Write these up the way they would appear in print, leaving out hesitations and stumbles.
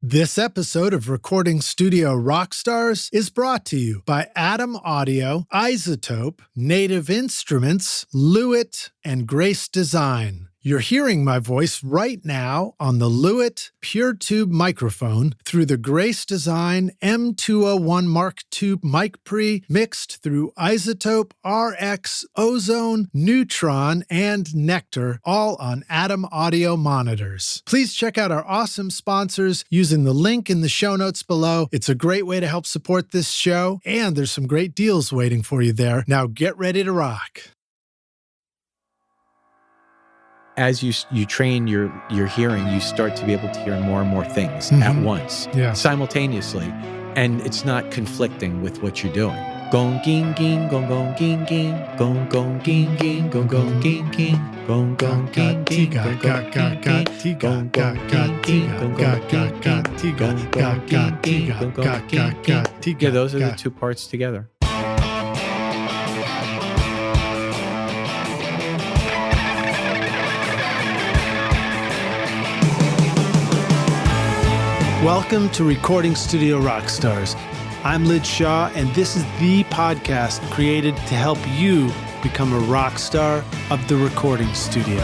This episode of Recording Studio Rockstars is brought to you by Atom Audio, Isotope, Native Instruments, Lewitt, and Grace Design. You're hearing my voice right now on the Lewitt Pure Tube microphone through the Grace Design M201 Mark II mic pre mixed through Isotope, RX, Ozone, Neutron, and Nectar, all on Atom Audio monitors. Please check out our awesome sponsors using the link in the show notes below. It's a great way to help support this show, and there's some great deals waiting for you there. Now get ready to rock. As you train your hearing, you start to be able to hear more and more things at once, simultaneously, and it's not conflicting with what you're doing. Gong ging ging, gong gong ging ging, gong gong ging ging, gong gong ging ging, gong gong ging ging, gong gong ging ging, gong gong ging ging, gong gong ging ging, gong gong ging ging, gong gong ging ging. Yeah, those are the two parts together. Welcome to Recording Studio Rockstars. I'm Lid Shaw, and this is the podcast created to help you become a rock star of the recording studio.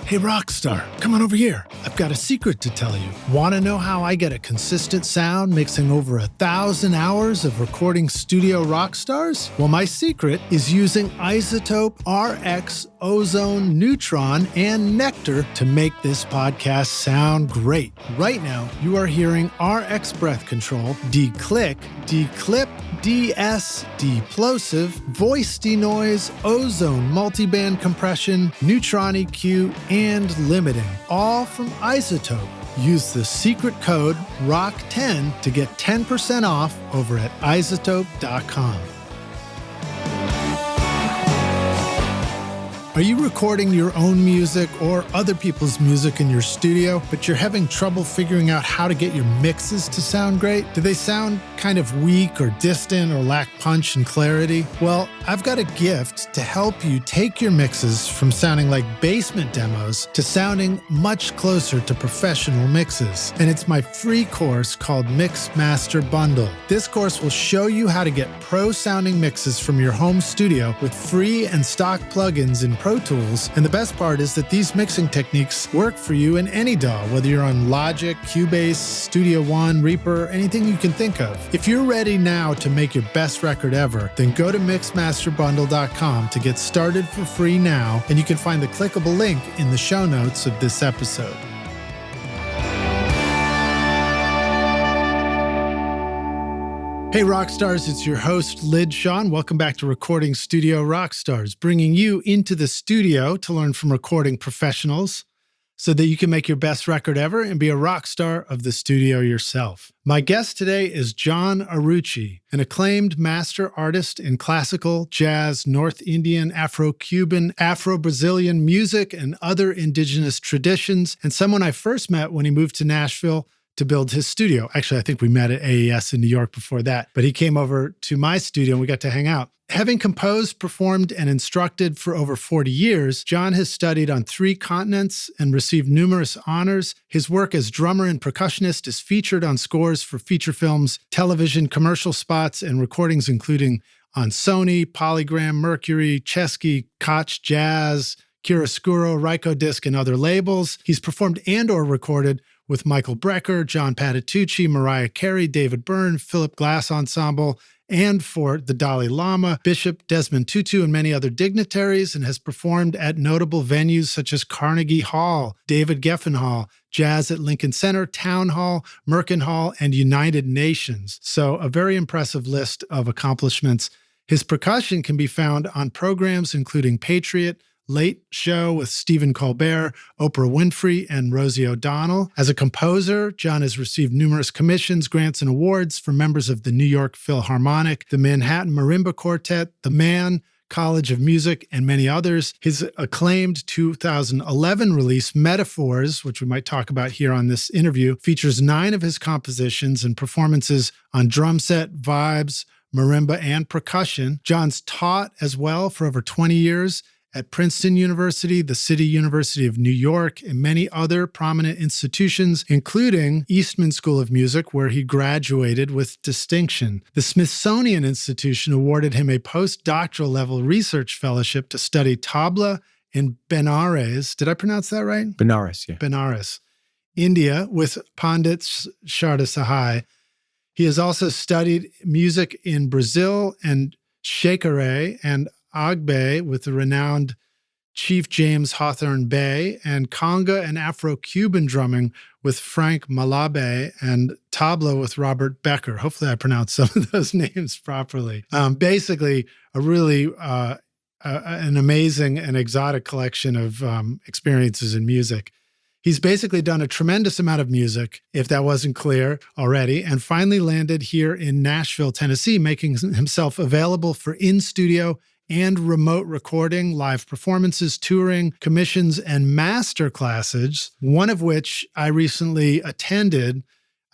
Hey, Rockstar, come on over here. I've got a secret to tell you. Want to know how I get a consistent sound mixing over 1,000 hours of recording studio rock stars? Well, my secret is using Isotope, RX, Ozone, Neutron, and Nectar to make this podcast sound great. Right now, you are hearing RX breath control, declick, declip, DS, deplosive, voice denoise, Ozone multiband compression, Neutron EQ, and limiting, all from Isotope. Use the secret code ROCK10 to get 10% off over at isotope.com. Are you recording your own music or other people's music in your studio, but you're having trouble figuring out how to get your mixes to sound great? Do they sound kind of weak or distant or lack punch and clarity? Well, I've got a gift to help you take your mixes from sounding like basement demos to sounding much closer to professional mixes. And it's my free course called Mix Master Bundle. This course will show you how to get pro-sounding mixes from your home studio with free and stock plugins in Pro Tools, and the best part is that these mixing techniques work for you in any DAW, whether you're on Logic, Cubase, Studio One, Reaper, anything you can think of. If you're ready now to make your best record ever, then go to mixmasterbundle.com to get started for free now, and you can find the clickable link in the show notes of this episode. Hey Rockstars, it's your host, Lid Shaw. Welcome back to Recording Studio Rockstars, bringing you into the studio to learn from recording professionals so that you can make your best record ever and be a rock star of the studio yourself. My guest today is John Arrucci, an acclaimed master artist in classical, jazz, North Indian, Afro-Cuban, Afro-Brazilian music and other indigenous traditions, and someone I first met when he moved to Nashville to build his studio. Actually, I think we met at AES in New York before that, but he came over to my studio and we got to hang out. Having composed, performed, and instructed for over 40 years, John has studied on 3 continents and received numerous honors. His work as drummer and percussionist is featured on scores for feature films, television, commercial spots, and recordings including on Sony, Polygram, Mercury, Chesky, Koch Jazz, Chiaroscuro, Rykodisc, and other labels. He's performed and/or recorded with Michael Brecker, John Patittucci, Mariah Carey, David Byrne, Philip Glass Ensemble, and for the Dalai Lama, Bishop Desmond Tutu, and many other dignitaries, and has performed at notable venues such as Carnegie Hall, Geffen Hall, Jazz at Lincoln Center, Town Hall, Merkin Hall, and United Nations. So a very impressive list of accomplishments. His percussion can be found on programs including Patriot, Late Show with Stephen Colbert, Oprah Winfrey, and Rosie O'Donnell. As a composer, John has received numerous commissions, grants, and awards from members of the New York Philharmonic, the Manhattan Marimba Quartet, the Mann College of Music, and many others. His acclaimed 2011 release, Metaphors, which we might talk about here on this interview, features 9 of his compositions and performances on drum set, vibes, marimba, and percussion. John's taught as well for over 20 years at Princeton University, the City University of New York, and many other prominent institutions, including Eastman School of Music, where he graduated with distinction. The Smithsonian Institution awarded him a postdoctoral level research fellowship to study tabla in Benares. Did I pronounce that right? Benares, yeah. Benares, India, with Pandit Sharda Sahai. He has also studied music in Brazil and Shekere and Agbe with the renowned Chief James Hawthorne Bay, and conga and Afro-Cuban drumming with Frank Malabe, and tabla with Robert Becker. Hopefully I pronounced some of those names properly. Basically, a really an amazing and exotic collection of experiences in music. He's basically done a tremendous amount of music, if that wasn't clear already, and finally landed here in Nashville, Tennessee, making himself available for in-studio and remote recording, live performances, touring, commissions, and master classes, one of which I recently attended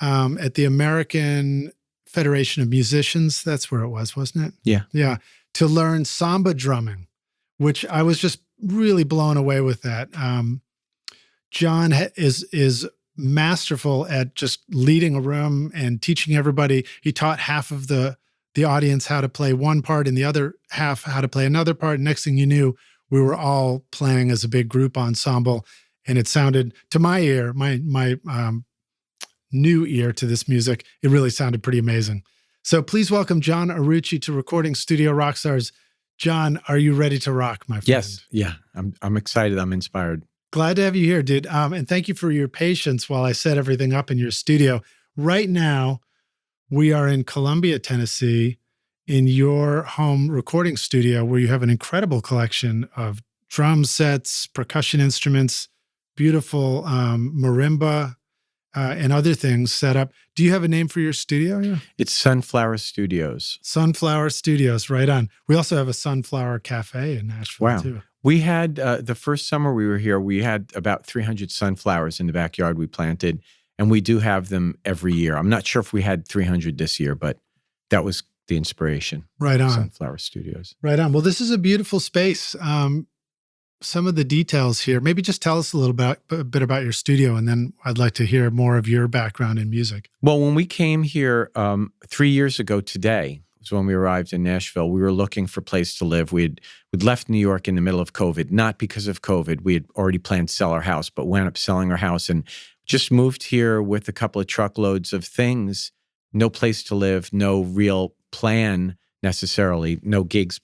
at the American Federation of Musicians. That's where it was, wasn't it? Yeah. Yeah. To learn samba drumming, which I was just really blown away with that. John is masterful at just leading a room and teaching everybody. He taught half of the audience how to play one part and the other half how to play another part. Next thing you knew, we were all playing as a big group ensemble, and it sounded, to my ear, my new ear to this music, it really sounded pretty amazing. So please welcome John Arrucci to Recording Studio Rockstars. John, are you ready to rock, my friend? Yes. Yeah. I'm excited. I'm inspired. Glad to have you here, dude. And thank you for your patience while I set everything up in your studio. Right now, we are in Columbia, Tennessee, in your home recording studio, where you have an incredible collection of drum sets, percussion instruments, beautiful marimba, and other things set up. Do you have a name for your studio? Yeah. It's Sunflower Studios. Sunflower Studios, right on. We also have a Sunflower Cafe in Nashville, too. We had, the first summer we were here, we had about 300 sunflowers in the backyard we planted, and we do have them every year. I'm not sure if we had 300 this year, but that was the inspiration. Right on. Sunflower Studios. Right on. Well, this is a beautiful space. Some of the details here, maybe just tell us a bit about your studio, and then I'd like to hear more of your background in music. Well, when we came here 3 years ago today, was when we arrived in Nashville, we were looking for a place to live. We'd left New York in the middle of COVID, not because of COVID. We had already planned to sell our house, but wound up selling our house and just moved here with a couple of truckloads of things, no place to live, no real plan necessarily, no gigs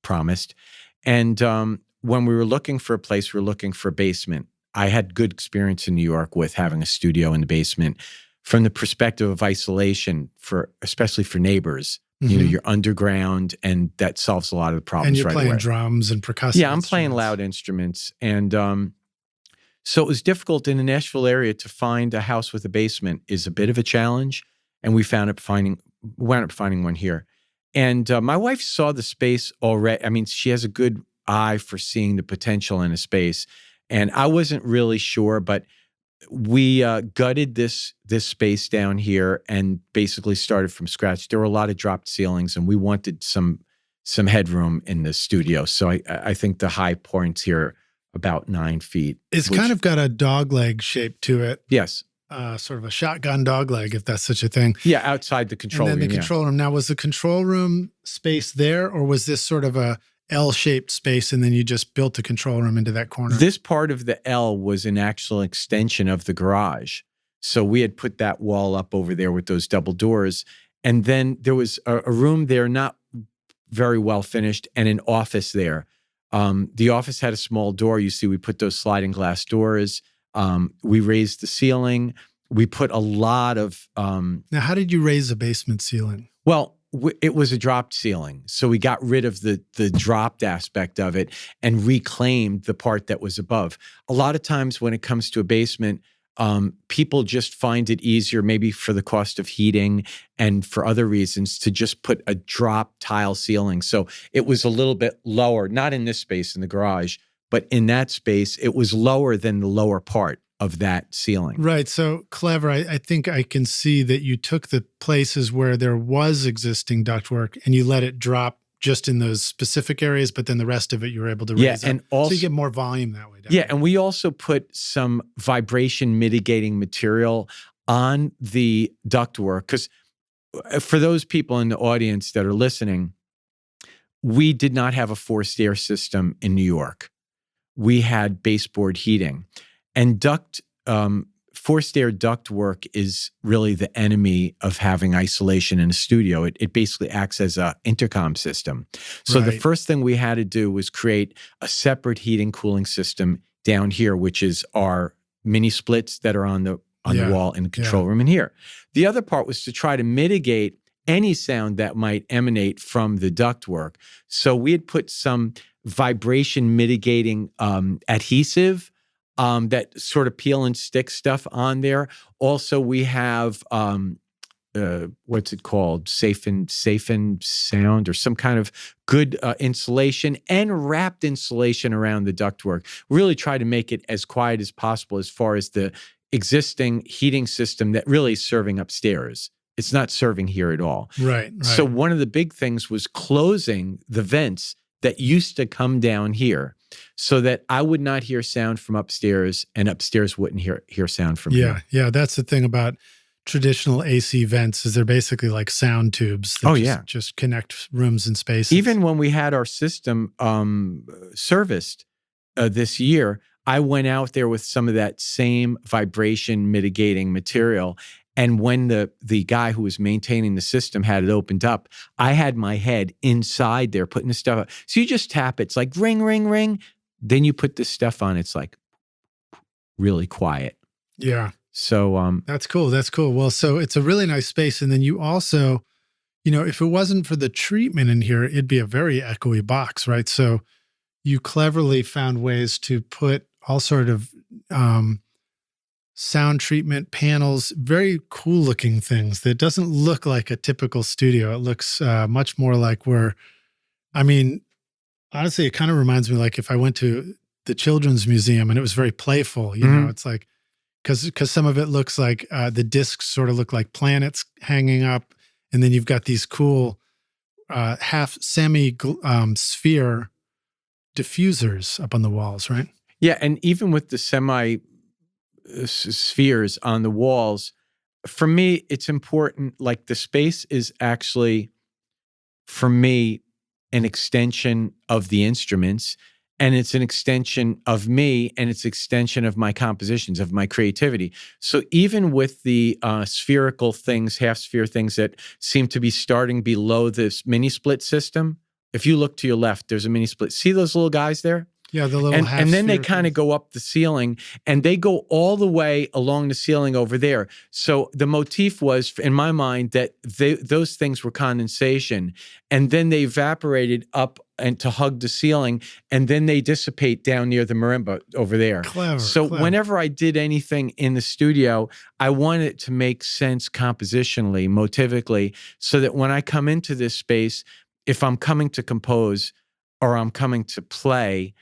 promised. And when we were looking for a place, we were looking for a basement. I had good experience in New York with having a studio in the basement. From the perspective of isolation, especially for neighbors, you know, you're underground, and that solves a lot of the problems. And you're right playing away. Drums and percussion. Yeah, I'm playing loud instruments, and so it was difficult in the Nashville area to find a house with a basement. Is a bit of a challenge, and we wound up finding one here. And my wife saw the space already. I mean, she has a good eye for seeing the potential in a space, and I wasn't really sure, but we gutted this space down here and basically started from scratch. There were a lot of dropped ceilings, and we wanted some headroom in the studio. So I think the high points here about 9 feet. It's kind of got a dog leg shape to it. Yes. Sort of a shotgun dog leg, if that's such a thing. Yeah, outside the control room. And then the control room. Now, was the control room space there, or was this sort of a L-shaped space, and then you just built the control room into that corner? This part of the L was an actual extension of the garage. So we had put that wall up over there with those double doors. And then there was a room there, not very well finished, and an office there. The office had a small door. You see, we put those sliding glass doors. We raised the ceiling. We put a lot of... Now, how did you raise a basement ceiling? Well, it was a dropped ceiling. So we got rid of the dropped aspect of it and reclaimed the part that was above. A lot of times when it comes to a basement, people just find it easier, maybe for the cost of heating and for other reasons, to just put a drop tile ceiling. So it was a little bit lower, not in this space in the garage, but in that space, it was lower than the lower part of that ceiling. Right. So clever. I think I can see that you took the places where there was existing ductwork and you let it drop just in those specific areas, but then the rest of it you were able to raise and up. also, so you get more volume that way. Yeah, and we also put some vibration mitigating material on the ductwork, because for those people in the audience that are listening, we did not have a forced air system in New York. We had baseboard heating, and forced air ductwork is really the enemy of having isolation in a studio. It basically acts as an intercom system. So the first thing we had to do was create a separate heating cooling system down here, which is our mini splits that are on the wall in the control room in here. The other part was to try to mitigate any sound that might emanate from the ductwork. So we had put some vibration mitigating adhesive that sort of peel and stick stuff on there. Also, we have what's it called? Safe and sound, or some kind of good insulation and wrapped insulation around the ductwork. Really try to make it as quiet as possible as far as the existing heating system that really is serving upstairs. It's not serving here at all. Right. So one of the big things was closing the vents that used to come down here, so that I would not hear sound from upstairs, and upstairs wouldn't hear sound from here. Yeah, that's the thing about traditional AC vents, is they're basically like sound tubes that just connect rooms and spaces. Even when we had our system serviced this year, I went out there with some of that same vibration mitigating material. And when the guy who was maintaining the system had it opened up, I had my head inside there putting the stuff up. So you just tap it. It's like ring, ring, ring. Then you put this stuff on. It's like really quiet. Yeah. So that's cool. That's cool. Well, so it's a really nice space. And then you also, if it wasn't for the treatment in here, it'd be a very echoey box, right? So you cleverly found ways to put all sort of sound treatment panels, very cool looking things that doesn't look like a typical studio. It looks much more like honestly, it kind of reminds me like if I went to the Children's Museum and it was very playful, it's like, because some of it looks like the discs sort of look like planets hanging up. And then you've got these cool half semi-sphere diffusers up on the walls, right? Yeah, and even with the semi-spheres on the walls, for me, it's important, like the space is actually, for me, an extension of the instruments, and it's an extension of me, and it's an extension of my compositions, of my creativity. So even with the spherical things, half-sphere things that seem to be starting below this mini-split system, if you look to your left, there's a mini-split. See those little guys there? Yeah, the little half-sphere. And then they kind of go up the ceiling, and they go all the way along the ceiling over there. So the motif was, in my mind, that those things were condensation, and then they evaporated up and to hug the ceiling, and then they dissipate down near the marimba over there. Clever. Whenever I did anything in the studio, I wanted it to make sense compositionally, motivically, so that when I come into this space, if I'm coming to compose or I'm coming to play,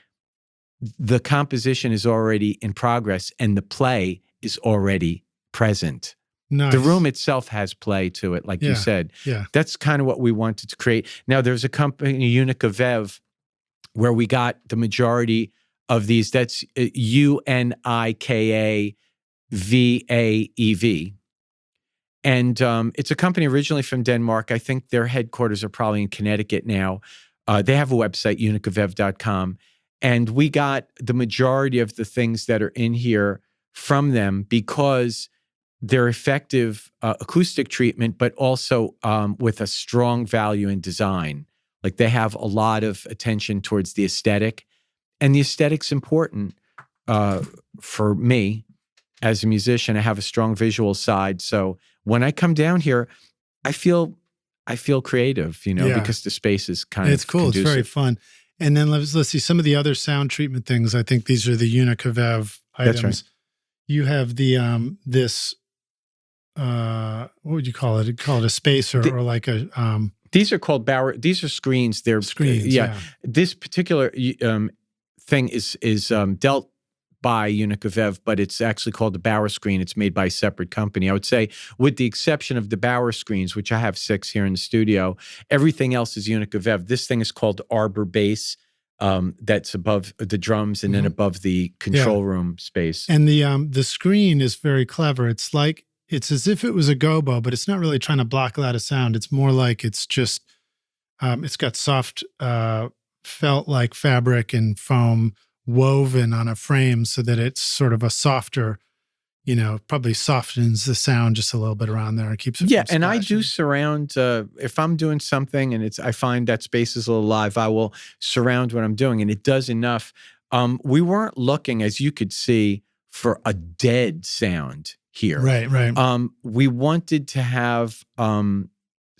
the composition is already in progress and the play is already present. Nice. The room itself has play to it, like you said. Yeah. That's kind of what we wanted to create. Now, there's a company, Unica Vev, where we got the majority of these. That's UNIKAVAEV. And it's a company originally from Denmark. I think their headquarters are probably in Connecticut now. They have a website, unicavev.com. And we got the majority of the things that are in here from them because they're effective acoustic treatment, but also with a strong value in design. Like they have a lot of attention towards the aesthetic. And the aesthetic's important for me as a musician. I have a strong visual side. So when I come down here, I feel creative, because the space is kind of cool. conducive. It's very fun. And then let's see some of the other sound treatment things. I think these are the Unica Vev items. That's right. You have the this what would you call it? You'd call it a spacer or like a These are called Bauer. These are screens. They're screens. This particular thing is dealt by Unikovev, but it's actually called the Bauer screen. It's made by a separate company. I would say, with the exception of the Bauer screens, which I have 6 here in the studio, everything else is Unikovev. This thing is called Arbor Bass. That's above the drums and then above the control room space. And the screen is very clever. It's as if it was a gobo, but it's not really trying to block a lot of sound. It's more like it's just, it's got soft felt-like fabric and foam woven on a frame so that it's sort of a softer, probably softens the sound just a little bit around there and keeps it from and I splashing. do surround, if I'm doing something and I find that space is a little live, I will surround what I'm doing, and it does enough. We weren't looking, as you could see, for a dead sound here. Right. We wanted to have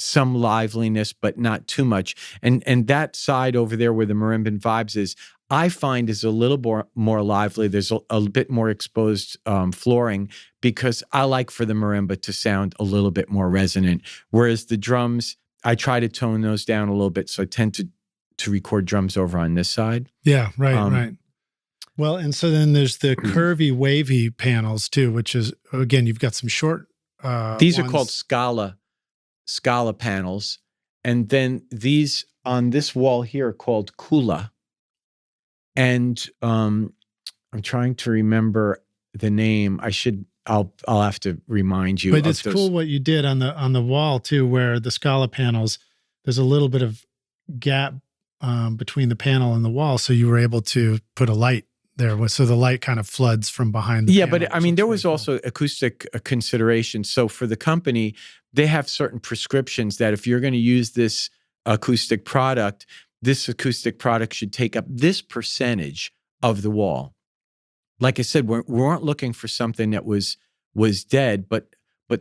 some liveliness, but not too much. And that side over there where the marimban vibes is, I find is a little more lively. There's a bit more exposed flooring because I like for the marimba to sound a little bit more resonant. Whereas the drums, I try to tone those down a little bit. So I tend to record drums over on this side. Yeah, right. Well, and so then there's the curvy, wavy panels too, which is, again, you've got some short These ones. are called Scala panels. And then these on this wall here are called Kula. And I'm trying to remember the name. I'll have to remind you. But it's cool what you did on the wall too, where the Scala panels, there's a little bit of gap between the panel and the wall, so you were able to put a light there, so the light kind of floods from behind the panel. But I mean, there was also acoustic consideration. So for the company, they have certain prescriptions that if you're going to use this acoustic product should take up this percentage of the wall. Like I said, we weren't looking for something that was dead, but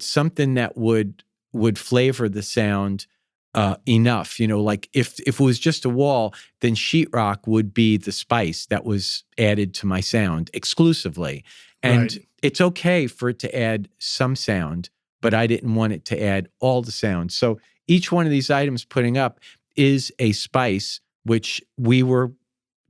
something that would flavor the sound enough. Like if it was just a wall, then sheetrock would be the spice that was added to my sound exclusively. And It's okay for it to add some sound, but I didn't want it to add all the sound. So each one of these items putting up is a spice, which we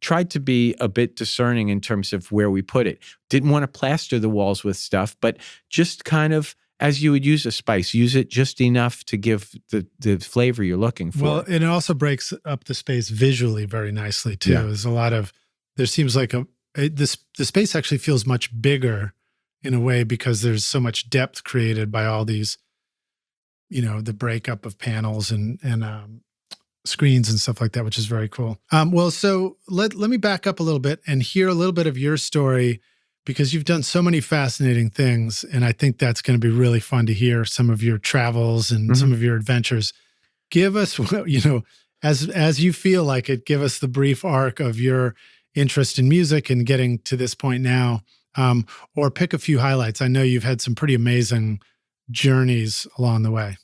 tried to be a bit discerning in terms of where we put it. Didn't want to plaster the walls with stuff, but just kind of, as you would use a spice, use it just enough to give the flavor you're looking for. Well, and it also breaks up the space visually very nicely too. Yeah. There seems like the space actually feels much bigger in a way because there's so much depth created by all these, the breakup of panels and screens and stuff like that, which is very cool. Well, so let me back up a little bit and hear a little bit of your story, because you've done so many fascinating things, and I think that's going to be really fun to hear some of your travels and some of your adventures. Give us, as you feel like it, give us the brief arc of your interest in music and getting to this point now, or pick a few highlights. I know you've had some pretty amazing journeys along the way.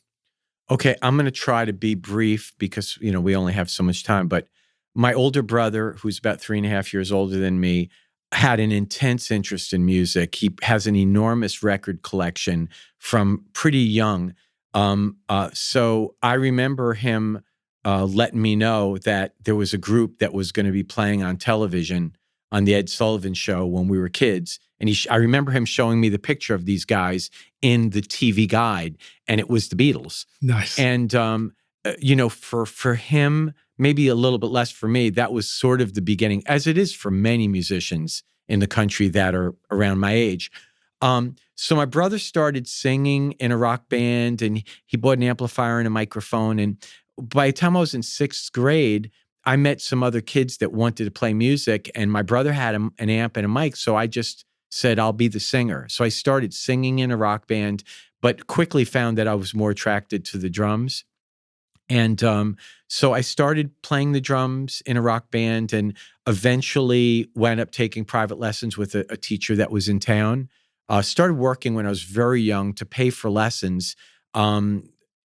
Okay, I'm going to try to be brief because, we only have so much time. But my older brother, who's about 3.5 years older than me, had an intense interest in music. He has an enormous record collection from pretty young. So I remember him letting me know that there was a group that was going to be playing on television on the Ed Sullivan Show when we were kids. And I remember him showing me the picture of these guys in the TV guide, and it was the Beatles. Nice. And, for him, maybe a little bit less for me, that was sort of the beginning, as it is for many musicians in the country that are around my age. So my brother started singing in a rock band, and he bought an amplifier and a microphone. And by the time I was in 6th grade, I met some other kids that wanted to play music, and my brother had an amp and a mic, so I just said, I'll be the singer. So I started singing in a rock band, but quickly found that I was more attracted to the drums. And so I started playing the drums in a rock band and eventually wound up taking private lessons with a teacher that was in town. Started working when I was very young to pay for lessons.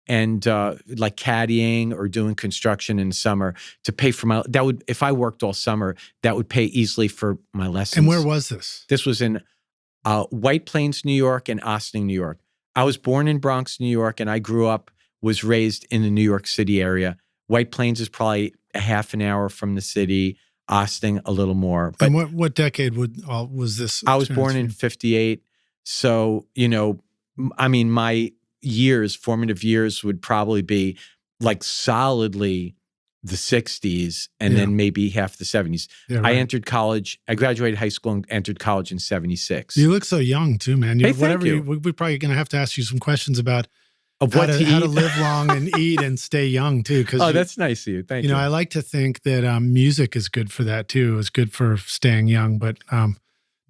And like caddying or doing construction in the summer to pay for if I worked all summer, that would pay easily for my lessons. And where was this? This was in White Plains, New York and Ossining, New York. I was born in Bronx, New York, and I was raised in the New York City area. White Plains is probably a half an hour from the city. Osting a little more. But and what decade was this? I was born in 58. So, I mean, my formative years would probably be like solidly the 60s and then maybe half the 70s. Yeah, right. I entered college. I graduated high school and entered college in 76. You look so young too, man. Hey, thank you. We're probably going to have to ask you some questions about how to live long and eat and stay young too. That's nice of you. Thank you. I like to think that music is good for that too. It's good for staying young, but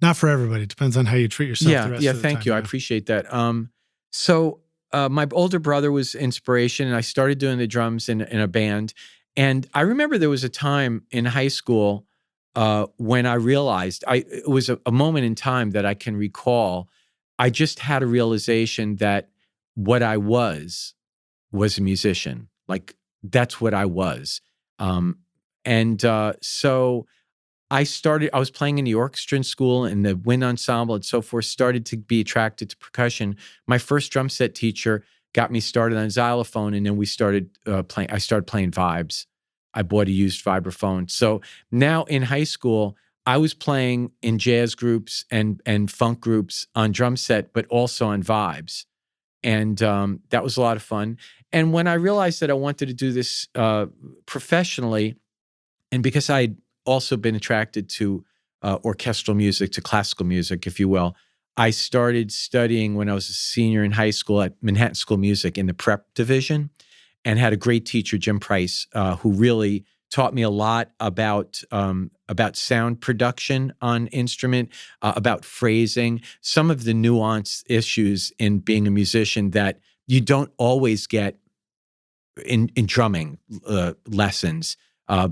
not for everybody. It depends on how you treat yourself the rest of the time. Yeah, thank you. I appreciate that. So my older brother was inspiration, and I started doing the drums in a band. And I remember there was a time in high school when I realized, it was a moment in time that I can recall, I just had a realization that what I was a musician. Like, that's what I was. So I was playing in the orchestra in school and the wind ensemble and so forth, started to be attracted to percussion. My first drum set teacher got me started on xylophone, and then we started playing. I started playing vibes. I bought a used vibraphone. So now in high school, I was playing in jazz groups and funk groups on drum set, but also on vibes. And that was a lot of fun. And when I realized that I wanted to do this professionally, and because I'd also been attracted to orchestral music, to classical music, if you will, I started studying when I was a senior in high school at Manhattan School of Music in the prep division, and had a great teacher, Jim Price, who really taught me a lot about sound production on instrument, about phrasing, some of the nuanced issues in being a musician that you don't always get in drumming lessons,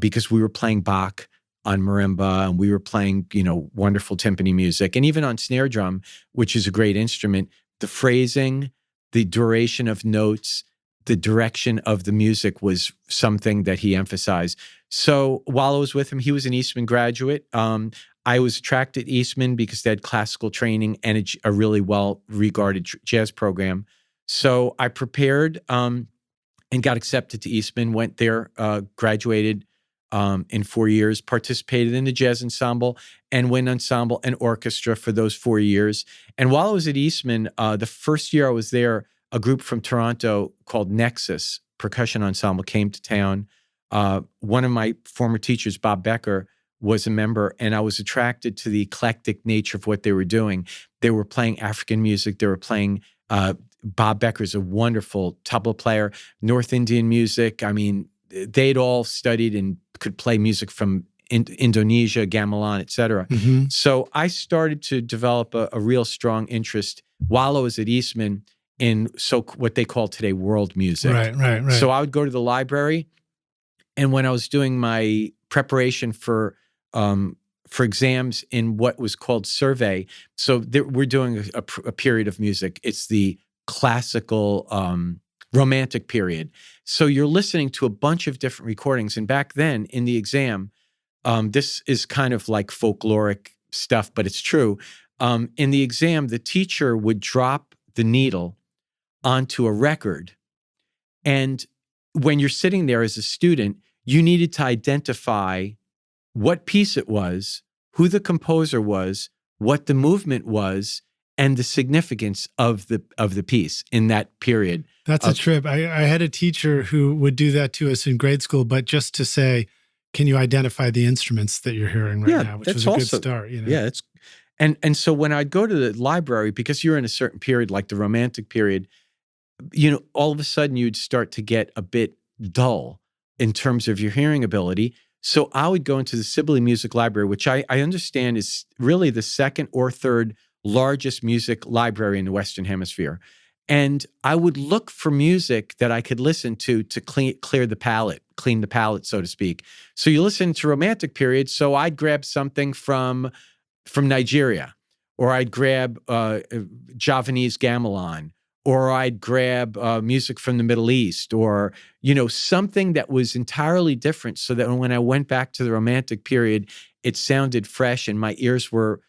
because we were playing Bach on marimba, and we were playing, wonderful timpani music. And even on snare drum, which is a great instrument, the phrasing, the duration of notes, the direction of the music was something that he emphasized. So while I was with him, he was an Eastman graduate. I was attracted to Eastman because they had classical training and a really well-regarded jazz program. So I prepared and got accepted to Eastman, went there, graduated in 4 years, participated in the jazz ensemble and wind ensemble and orchestra for those 4 years. And while I was at Eastman, the first year I was there, a group from Toronto called Nexus Percussion Ensemble came to town. One of my former teachers, Bob Brecker, was a member, and I was attracted to the eclectic nature of what they were doing. They were playing African music. They were playing, Bob Becker's a wonderful tabla player, North Indian music. I mean, they'd all studied and could play music from Indonesia, gamelan, et cetera. Mm-hmm. So I started to develop a real strong interest while I was at Eastman in what they call today world music. Right. So I would go to the library, and when I was doing my preparation for exams in what was called survey, so we're doing a period of music. It's the classical romantic period. So you're listening to a bunch of different recordings. And back then in the exam, this is kind of like folkloric stuff, but it's true. In the exam, the teacher would drop the needle onto a record. And when you're sitting there as a student, you needed to identify what piece it was, who the composer was, what the movement was, and the significance of the piece in that period. That's a trip. I had a teacher who would do that to us in grade school, but just to say, can you identify the instruments that you're hearing right now? Which was a good start. Yeah, and so when I'd go to the library, because you're in a certain period, like the romantic period, all of a sudden you'd start to get a bit dull in terms of your hearing ability. So I would go into the Sibley Music Library, which I understand is really the second or third largest music library in the Western Hemisphere. And I would look for music that I could listen to clear the palate, clean the palate, so to speak. So you listen to romantic periods. So I'd grab something from Nigeria, or I'd grab Javanese gamelan, or I'd grab music from the Middle East, or, something that was entirely different, so that when I went back to the romantic period, it sounded fresh and my ears were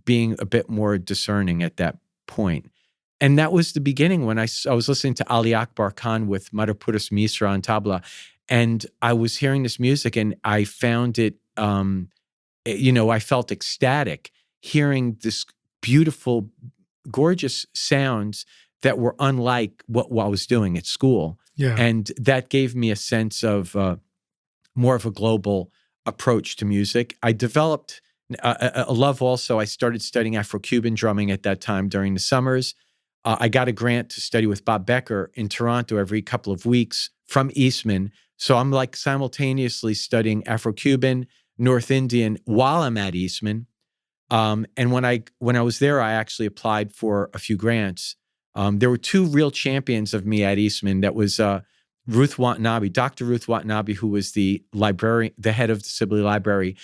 being a bit more discerning at that point. And that was the beginning when I was listening to Ali Akbar Khan with Madhurpurus Misra on tabla, and I was hearing this music and I found it I felt ecstatic hearing this beautiful, gorgeous sounds that were unlike what I was doing at school. Yeah. And that gave me a sense of more of a global approach to music. I developed a love also. I started studying Afro-Cuban drumming at that time during the summers. I got a grant to study with Bob Brecker in Toronto every couple of weeks from Eastman. So I'm like simultaneously studying Afro-Cuban, North Indian while I'm at Eastman. And when I was there, I actually applied for a few grants. There were two real champions of me at Eastman. That was Ruth Watanabe, Dr. Ruth Watanabe, who was the head of the Sibley Library,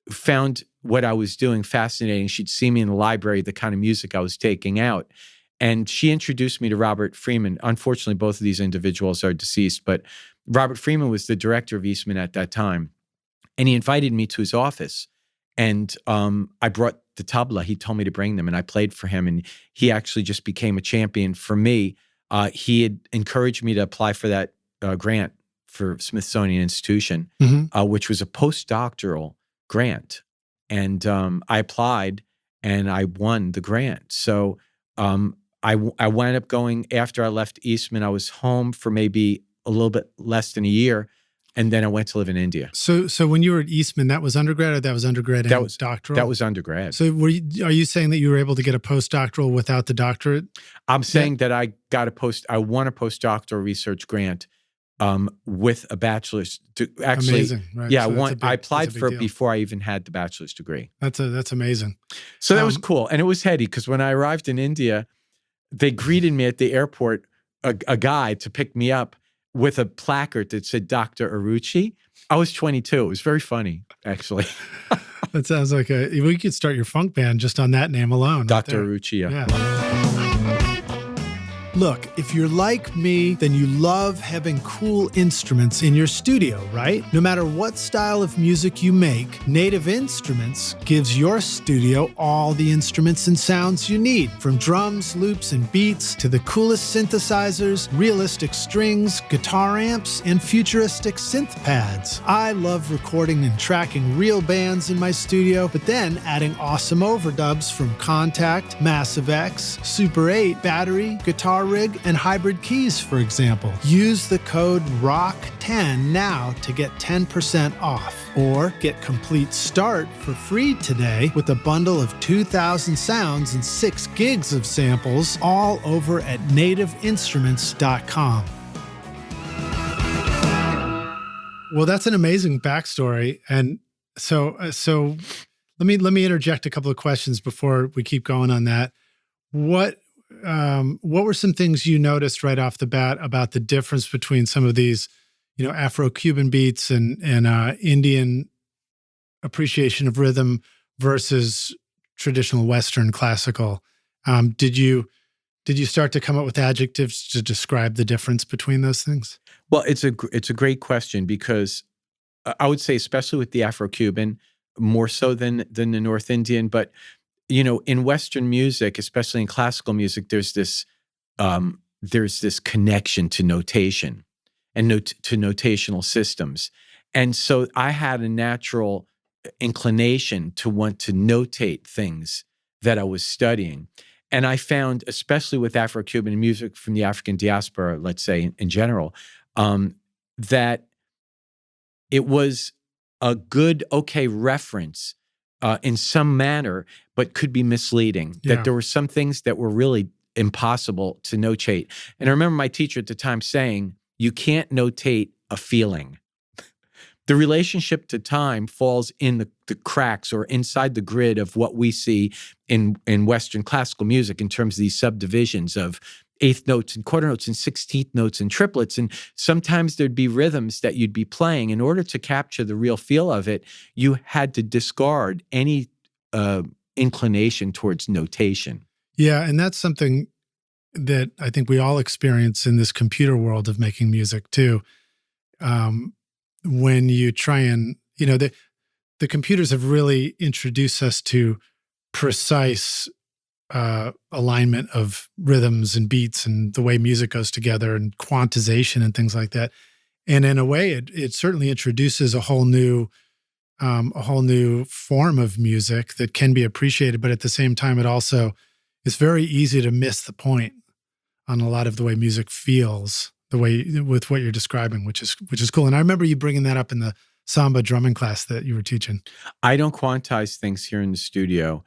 found what I was doing fascinating. She'd see me in the library, the kind of music I was taking out. And she introduced me to Robert Freeman. Unfortunately, both of these individuals are deceased, but Robert Freeman was the director of Eastman at that time. And he invited me to his office. And I brought the tabla. He told me to bring them, and I played for him. And he actually just became a champion for me. He had encouraged me to apply for that grant for Smithsonian Institution, which was a postdoctoral grant. And I applied, and I won the grant. So I wound up going, after I left Eastman, I was home for maybe a little bit less than a year. And then I went to live in India. So when you were at Eastman, that was undergrad, or that was undergrad and doctoral? That was undergrad. So are you saying that you were able to get a postdoctoral without the doctorate? I'm saying that I won a postdoctoral research grant with a bachelor's. Actually, amazing, right? Yeah, so I applied for it before I even had the bachelor's degree. That's amazing. So that was cool. And it was heady because when I arrived in India, they greeted me at the airport, a guy to pick me up, with a placard that said Dr. Arrucci. I was 22. It was very funny, actually. That sounds like we could start your funk band just on that name alone. Dr. Arrucci, yeah. Look, if you're like me, then you love having cool instruments in your studio, right? No matter what style of music you make, Native Instruments gives your studio all the instruments and sounds you need, from drums, loops, and beats to the coolest synthesizers, realistic strings, guitar amps, and futuristic synth pads. I love recording and tracking real bands in my studio, but then adding awesome overdubs from Contact, Massive X, Super 8, Battery, Guitar Rig, and Hybrid Keys, for example. Use the code ROCK10 now to get 10% off, or get Complete Start for free today with a bundle of 2,000 sounds and 6 gigs of samples, all over at nativeinstruments.com. Well, that's an amazing backstory. And so let me interject a couple of questions before we keep going on that. What were some things you noticed right off the bat about the difference between some of these, Afro-Cuban beats and Indian appreciation of rhythm versus traditional Western classical? Did you start to come up with adjectives to describe the difference between those things? Well, it's a great question, because I would say, especially with the Afro-Cuban, more so than the North Indian, but in Western music, especially in classical music, there's this connection to notation and to notational systems. And so I had a natural inclination to want to notate things that I was studying. And I found, especially with Afro-Cuban music from the African diaspora, let's say in general, that it was a good, okay reference in some manner, but could be misleading. Yeah. That there were some things that were really impossible to notate. And I remember my teacher at the time saying, you can't notate a feeling. The relationship to time falls in the cracks or inside the grid of what we see in Western classical music in terms of these subdivisions of eighth notes and quarter notes and 16th notes and triplets. And sometimes there'd be rhythms that you'd be playing. In order to capture the real feel of it, you had to discard any inclination towards notation. Yeah, and that's something that I think we all experience in this computer world of making music too. When you try and, the computers have really introduced us to precise alignment of rhythms and beats and the way music goes together and quantization and things like that. And in a way, it certainly introduces a whole new a whole new form of music that can be appreciated, but at the same time, it's very easy to miss the point on a lot of the way music feels, the way with what you're describing, which is cool. And I remember you bringing that up in the samba drumming class that you were teaching. I don't quantize things here in the studio.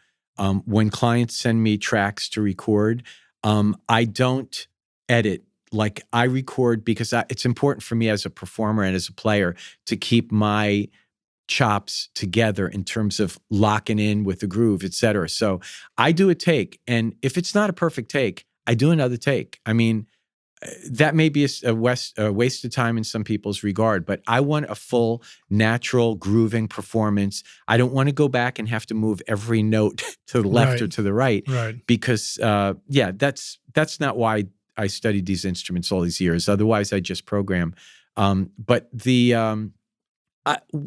When clients send me tracks to record, I don't edit. Like I record because it's important for me as a performer and as a player to keep my chops together in terms of locking in with the groove, et cetera. So I do a take. And if it's not a perfect take, I do another take. I mean, that may be a waste of time in some people's regard, but I want a full, natural, grooving performance. I don't want to go back and have to move every note to the left or to the right. Because, that's not why I studied these instruments all these years. Otherwise, I just program. But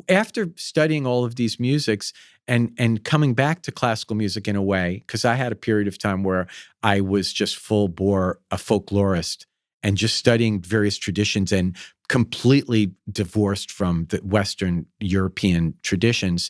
after studying all of these musics and coming back to classical music in a way, because I had a period of time where I was just full bore a folklorist and just studying various traditions and completely divorced from the Western European traditions.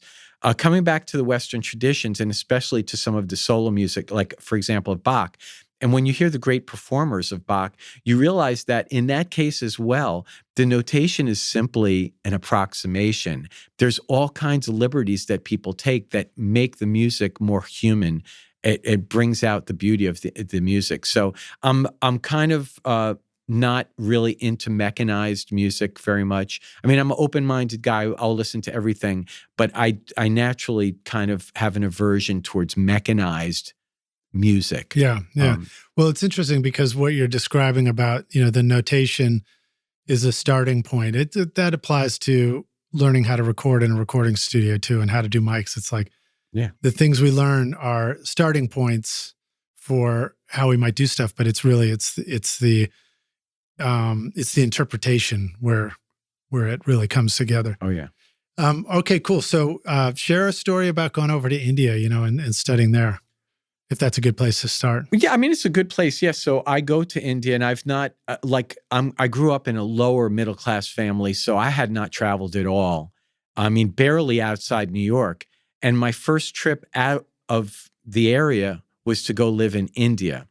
Coming back to the Western traditions and especially to some of the solo music, like, for example, of Bach. And when you hear the great performers of Bach, you realize that in that case as well, the notation is simply an approximation. There's all kinds of liberties that people take that make the music more human. It brings out the beauty of the music. So I'm kind of not really into mechanized music very much. I mean, I'm an open-minded guy. I'll listen to everything, but I naturally kind of have an aversion towards mechanized music. Yeah. Well, it's interesting because what you're describing about, the notation is a starting point. That applies to learning how to record in a recording studio too, and how to do mics. It's like, the things we learn are starting points for how we might do stuff, but it's really it's the interpretation where it really comes together. Oh yeah. Okay, cool. So share a story about going over to India, and studying there, if that's a good place to start. Yeah, I mean, it's a good place. Yes. So I go to India and I've not, I grew up in a lower middle class family, so I had not traveled at all. I mean, barely outside New York. And my first trip out of the area was to go live in India.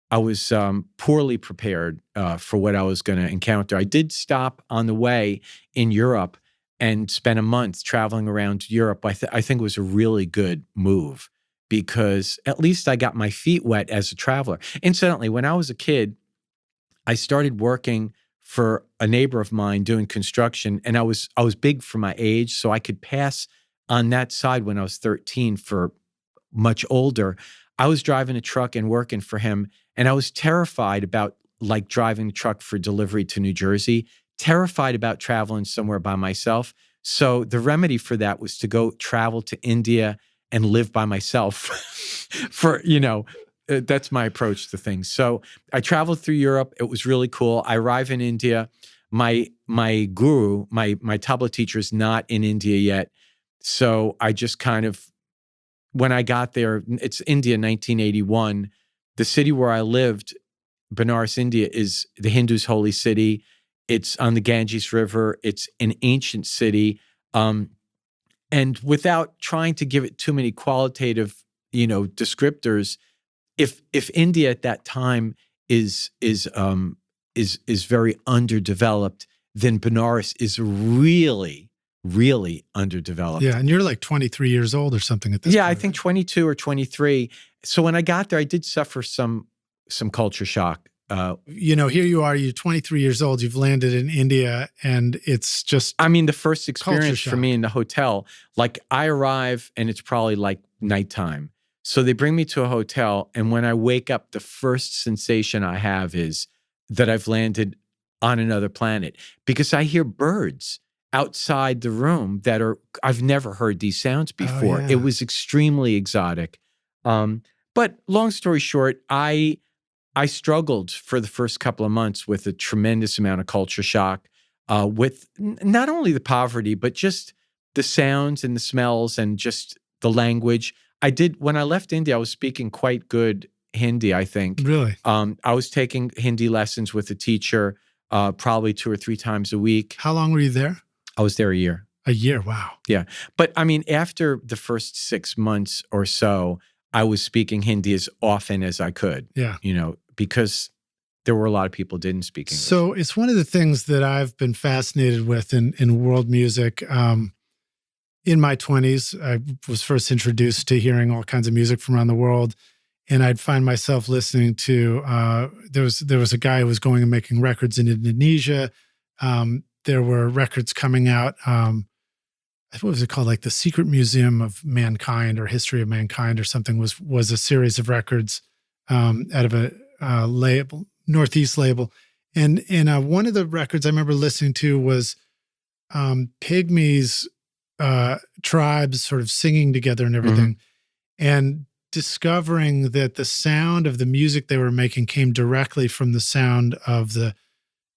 I was poorly prepared for what I was going to encounter. I did stop on the way in Europe and spent a month traveling around Europe. I think it was a really good move because at least I got my feet wet as a traveler. Incidentally, when I was a kid, I started working for a neighbor of mine doing construction, and I was big for my age, so I could pass on that side when I was 13 for much older. I was driving a truck and working for him, and I was terrified about driving the truck for delivery to New Jersey, terrified about traveling somewhere by myself. So the remedy for that was to go travel to India and live by myself for, that's my approach to things. So I traveled through Europe. It was really cool. I arrive in India. My guru, my tabla teacher is not in India yet. So I just kind of, when I got there, it's India, 1981. The city where I lived, Benares, India, is the Hindus' holy city. It's on the Ganges River. It's an ancient city. And without trying to give it too many qualitative, descriptors, if India at that time is very underdeveloped, then Benares is really, really underdeveloped. Yeah, and you're like 23 years old or something at this point. Yeah, I think 22 or 23. So when I got there, I did suffer some culture shock. Here you are, you're 23 years old, you've landed in India, and it's just the first experience for me in the hotel, I arrive and it's probably nighttime. So they bring me to a hotel, and when I wake up, the first sensation I have is that I've landed on another planet because I hear birds outside the room I've never heard these sounds before. Oh, yeah. It was extremely exotic. But long story short, I struggled for the first couple of months with a tremendous amount of culture shock, with not only the poverty, but just the sounds and the smells and just the language. When I left India, I was speaking quite good Hindi, I think. Really? I was taking Hindi lessons with a teacher probably 2 or 3 times a week. How long were you there? I was there a year. A year, wow. Yeah. But I mean, after the first 6 months or so, I was speaking Hindi as often as I could. Yeah. Because there were a lot of people who didn't speak English. So it's one of the things that I've been fascinated with in world music. In my 20s, I was first introduced to hearing all kinds of music from around the world. And I'd find myself listening to, there was a guy who was going and making records in Indonesia. There were records coming out, what was it called? Like the Secret Museum of Mankind or History of Mankind or something was a series of records out of a label, Northeast label. And one of the records I remember listening to was Pygmies, tribes sort of singing together and everything. And discovering that the sound of the music they were making came directly from the sound of the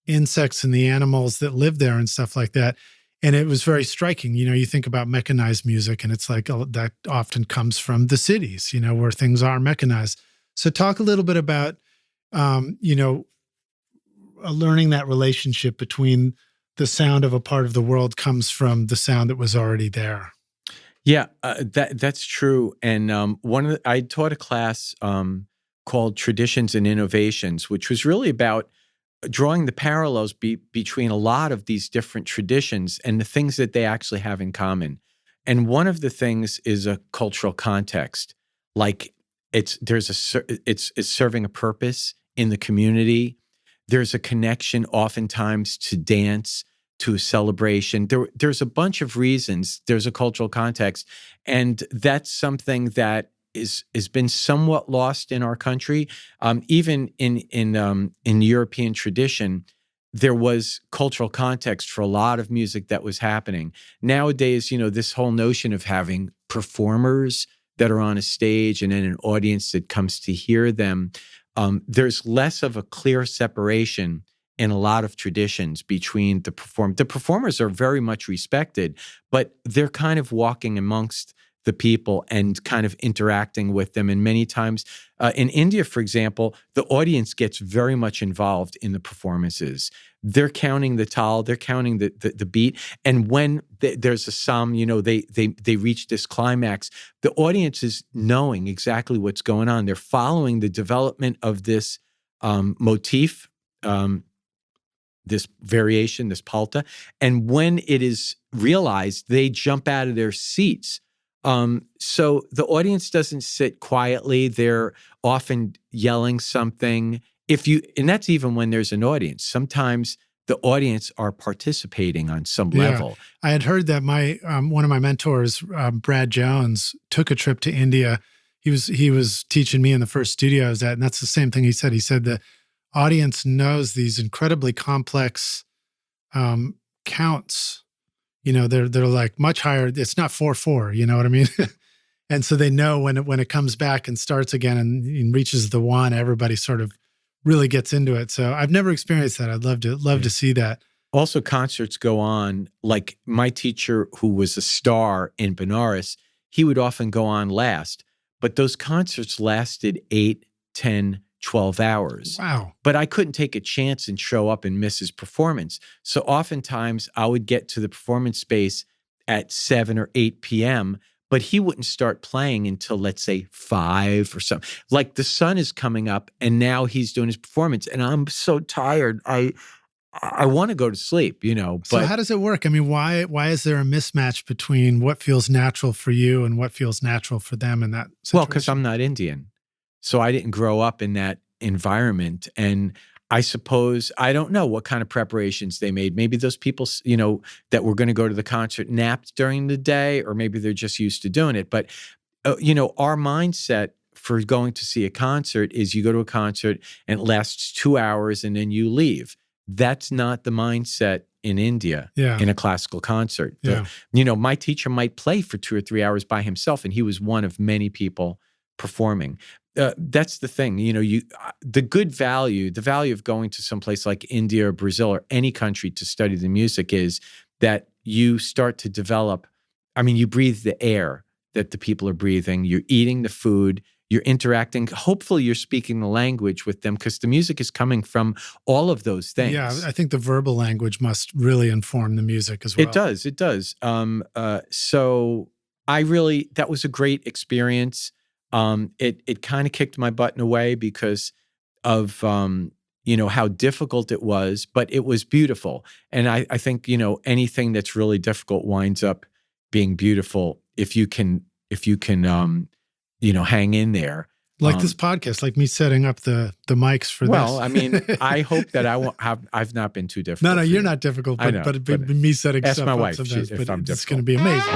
insects and the animals that live there and stuff like that. And it was very striking. You think about mechanized music and it's like that often comes from the cities, where things are mechanized. So talk a little bit about, learning that relationship between the sound of a part of the world comes from the sound that was already there. Yeah, that's true. And I taught a class called Traditions and Innovations, which was really about drawing the parallels between a lot of these different traditions and the things that they actually have in common. And one of the things is a cultural context, like it's serving a purpose in the community. There's a connection oftentimes to dance, to a celebration. There's a bunch of reasons. There's a cultural context. And that's something that has been somewhat lost in our country. Even in European tradition, there was cultural context for a lot of music that was happening. Nowadays, this whole notion of having performers that are on a stage and then an audience that comes to hear them, there's less of a clear separation in a lot of traditions between the performers are very much respected, but they're kind of walking amongst the people and kind of interacting with them. And many times in India, for example, the audience gets very much involved in the performances. They're counting the tal, they're counting the beat. And when there's a psalm, they reach this climax, the audience is knowing exactly what's going on. They're following the development of this motif, this variation, this palta. And when it is realized, they jump out of their seats. So the audience doesn't sit quietly. They're often yelling something. And that's even when there's an audience. Sometimes the audience are participating on some level. I had heard that one of my mentors, Brad Jones, took a trip to India. He was teaching me in the first studio I was at, and that's the same thing he said. He said the audience knows these incredibly complex counts. They're like much higher. It's not 4/4. You know what I mean? And so they know when it comes back and starts again and reaches the one, everybody sort of really gets into it. So I've never experienced that. I'd love to see that. Also, concerts go on. Like my teacher, who was a star in Benares, he would often go on last, but those concerts lasted 8, 10, 12 hours. Wow. But I couldn't take a chance and show up and miss his performance. So oftentimes I would get to the performance space at 7 or 8 p.m., but he wouldn't start playing until, let's say, 5 or something. Like the sun is coming up and now he's doing his performance and I'm so tired. I want to go to sleep, But so how does it work? I mean, why is there a mismatch between what feels natural for you and what feels natural for them in that situation? Well, because I'm not Indian. So I didn't grow up in that environment. And I suppose, I don't know what kind of preparations they made. Maybe those people, that were going to go to the concert napped during the day, or maybe they're just used to doing it. But, our mindset for going to see a concert is you go to a concert and it lasts 2 hours and then you leave. That's not the mindset in India in a classical concert. My teacher might play for 2 or 3 hours by himself, and he was one of many people performing. That's the thing, the value of going to some place like India or Brazil or any country to study the music is that you start to develop, you breathe the air that the people are breathing, you're eating the food, you're interacting. Hopefully you're speaking the language with them because the music is coming from all of those things. Yeah, I think the verbal language must really inform the music as well. It does. So that was a great experience. It kind of kicked my butt in a way because of, how difficult it was, but it was beautiful. And I think, anything that's really difficult winds up being beautiful if you can, hang in there. Like this podcast, like me setting up the mics for this. Well, I mean, I hope that I've not been too difficult. No, you're not difficult, but me setting ask stuff my up wife sometimes. if I'm it's difficult. going to be amazing.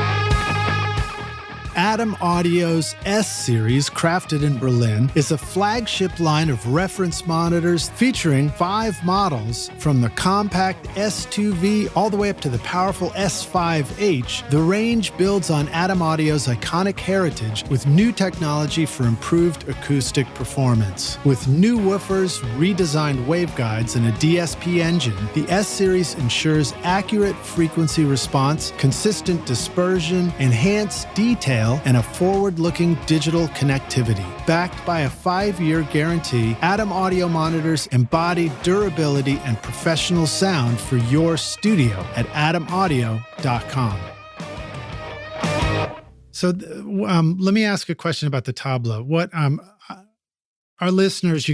Adam Audio's S-Series, crafted in Berlin, is a flagship line of reference monitors featuring 5 models from the compact S2V all the way up to the powerful S5H. The range builds on Adam Audio's iconic heritage with new technology for improved acoustic performance. With new woofers, redesigned waveguides, and a DSP engine, the S-Series ensures accurate frequency response, consistent dispersion, enhanced detail, and a forward-looking digital connectivity. Backed by a 5-year guarantee, Adam Audio monitors embody durability and professional sound for your studio at adamaudio.com. So let me ask a question about the tabla. What our listeners,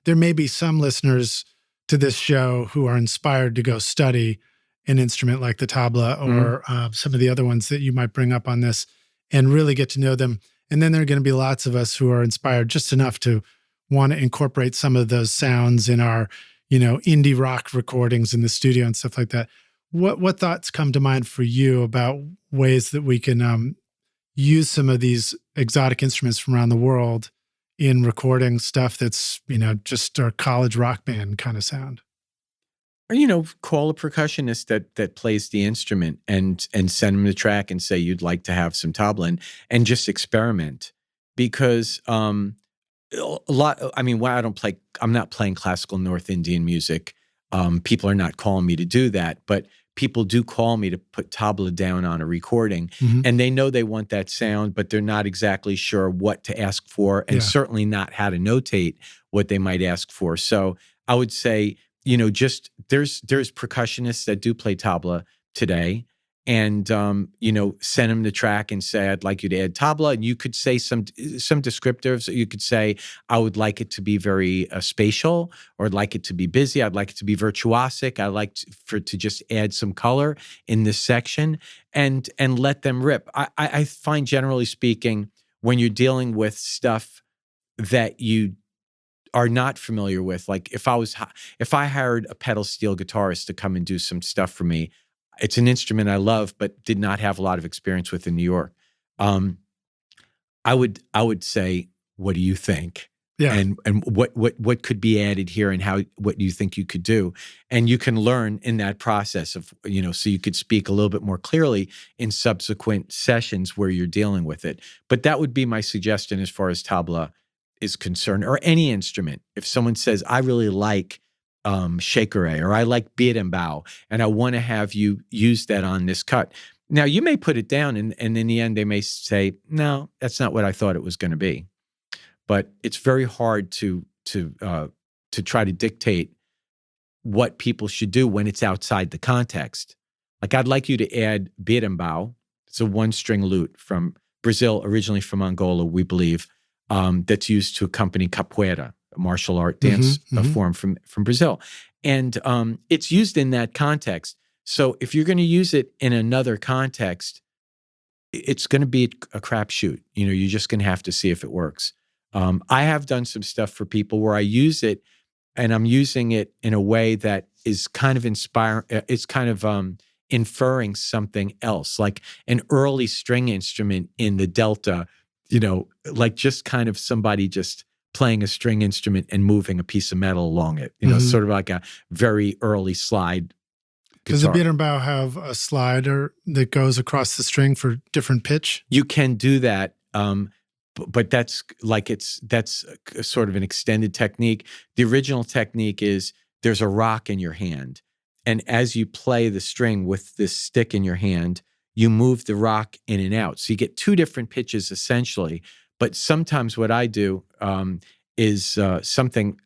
there may be some listeners to this show who are inspired to go study an instrument like the tabla or some of the other ones that you might bring up on this, and really get to know them. And then there are going to be lots of us who are inspired just enough to want to incorporate some of those sounds in our, indie rock recordings in the studio and stuff like that. What thoughts come to mind for you about ways that we can use some of these exotic instruments from around the world in recording stuff that's, just our college rock band kind of sound? Or, call a percussionist that plays the instrument and send them the track and say you'd like to have some tabla and just experiment. Because I'm not playing classical North Indian music. People are not calling me to do that, but people do call me to put tabla down on a recording, and they know they want that sound, but they're not exactly sure what to ask for, and certainly not how to notate what they might ask for. So I would say, just there's percussionists that do play tabla today, and send them the track and say, I'd like you to add tabla, and you could say some descriptives. You could say, I would like it to be very spatial, or I'd like it to be busy. I'd like it to be virtuosic. I like to just add some color in this section and let them rip. I find, generally speaking, when you're dealing with stuff that you are not familiar with, like if I hired a pedal steel guitarist to come and do some stuff for me, it's an instrument I love, but did not have a lot of experience with in New York. I would say, what do you think? Yeah. And what could be added here, and what you think you could do? And you can learn in that process of, so you could speak a little bit more clearly in subsequent sessions where you're dealing with it. But that would be my suggestion as far as tabla is concerned, or any instrument. If someone says, I really like shakere, or I like birimbau, and I want to have you use that on this cut. Now, you may put it down, and in the end, they may say, no, that's not what I thought it was going to be. But it's very hard to try to dictate what people should do when it's outside the context. Like, I'd like you to add birimbau. It's a 1-string lute from Brazil, originally from Angola, we believe, that's used to accompany capoeira, a martial art dance form from Brazil. And it's used in that context. So if you're going to use it in another context, it's going to be a crapshoot. You're just going to have to see if it works. I have done some stuff for people where I use it, and I'm using it in a way that is kind of inferring something else, like an early string instrument in the Delta, like just kind of somebody just playing a string instrument and moving a piece of metal along it, sort of like a very early slide guitar. Does the birimbau have a slider that goes across the string for different pitch? You can do that, but that's sort of an extended technique. The original technique is there's a rock in your hand, and as you play the string with this stick in your hand, you move the rock in and out. So you get 2 different pitches essentially, But sometimes what I do is something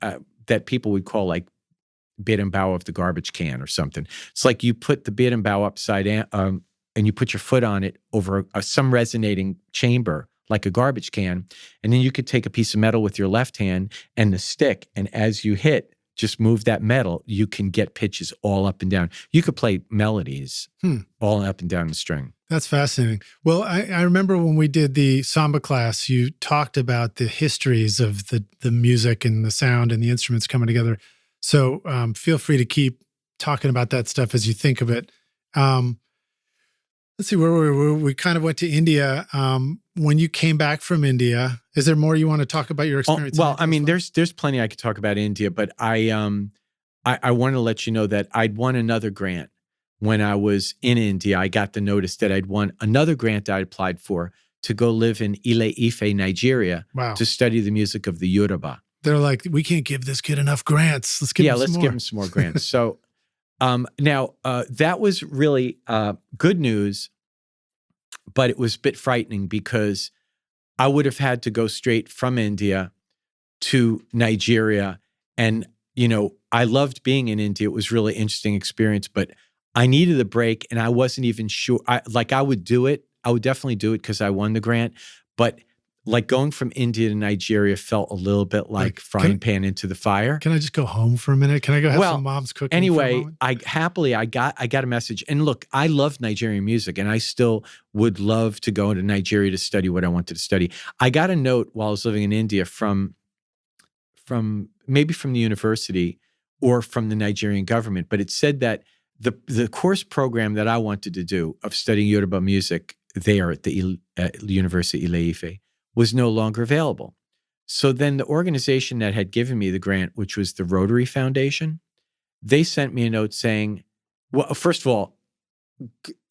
that people would call like berimbau of the garbage can or something. It's like you put the berimbau upside down and you put your foot on it over some resonating chamber like a garbage can. And then you could take a piece of metal with your left hand and the stick. And as you hit, just move that metal, you can get pitches all up and down. You could play melodies all up and down the string. That's fascinating. Well, I remember when we did the samba class, you talked about the histories of the music and the sound and the instruments coming together. So feel free to keep talking about that stuff as you think of it. Let's see, where were we? We kind of went to India. When you came back from India, is there more you want to talk about your experience? Well, I mean, there's plenty I could talk about India, but I want to let you know that I'd won another grant when I was in India. I got the notice that I'd won another grant I applied for to go live in Ile-Ife, Nigeria, to study the music of the Yoruba. They're like, we can't give this kid enough grants. Let's give him some more. Yeah, let's give him some more grants. So now that was really good news, but it was a bit frightening because I would have had to go straight from India to Nigeria. And, I loved being in India. It was a really interesting experience, but I needed a break and I wasn't even sure. I would do it. I would definitely do it because I won the grant. But like going from India to Nigeria felt a little bit like frying pan into the fire. Can I just go home for a minute? Can I go have some mom's cooking? Anyway, I got a message. And look, I love Nigerian music and I still would love to go to Nigeria to study what I wanted to study. I got a note while I was living in India from maybe from the university or from the Nigerian government, but it said that the course program that I wanted to do of studying Yoruba music there at the University of Ile-Ife was no longer available. So then the organization that had given me the grant, which was the Rotary Foundation, they sent me a note saying, well, first of all,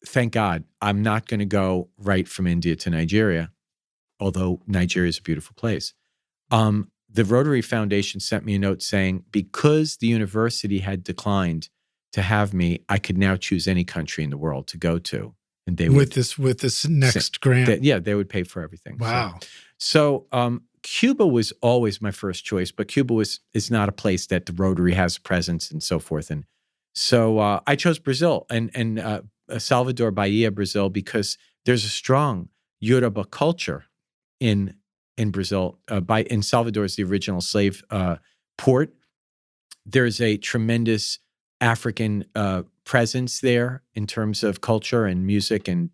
thank God, I'm not going to go right from India to Nigeria, although Nigeria is a beautiful place. The Rotary Foundation sent me a note saying, because the university had declined to have me, I could now choose any country in the world to go to. And they with this next grant. They would pay for everything. Wow. So Cuba was always my first choice, but Cuba is not a place that the Rotary has a presence and so forth. And so I chose Brazil and Salvador Bahia, Brazil, because there's a strong Yoruba culture in Brazil. In Salvador is the original slave port. There's a tremendous African presence there in terms of culture and music and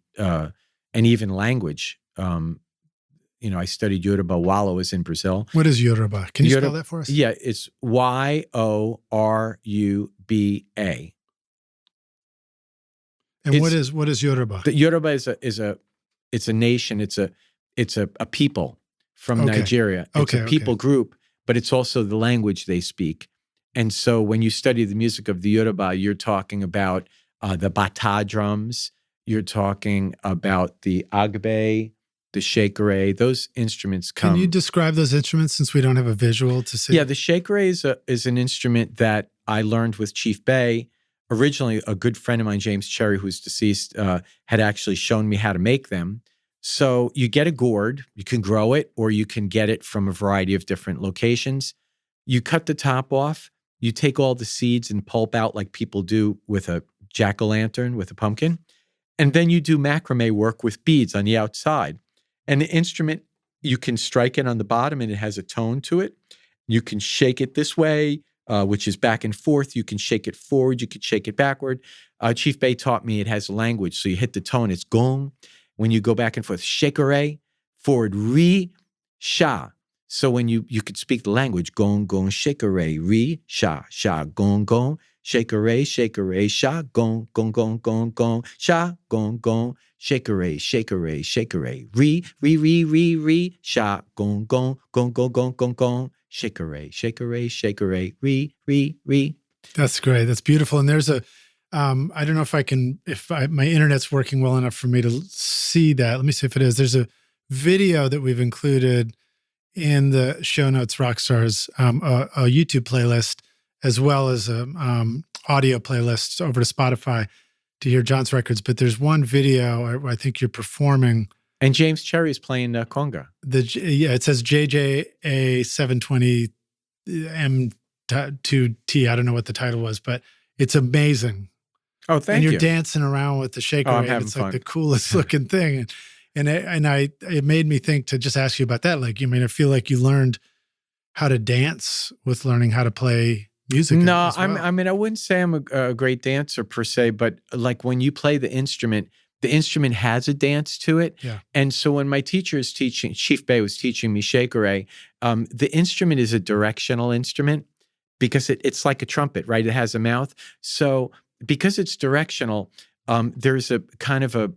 even language. I studied Yoruba while I was in Brazil. What is Yoruba? Can you spell that for us? Yeah, it's Yoruba. And what is Yoruba? The Yoruba is a nation. It's a people from Nigeria. It's a people group, but it's also the language they speak. And so when you study the music of the Yoruba, you're talking about the bata drums, you're talking about the agbe, the shekere, those instruments come. Can you describe those instruments since we don't have a visual to see? Yeah, the shekere is an instrument that I learned with Chief Bey. Originally, a good friend of mine, James Cherry, who's deceased, had actually shown me how to make them. So you get a gourd, you can grow it, or you can get it from a variety of different locations. You cut the top off, you take all the seeds and pulp out like people do with a jack-o'-lantern, with a pumpkin, and then you do macrame work with beads on the outside. And the instrument, you can strike it on the bottom and it has a tone to it. You can shake it this way, which is back and forth. You can shake it forward. You can shake it backward. Chief Bey taught me it has a language. So you hit the tone, it's gong. When you go back and forth, shekere, forward, re, sha. So when you could speak the language, gong, gong, shekere, re, sha, gong, gong, shekere, shekere, sha, gong, gong, gong, gong, gong, sha, gong, gong, shekere, shekere, re, sha, gong, gong, gong, gong, gong, gong, gong, shekere, re. That's great. That's beautiful. And there's I don't know if my internet's working well enough for me to see that. Let me see if it is. There's a video that we've included in the show notes, Rockstars, a YouTube playlist, as well as a audio playlist over to Spotify to hear John's records. But there's one video I think you're performing. And James Cherry is playing conga. It says JJA 720 M2T. I don't know what the title was, but it's amazing. Oh, thank you. And you're dancing around with the shaker. I'm having it's fun. Like the coolest looking thing. And it made me think to just ask you about that. Like, I feel like you learned how to dance with learning how to play music. No, as well. I wouldn't say I'm a great dancer per se, but like when you play the instrument has a dance to it. Yeah. And so when my teacher is teaching, Chief Bay was teaching me shakere, the instrument is a directional instrument because it's like a trumpet, right? It has a mouth. So because it's directional, there's a kind of a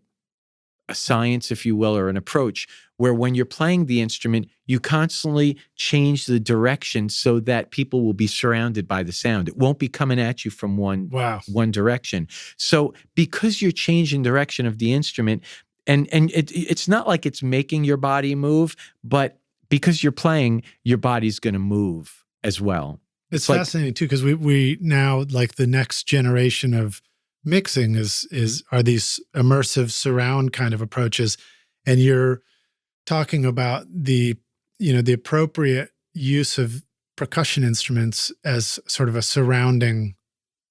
science, if you will, or an approach where when you're playing the instrument, you constantly change the direction so that people will be surrounded by the sound. It won't be coming at you from one direction. So because you're changing direction of the instrument, and it's not like it's making your body move, but because you're playing, your body's going to move as well. It's fascinating too, because we now, like, the next generation of mixing are these immersive surround kind of approaches, and you're talking about the appropriate use of percussion instruments as sort of a surrounding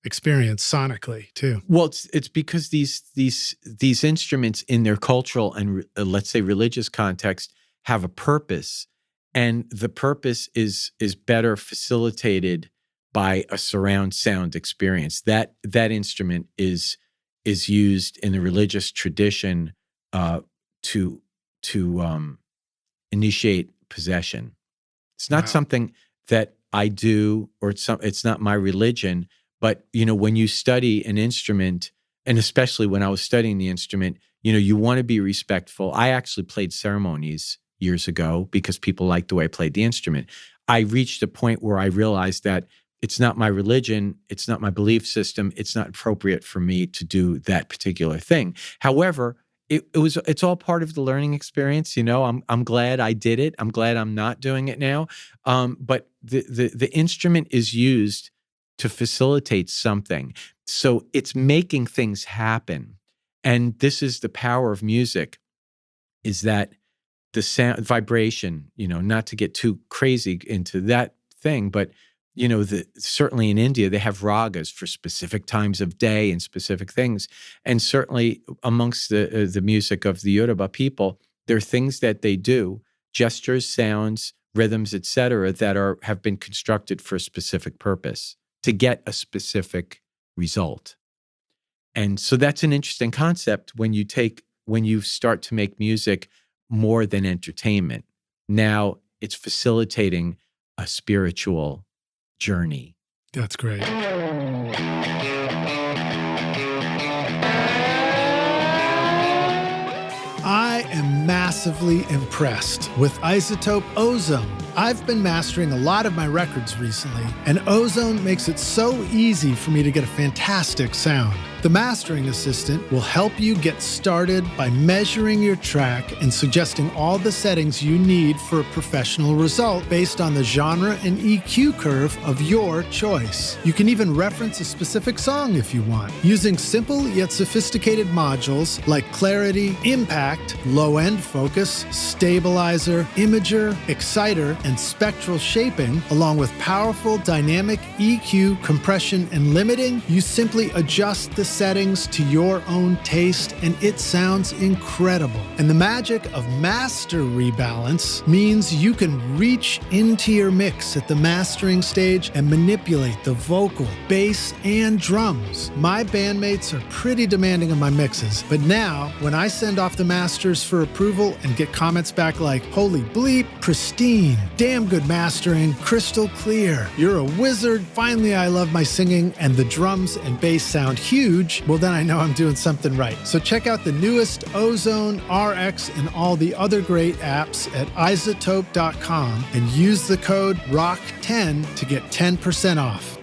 experience sonically too. Well, it's because these instruments in their cultural and let's say religious context have a purpose, and the purpose is better facilitated by a surround sound experience. That instrument is used in the religious tradition to initiate possession. It's not something that I do, or it's not my religion. But when you study an instrument, and especially when I was studying the instrument, you want to be respectful. I actually played ceremonies years ago because people liked the way I played the instrument. I reached a point where I realized that it's not my religion, it's not my belief system, it's not appropriate for me to do that particular thing. However, it's all part of the learning experience. I'm glad I did it. I'm glad I'm not doing it now. But the instrument is used to facilitate something. So it's making things happen. And this is the power of music, is that the sound vibration, not to get too crazy into that thing, but certainly in India, they have ragas for specific times of day and specific things. And certainly amongst the music of the Yoruba people, there are things that they do, gestures, sounds, rhythms, etc., that have been constructed for a specific purpose to get a specific result. And so that's an interesting concept when you start to make music more than entertainment. Now it's facilitating a spiritual journey. That's great. I am massively impressed with iZotope Ozone. I've been mastering a lot of my records recently, and Ozone makes it so easy for me to get a fantastic sound. The mastering assistant will help you get started by measuring your track and suggesting all the settings you need for a professional result based on the genre and EQ curve of your choice. You can even reference a specific song if you want, using simple yet sophisticated modules like clarity, impact, low-end focus, stabilizer, imager, exciter, and spectral shaping, along with powerful dynamic EQ, compression, and limiting. You simply adjust the settings to your own taste, and it sounds incredible. And the magic of master rebalance means you can reach into your mix at the mastering stage and manipulate the vocal, bass, and drums. My bandmates are pretty demanding of my mixes, but now when I send off the masters for approval and get comments back like, "Holy bleep, pristine, damn good mastering, crystal clear, you're a wizard, finally I love my singing, and the drums and bass sound huge," well then I know I'm doing something right. So check out the newest Ozone, RX, and all the other great apps at iZotope.com and use the code ROCK10 to get 10% off.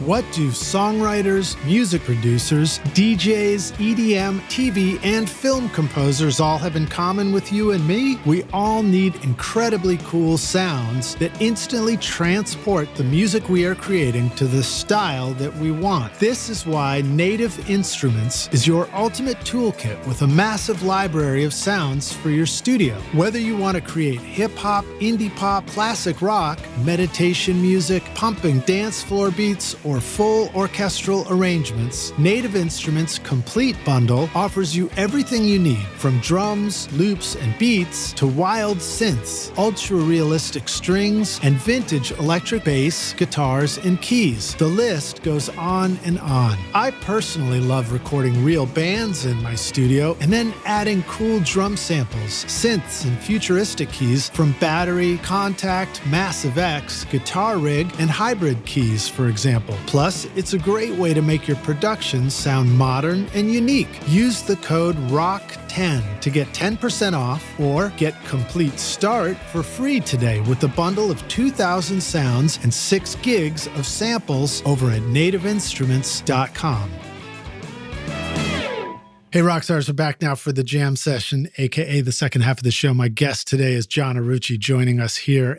what do songwriters, music producers, DJs, EDM, TV, and film composers all have in common with you and me? We all need incredibly cool sounds that instantly transport the music we are creating to the style that we want. This is why Native Instruments is your ultimate toolkit with a massive library of sounds for your studio. Whether you want to create hip-hop, indie pop, classic rock, meditation music, pumping dance floor beats, or full orchestral arrangements, Native Instruments' complete bundle offers you everything you need, from drums, loops, and beats to wild synths, ultra-realistic strings, and vintage electric bass, guitars, and keys. The list goes on and on. I personally love recording real bands in my studio and then adding cool drum samples, synths, and futuristic keys from Battery, Contact, Massive X, Guitar Rig, and Hybrid keys, for example. Plus, it's a great way to make your productions sound modern and unique. Use the code ROCK10 to get 10% off or get Complete Start for free today with a bundle of 2,000 sounds and 6 gigs of samples over at nativeinstruments.com. Hey, Rockstars, we're back now for the jam session, aka the second half of the show. My guest today is John Arrucci, joining us here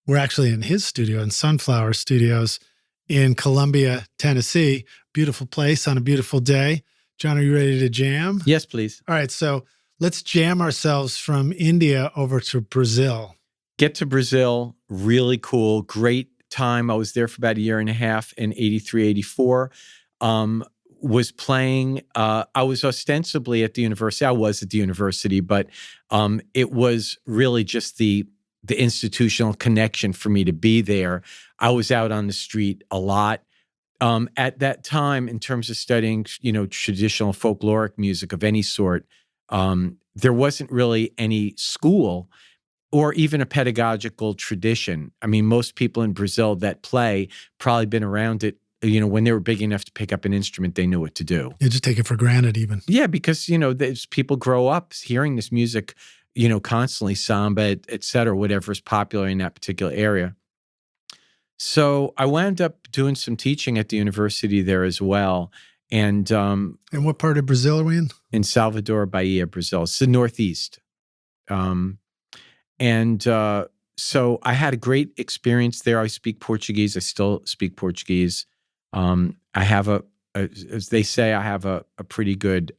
we're actually in his studio, in Sunflower Studios in Columbia, Tennessee. Beautiful place on a beautiful day. John, are you ready to jam? Yes, please. All right, so let's jam ourselves from India over to Brazil. Get to Brazil, really cool, great time. I was there for about a year and a half in 83, 84. Was playing, I was ostensibly at the university. I was at the university, but it was really just the institutional connection for me to be there. I was out on the street a lot. At that time, in terms of studying, traditional folkloric music of any sort, there wasn't really any school or even a pedagogical tradition. I mean, most people in Brazil that play probably been around it. When they were big enough to pick up an instrument, they knew what to do. You just take it for granted even. Yeah, because, people grow up hearing this music, constantly, samba, et cetera, whatever is popular in that particular area. So I wound up doing some teaching at the university there as well. And what part of Brazil are we in? In Salvador Bahia, Brazil. It's the Northeast. So I had a great experience there. I speak Portuguese. I still speak Portuguese. I have as they say, I have a pretty good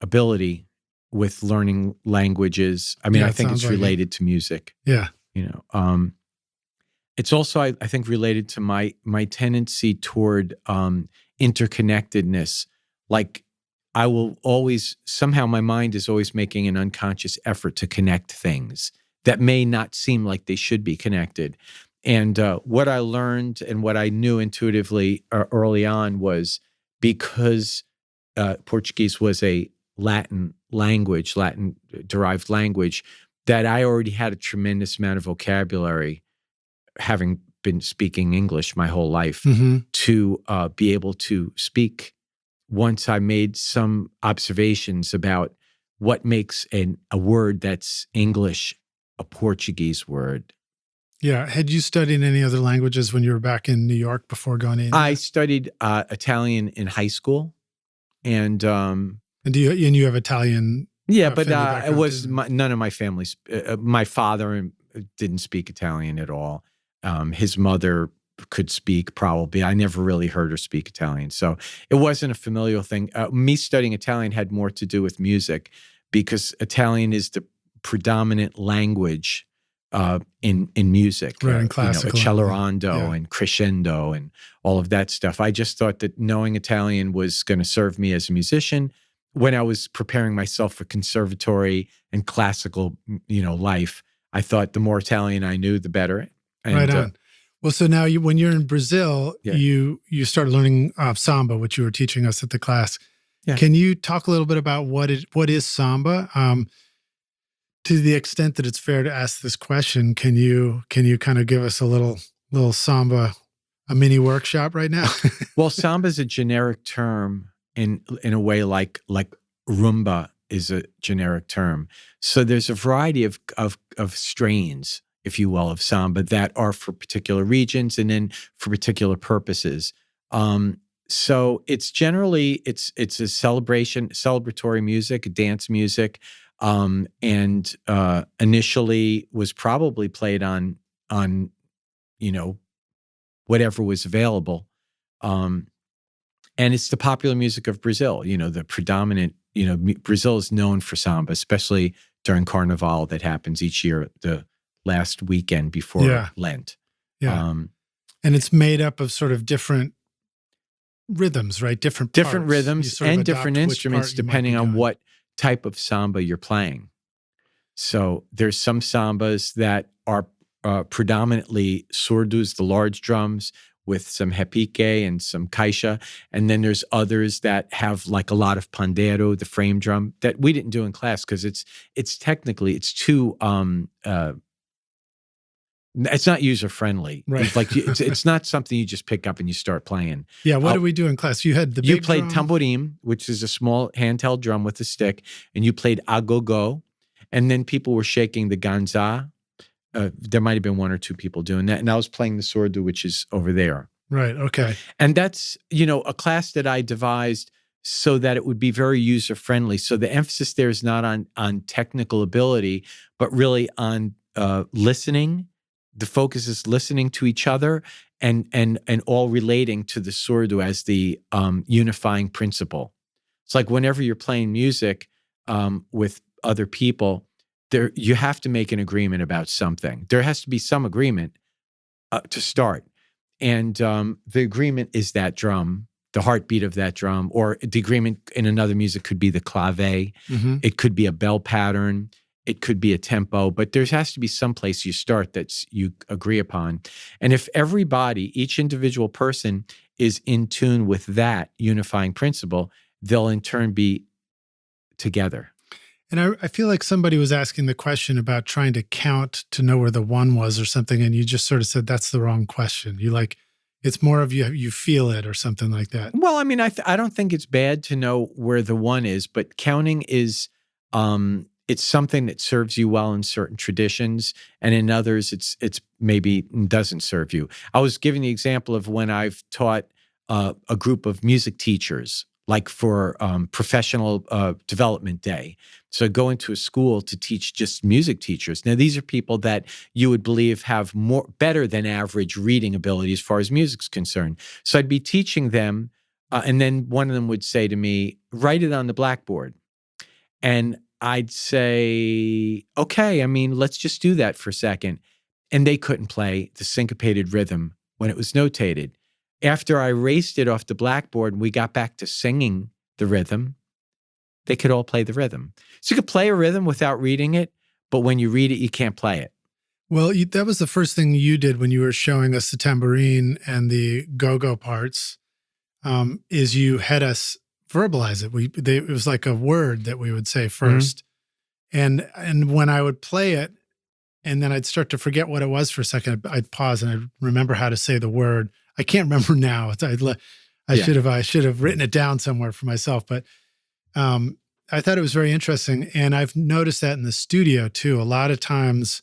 ability with learning languages. I mean, I think it's related to music. Yeah. It's also, I think, related to my tendency toward interconnectedness. Like, I will always, somehow my mind is always making an unconscious effort to connect things that may not seem like they should be connected. And what I learned and what I knew intuitively early on was, because Portuguese was a Latin-derived language, that I already had a tremendous amount of vocabulary, having been speaking English my whole life, to be able to speak. Once I made some observations about what makes a word that's English a Portuguese word. Yeah. Had you studied any other languages when you were back in New York before going in? I studied Italian in high school, and you have Italian? Yeah, but it was none of my family's. My father didn't speak Italian at all. His mother could speak probably. I never really heard her speak Italian, so it wasn't a familial thing. Me studying Italian had more to do with music, because Italian is the predominant language in music, right? In classical, accelerando and crescendo and all of that stuff. I just thought that knowing Italian was going to serve me as a musician. When I was preparing myself for conservatory and classical, life, I thought the more Italian I knew, the better. And, right on. Well, so now when you're in Brazil, you started learning samba, which you were teaching us at the class. Yeah. Can you talk a little bit about what is samba? To the extent that it's fair to ask this question, can you kind of give us a little samba, a mini workshop right now? Well, samba is a generic term in a way like rumba is a generic term. So there's a variety of strains if you will, of samba that are for particular regions and then for particular purposes. So it's generally it's a celebratory music, dance music, and initially was probably played on whatever was available, and it's the popular music of Brazil. The predominant. Brazil is known for samba, especially during Carnival that happens each year, the last weekend before Lent. Yeah, and it's made up of sort of different rhythms, right? Different rhythms and different instruments depending on what type of samba you're playing. So there's some sambas that are predominantly surdos, the large drums, with some repique and some caixa. And then there's others that have like a lot of pandeiro, the frame drum, that we didn't do in class because it's too it's not user friendly. Right. It's not something you just pick up and you start playing. Yeah. What did we do in class? You had you played tamborim, which is a small handheld drum with a stick, and you played agogo, and then people were shaking the ganza. There might have been one or two people doing that, and I was playing the surdo, which is over there. Right. Okay. And that's a class that I devised so that it would be very user friendly. So the emphasis there is not on technical ability, but really on listening. The focus is listening to each other and all relating to the surdo as the unifying principle. It's like whenever you're playing music with other people, you have to make an agreement about something. There has to be some agreement to start. And the agreement is that drum, the heartbeat of that drum, or the agreement in another music could be the clave. Mm-hmm. It could be a bell pattern. It could be a tempo, but there has to be some place you start that you agree upon. And if everybody, each individual person is in tune with that unifying principle, they'll in turn be together. And I feel like somebody was asking the question about trying to count to know where the one was or something, and you just sort of said that's the wrong question. It's more of you feel it or something like that. Well, I mean, I don't think it's bad to know where the one is, but counting is it's something that serves you well in certain traditions, and in others, it's maybe doesn't serve you. I was giving the example of when I've taught a group of music teachers, like for professional development day. So I go into a school to teach just music teachers. Now, these are people that you would believe have better than average reading ability as far as music's concerned. So I'd be teaching them, and then one of them would say to me, write it on the blackboard. And I'd say, okay, I mean, let's just do that for a second. And they couldn't play the syncopated rhythm when it was notated. After I erased it off the blackboard and we got back to singing the rhythm, they could all play the rhythm. So you could play a rhythm without reading it, but when you read it, you can't play it. Well, that was the first thing you did when you were showing us the tambourine and the go-go parts, is you had us verbalize it. It was like a word that we would say first. Mm-hmm. And when I would play it, and then I'd start to forget what it was for a second, I'd pause and I'd remember how to say the word. I can't remember now. I should have written it down somewhere for myself, but I thought it was very interesting. And I've noticed that in the studio too. A lot of times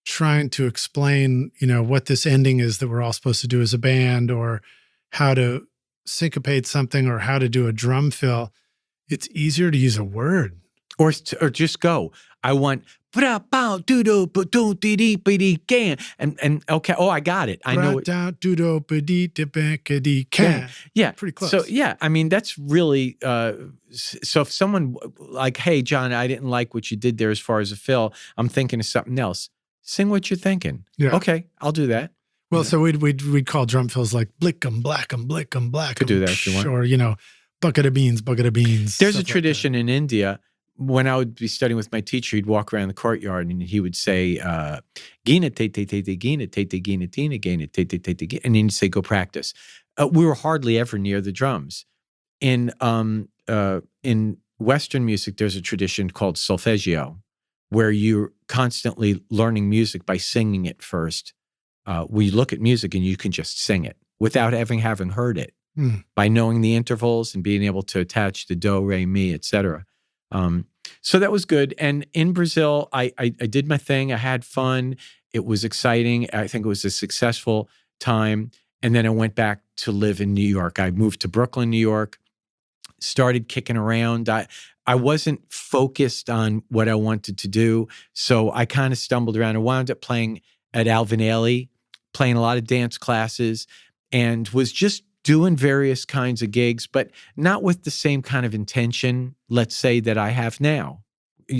trying to explain, what this ending is that we're all supposed to do as a band, or how to syncopate something, or how to do a drum fill, it's easier to use a word. Or just go. I want and okay. Oh, I got it. I know it. Yeah, pretty close. So yeah, I mean that's really. So if someone like, hey, John, I didn't like what you did there as far as a fill. I'm thinking of something else. Sing what you're thinking. Yeah. Okay, I'll do that. Well, so we'd call drum fills like blick 'em, black 'em, blick 'em, black 'em. Could do that if you want. Or bucket of beans. There's a tradition in India. When I would be studying with my teacher, he'd walk around the courtyard and he would say, Gina, te, te, te, te, Gina, te, te, Gina, Tina, Gina, te, te, te, te, and then he'd say, go practice. We were hardly ever near the drums. In Western music, there's a tradition called solfeggio, where you're constantly learning music by singing it first. We look at music and you can just sing it without having heard it, by knowing the intervals and being able to attach the do, re, mi, etc. So that was good. And in Brazil, I did my thing. I had fun. It was exciting. I think it was a successful time. And then I went back to live in New York. I moved to Brooklyn, New York, started kicking around. I wasn't focused on what I wanted to do. So I kind of stumbled around. I wound up playing at Alvin Ailey, playing a lot of dance classes, and was just doing various kinds of gigs, but not with the same kind of intention, let's say, that I have now.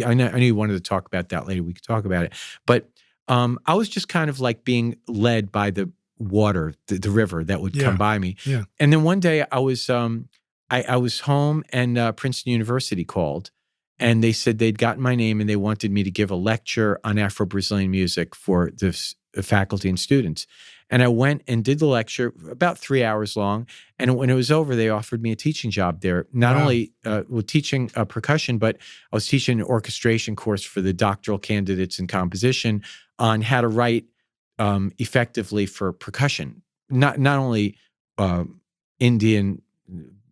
I knew you wanted to talk about that later. We could talk about it. But I was just kind of like being led by the water, the river that would come by me. Yeah. And then one day I was home, and Princeton University called, and they said they'd gotten my name and they wanted me to give a lecture on Afro-Brazilian music for the faculty and students. And I went and did the lecture, about 3 hours long. And when it was over, they offered me a teaching job there. Not only teaching percussion, but I was teaching an orchestration course for the doctoral candidates in composition on how to write effectively for percussion. Not only Indian,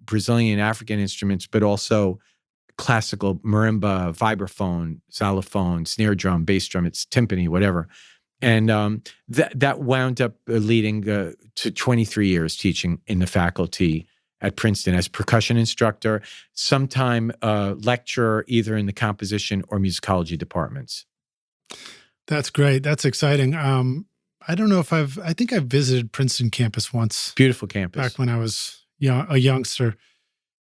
Brazilian, African instruments, but also classical marimba, vibraphone, xylophone, snare drum, bass drum, it's timpani, whatever. And that wound up leading to 23 years teaching in the faculty at Princeton as percussion instructor, sometime lecturer either in the composition or musicology departments. That's great. That's exciting. I don't know if I think I visited Princeton campus once. Beautiful campus. Back when I was a youngster.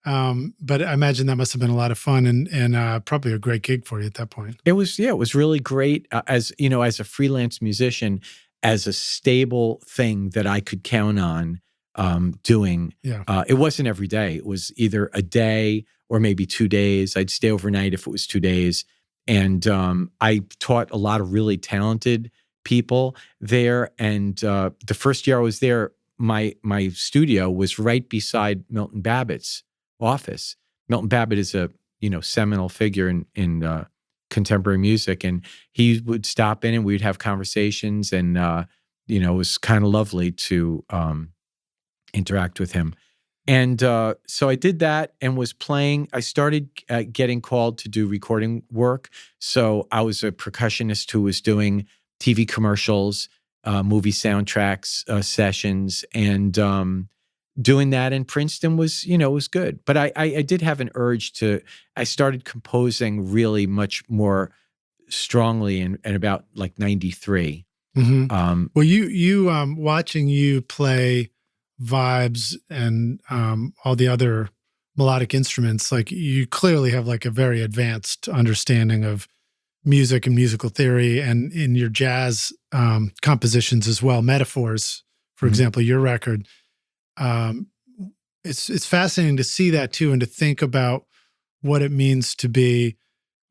But I imagine that must have been a lot of fun and probably a great gig for you at that point. It was really great as a freelance musician, as a stable thing that I could count on doing. Yeah. It wasn't every day. It was either a day or maybe 2 days. I'd stay overnight if it was 2 days. And I taught a lot of really talented people there. And the first year I was there, my studio was right beside Milton Babbitt's office. Milton Babbitt is a seminal figure in contemporary music, and he would stop in and we'd have conversations, and it was kind of lovely to interact with him. And so I did that and was playing. I started getting called to do recording work. So I was a percussionist who was doing TV commercials, movie soundtracks, sessions, and doing that in Princeton was good. But I did have an urge I started composing really much more strongly in about like 93. Mm-hmm. Well, you watching you play vibes and all the other melodic instruments, like you clearly have like a very advanced understanding of music and musical theory, and in your jazz compositions as well, metaphors, for example, your record. It's fascinating to see that too, and to think about what it means to be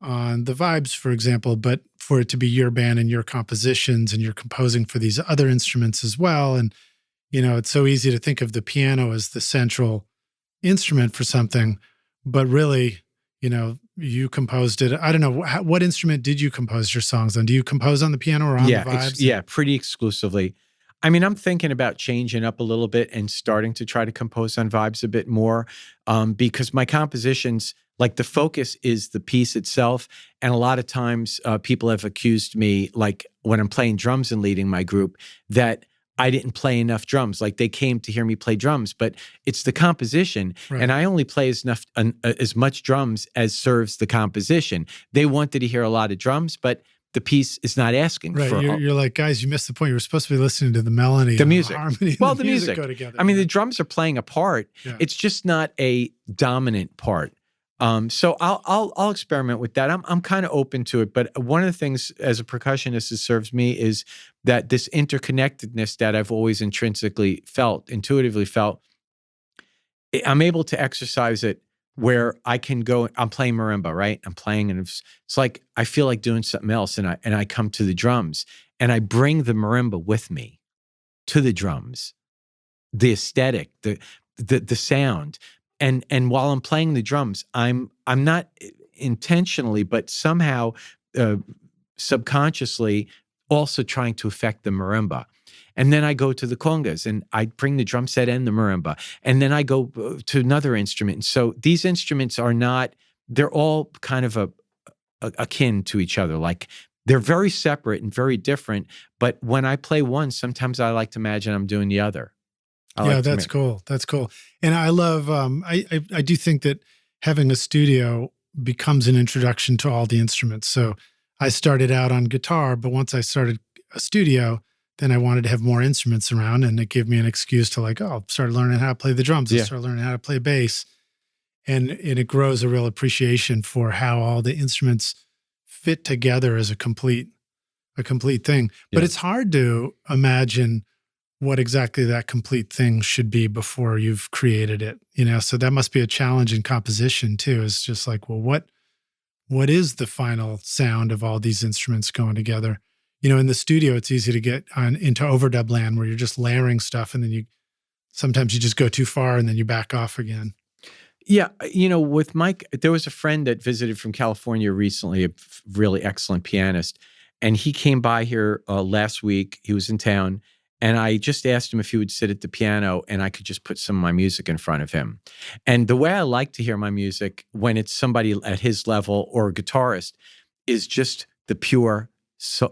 on the vibes, for example, but for it to be your band and your compositions, and you're composing for these other instruments as well. And it's so easy to think of the piano as the central instrument for something, but really, you composed it. I don't know, what instrument did you compose your songs on? Do you compose on the piano or on the vibes? Pretty exclusively. I mean, I'm thinking about changing up a little bit and starting to try to compose on vibes a bit more, because my compositions, like the focus is the piece itself. And a lot of times people have accused me, like when I'm playing drums and leading my group, that I didn't play enough drums. Like they came to hear me play drums, but it's the composition. Right. And I only play as much drums as serves the composition. They wanted to hear a lot of drums, but the piece is not asking for. Right, you're like, guys, you missed the point. You were supposed to be listening to the melody, the music, the harmony, well, the music go together. I mean, the drums are playing a part. Yeah. It's just not a dominant part. So I'll experiment with that. I'm kind of open to it. But one of the things as a percussionist that serves me is that this interconnectedness that I've always intuitively felt, I'm able to exercise it where I can go. I'm playing marimba, right? I'm playing, and it's like I feel like doing something else, and I come to the drums, and I bring the marimba with me to the drums, the aesthetic, the sound. And while I'm playing the drums, I'm not intentionally, but somehow subconsciously also trying to affect the marimba. And then I go to the congas and I bring the drum set and the marimba. And then I go to another instrument. And so these instruments they're all kind of akin to each other. Like they're very separate and very different. But when I play one, sometimes I like to imagine I'm doing the other. That's cool. That's cool. And I love, I do think that having a studio becomes an introduction to all the instruments. So I started out on guitar, but once I started a studio, then I wanted to have more instruments around, and it gave me an excuse to start learning how to play the drums and start learning how to play bass. And it grows a real appreciation for how all the instruments fit together as a complete thing. But it's hard to imagine what exactly that complete thing should be before you've created it, So that must be a challenge in composition too. It's just like, well, what is the final sound of all these instruments going together? In the studio, it's easy to get into overdub land where you're just layering stuff, and then sometimes you just go too far and then you back off again. Yeah. With Mike, there was a friend that visited from California recently, a really excellent pianist. And he came by here last week. He was in town. And I just asked him if he would sit at the piano and I could just put some of my music in front of him. And the way I like to hear my music when it's somebody at his level or a guitarist is just the pure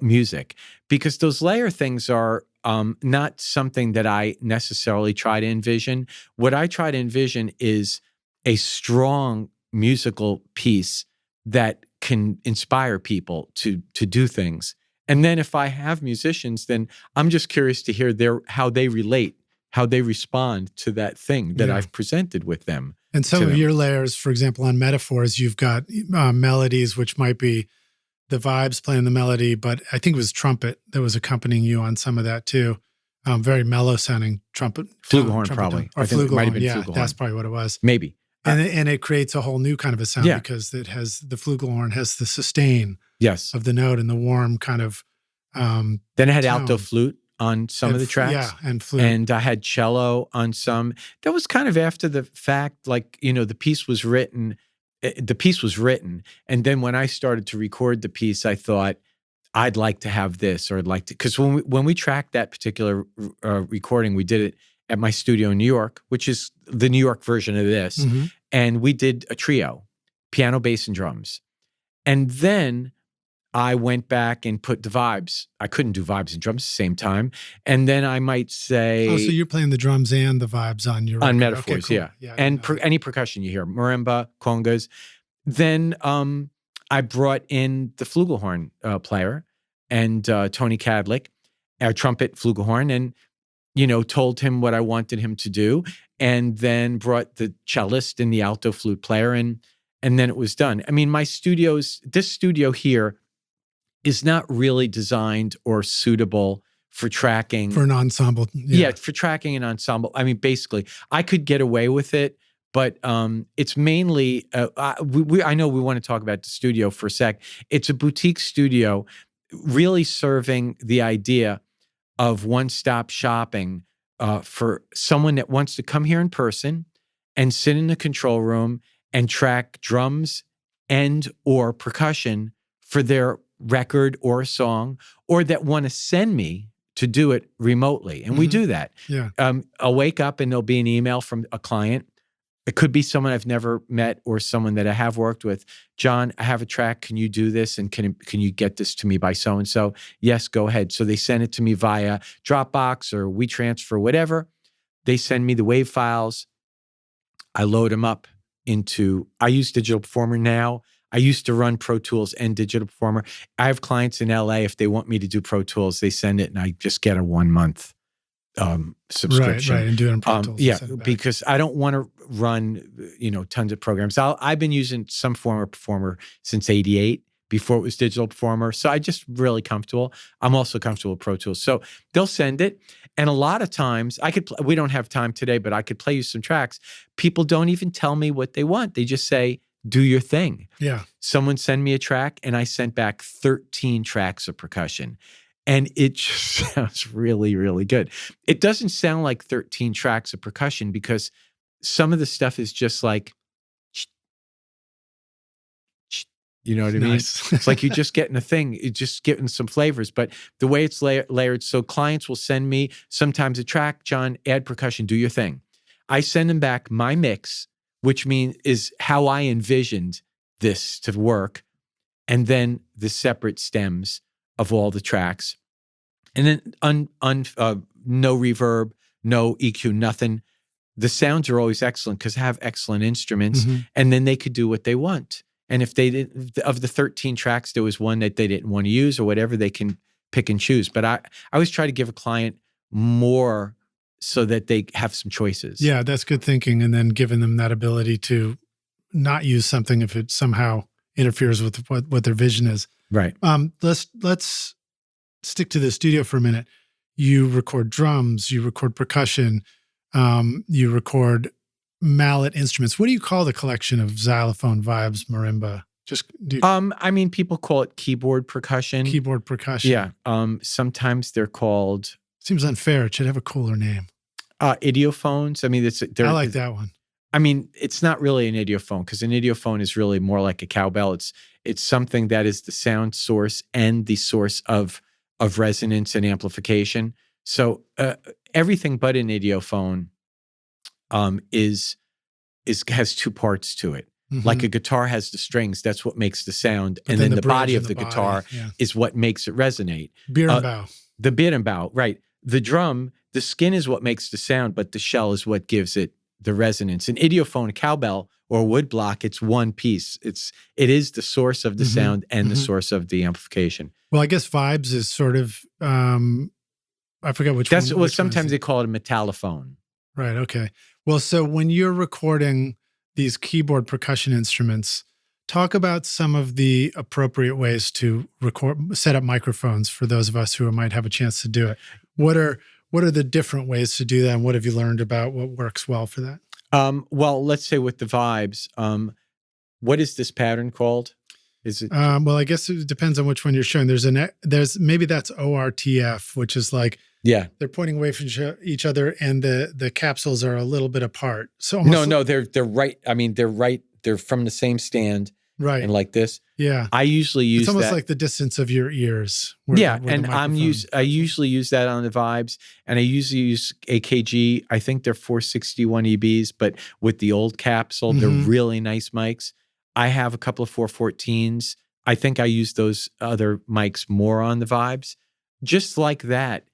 music. Because those layer things are not something that I necessarily try to envision. What I try to envision is a strong musical piece that can inspire people to do things. And then if I have musicians, then I'm just curious to hear how they relate, how they respond to that thing that I've presented with them. And some of your layers, for example, on Metaphors, you've got melodies, which might be the vibes playing the melody, but I think it was trumpet that was accompanying you on some of that too. Very mellow sounding trumpet. Flugelhorn, probably. Or flugelhorn, that's probably what it was. Maybe. And it creates a whole new kind of a sound because it has the flugelhorn has the sustain of the note and the warm kind of then I had alto flute on some of the tracks. Yeah, and flute. And I had cello on some. That was kind of after the fact, the piece was written. And then when I started to record the piece, I thought, I'd like to have this, or I'd like to, because when we tracked that particular recording, we did it at my studio in New York, which is the New York version of this. Mm-hmm. And we did a trio, piano, bass, and drums. And then I went back and put the vibes. I couldn't do vibes and drums at the same time. And then I might say... Oh, so you're playing the drums and the vibes on your... On Metaphors, okay, cool. Yeah. And any percussion you hear, marimba, congas. Then I brought in the flugelhorn player and Tony Kadlik, our trumpet flugelhorn, and told him what I wanted him to do, and then brought the cellist and the alto flute player, and then it was done. I mean, this studio here is not really designed or suitable for tracking. For an ensemble. Yeah, for tracking an ensemble. I mean, basically, I could get away with it, but it's mainly, I know we want to talk about the studio for a sec. It's a boutique studio really serving the idea of one-stop shopping for someone that wants to come here in person and sit in the control room and track drums and or percussion for their record or song, or that want to send me to do it remotely. And we do that. Yeah. I'll wake up and there'll be an email from a client. It could be someone I've never met or someone that I have worked with. John, I have a track. Can you do this? And can you get this to me by so-and-so? Yes, go ahead. So they send it to me via Dropbox or WeTransfer, whatever. They send me the WAV files. I load them up I use Digital Performer now. I used to run Pro Tools and Digital Performer. I have clients in LA. If they want me to do Pro Tools, they send it and I just get a 1 month subscription. Right, and do it in Pro Tools. Yeah, because I don't want to run, tons of programs. I've been using some form of Performer since '88, before it was Digital Performer. So I just really comfortable. I'm also comfortable with Pro Tools. So they'll send it. And a lot of times we don't have time today, but I could play you some tracks. People don't even tell me what they want. They just say, do your thing. Yeah. Someone send me a track and I sent back 13 tracks of percussion. And it just sounds really, really good. It doesn't sound like 13 tracks of percussion because some of the stuff is just like, you know what I mean? It's like you're just getting a thing. You're just getting some flavors. But the way it's layered, so clients will send me sometimes a track, John, add percussion, do your thing. I send them back my mix, which is how I envisioned this to work. And then the separate stems of all the tracks. And then no reverb, no EQ, nothing. The sounds are always excellent because I have excellent instruments, and then they could do what they want. And if they didn't, of the 13 tracks, there was one that they didn't want to use or whatever, they can pick and choose. But I always try to give a client more so that they have some choices. Yeah, that's good thinking. And then giving them that ability to not use something if it somehow interferes with what their vision is. Right. Let's stick to the studio for a minute. You record drums, you record percussion, you record mallet instruments. What do you call the collection of xylophone, vibes, marimba? I mean, people call it keyboard percussion. Keyboard percussion. Yeah. Sometimes they're called. Seems unfair. It should have a cooler name. Idiophones. I mean, I like that one. I mean, it's not really an idiophone because an idiophone is really more like a cowbell. It's something that is the sound source and the source of resonance and amplification. So everything but an idiophone has two parts to it. Like a guitar has the strings, that's what makes the sound, and then the body of the guitar is what makes it resonate. Bierrenbau. The Bierrenbau, right. The drum, the skin is what makes the sound, but the shell is what gives it the resonance. An idiophone, a cowbell, or a wood block, it's one piece. It is the source of the sound and the source of the amplification. Well, I guess vibes is sort of, I forgot which one. Well, sometimes they call it a metallophone. Right, okay. Well, so when you're recording these keyboard percussion instruments, talk about some of the appropriate ways to set up microphones for those of us who might have a chance to do it. What are the different ways to do that, and what have you learned about what works well for that? Well, let's say with the vibes, what is this pattern called? Is it? Well, I guess it depends on which one you're showing. There's maybe that's ORTF, which is like, yeah, they're pointing away from each other, and the capsules are a little bit apart. So no, they're right. I mean, they're right. They're from the same stand, right? And like this. Yeah, I usually use. It's almost like the distance of your ears. I usually use that on the vibes, and I usually use AKG. I think they're 461 EBs, but with the old capsule, they're really nice mics. I have a couple of 414s. I think I use those other mics more on the vibes, just like that.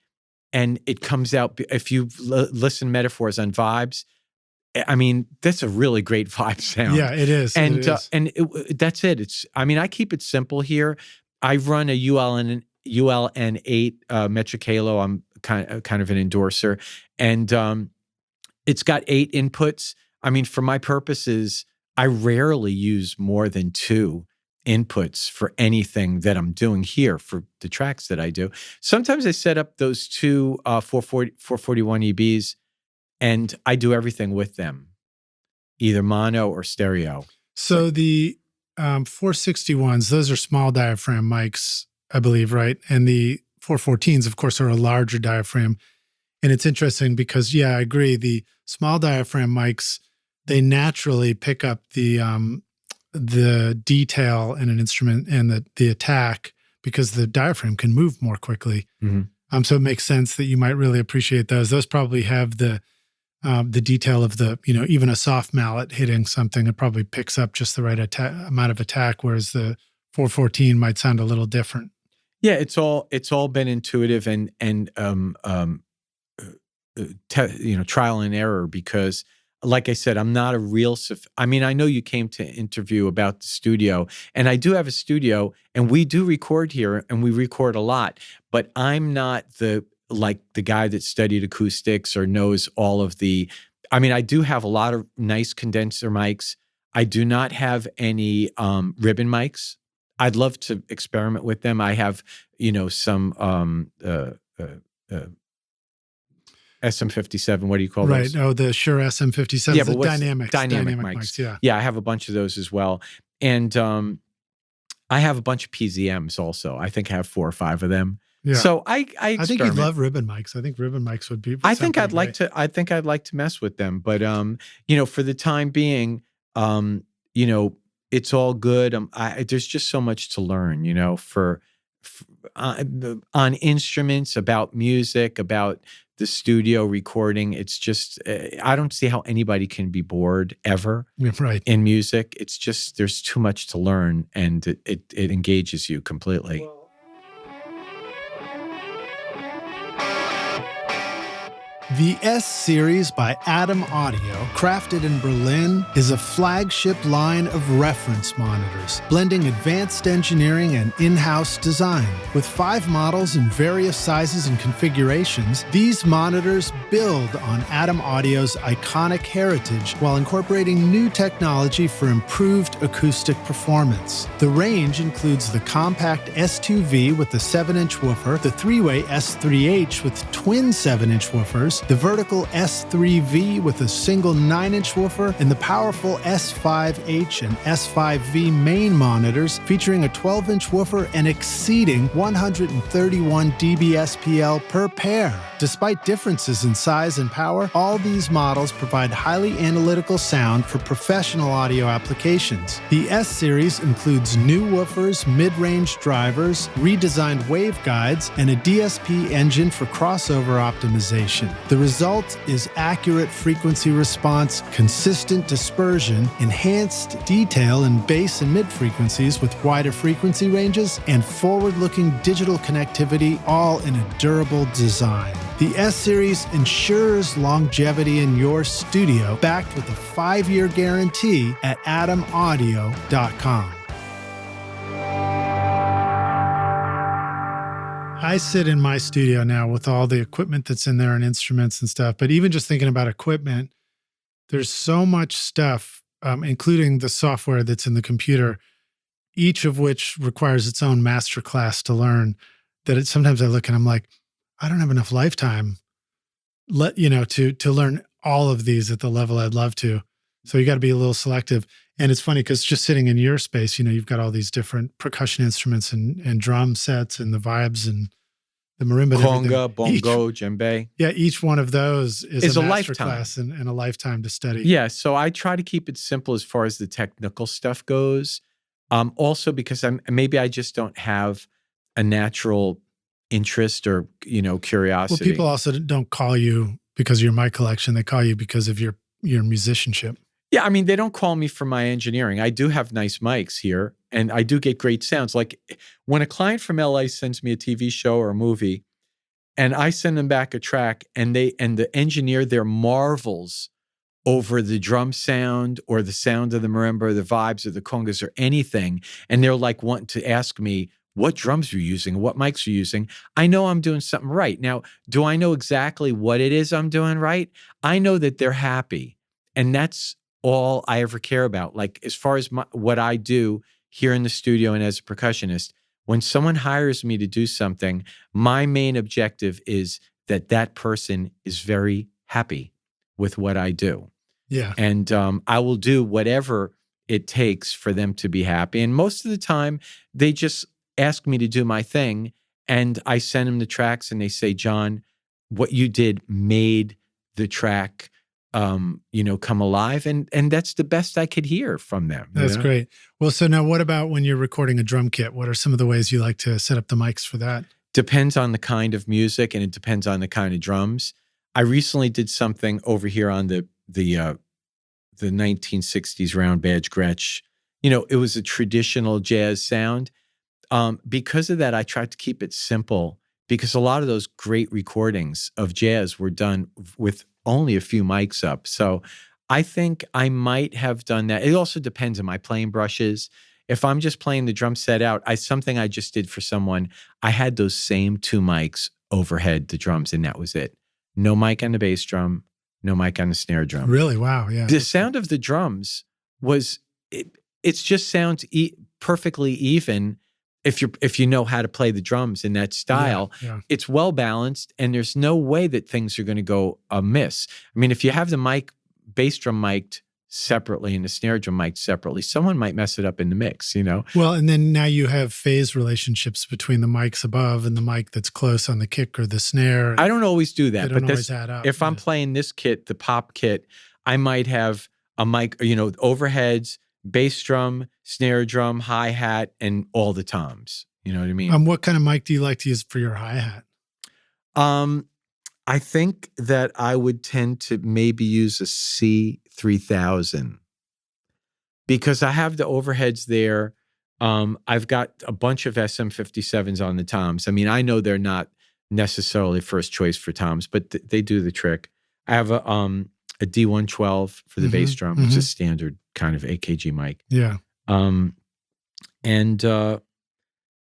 And it comes out, if you listen metaphors on vibes, I mean, that's a really great vibe sound. Yeah, it is. And that's it. I keep it simple here. I run a ULN8 metric halo. I'm kind of an endorser. And it's got 8 inputs. I mean, for my purposes, I rarely use more than 2 inputs for anything that I'm doing here for the tracks that I do. Sometimes I set up those 2 441 EBs and I do everything with them, either mono or stereo. So the 461s, those are small diaphragm mics, I believe, right? And the 414s, of course, are a larger diaphragm. And it's interesting because, yeah, I agree. The small diaphragm mics, they naturally pick up the detail in an instrument and the attack because the diaphragm can move more quickly. So it makes sense that you might really appreciate those. Those probably have the detail of even a soft mallet hitting something, it probably picks up just the right amount of attack, whereas the 414 might sound a little different. Yeah, it's all been intuitive and trial and error because, like I said, I'm not a real. I mean, I know you came to interview about the studio, and I do have a studio, and we do record here, and we record a lot. But I'm not the guy that studied acoustics or knows all of the. I mean, I do have a lot of nice condenser mics. I do not have any ribbon mics. I'd love to experiment with them. I have, some SM57, what do you call those? Right. Oh, the Shure SM57. Yeah, but dynamic mics. Yeah. Yeah, I have a bunch of those as well. And I have a bunch of PZMs also. I think I have 4 or 5 of them. Yeah. So I think you'd love ribbon mics. I think ribbon mics would be. I think I'd like to mess with them, but for the time being, it's all good. There's just so much to learn, on instruments, about music, about the studio recording. It's just, I don't see how anybody can be bored ever in music. It's just, there's too much to learn and it engages you completely. The S-Series by Adam Audio, crafted in Berlin, is a flagship line of reference monitors, blending advanced engineering and in-house design. With 5 models in various sizes and configurations, these monitors build on Adam Audio's iconic heritage while incorporating new technology for improved acoustic performance. The range includes the compact S2V with the 7-inch woofer, the 3-way S3H with twin 7-inch woofers, the vertical S3V with a single 9-inch woofer, and the powerful S5H and S5V main monitors featuring a 12-inch woofer and exceeding 131 dBSPL per pair. Despite differences in size and power, all these models provide highly analytical sound for professional audio applications. The S-Series includes new woofers, mid-range drivers, redesigned waveguides, and a DSP engine for crossover optimization. The result is accurate frequency response, consistent dispersion, enhanced detail in bass and mid frequencies with wider frequency ranges, and forward-looking digital connectivity, all in a durable design. The S-Series ensures longevity in your studio, backed with a 5-year guarantee at adamaudio.com. I sit in my studio now with all the equipment that's in there and instruments and stuff, but even just thinking about equipment, there's so much stuff, including the software that's in the computer, each of which requires its own masterclass to learn, that sometimes I look and I'm like, I don't have enough lifetime to learn all of these at the level I'd love to. So you got to be a little selective. And it's funny because just sitting in your space, you've got all these different percussion instruments and drum sets and the vibes and the marimba. Conga, bongo, djembe. Yeah, each one of those is a lifetime masterclass and a lifetime to study. Yeah, so I try to keep it simple as far as the technical stuff goes. Also because maybe I just don't have a natural interest or curiosity. Well, people also don't call you because of your mic collection. They call you because of your musicianship. Yeah, they don't call me for my engineering. I do have nice mics here, and I do get great sounds. Like when a client from LA sends me a TV show or a movie, and I send them back a track, and the engineer there marvels over the drum sound or the sound of the marimba or the vibes or the congas or anything, and they're like wanting to ask me what drums you're using, what mics you're using, I know I'm doing something right. Now, do I know exactly what it is I'm doing right? I know that they're happy, and that's all I ever care about. Like as far as what I do here in the studio and as a percussionist, when someone hires me to do something, my main objective is that person is very happy with what I do. Yeah. And I will do whatever it takes for them to be happy. And most of the time, they just ask me to do my thing, and I send them the tracks, and they say, John, what you did made the track come alive. And that's the best I could hear from them. That's great. Well, so now what about when you're recording a drum kit? What are some of the ways you like to set up the mics for that? Depends on the kind of music, and it depends on the kind of drums. I recently did something over here on the 1960s round badge Gretsch. It was a traditional jazz sound. Because of that, I tried to keep it simple, because a lot of those great recordings of jazz were done with only a few mics up. So I think I might have done that. It also depends on my playing brushes. If I'm just playing the drum set out, something I just did for someone, I had those same 2 mics overhead the drums, and that was it. No mic on the bass drum, no mic on the snare drum. Really? Wow. Yeah. The sound of the drums it just sounds perfectly even. If you know how to play the drums in that style, It's well balanced, and there's no way that things are going to go amiss. If you have the bass drum mic'd separately and the snare drum mic'd separately, someone might mess it up in the mix, Well, and then now you have phase relationships between the mics above and the mic that's close on the kick or the snare. I don't always do that, but always add up. If I'm playing this kit, the pop kit, I might have a mic, overheads, bass drum, snare drum, hi-hat, and all the toms. You know what I mean? What kind of mic do you like to use for your hi-hat? I think that I would tend to maybe use a C3000 because I have the overheads there. I've got a bunch of SM57s on the toms. I know they're not necessarily first choice for toms, but they do the trick. I have a D112 for the bass drum, which is a standard kind of AKG mic. Yeah.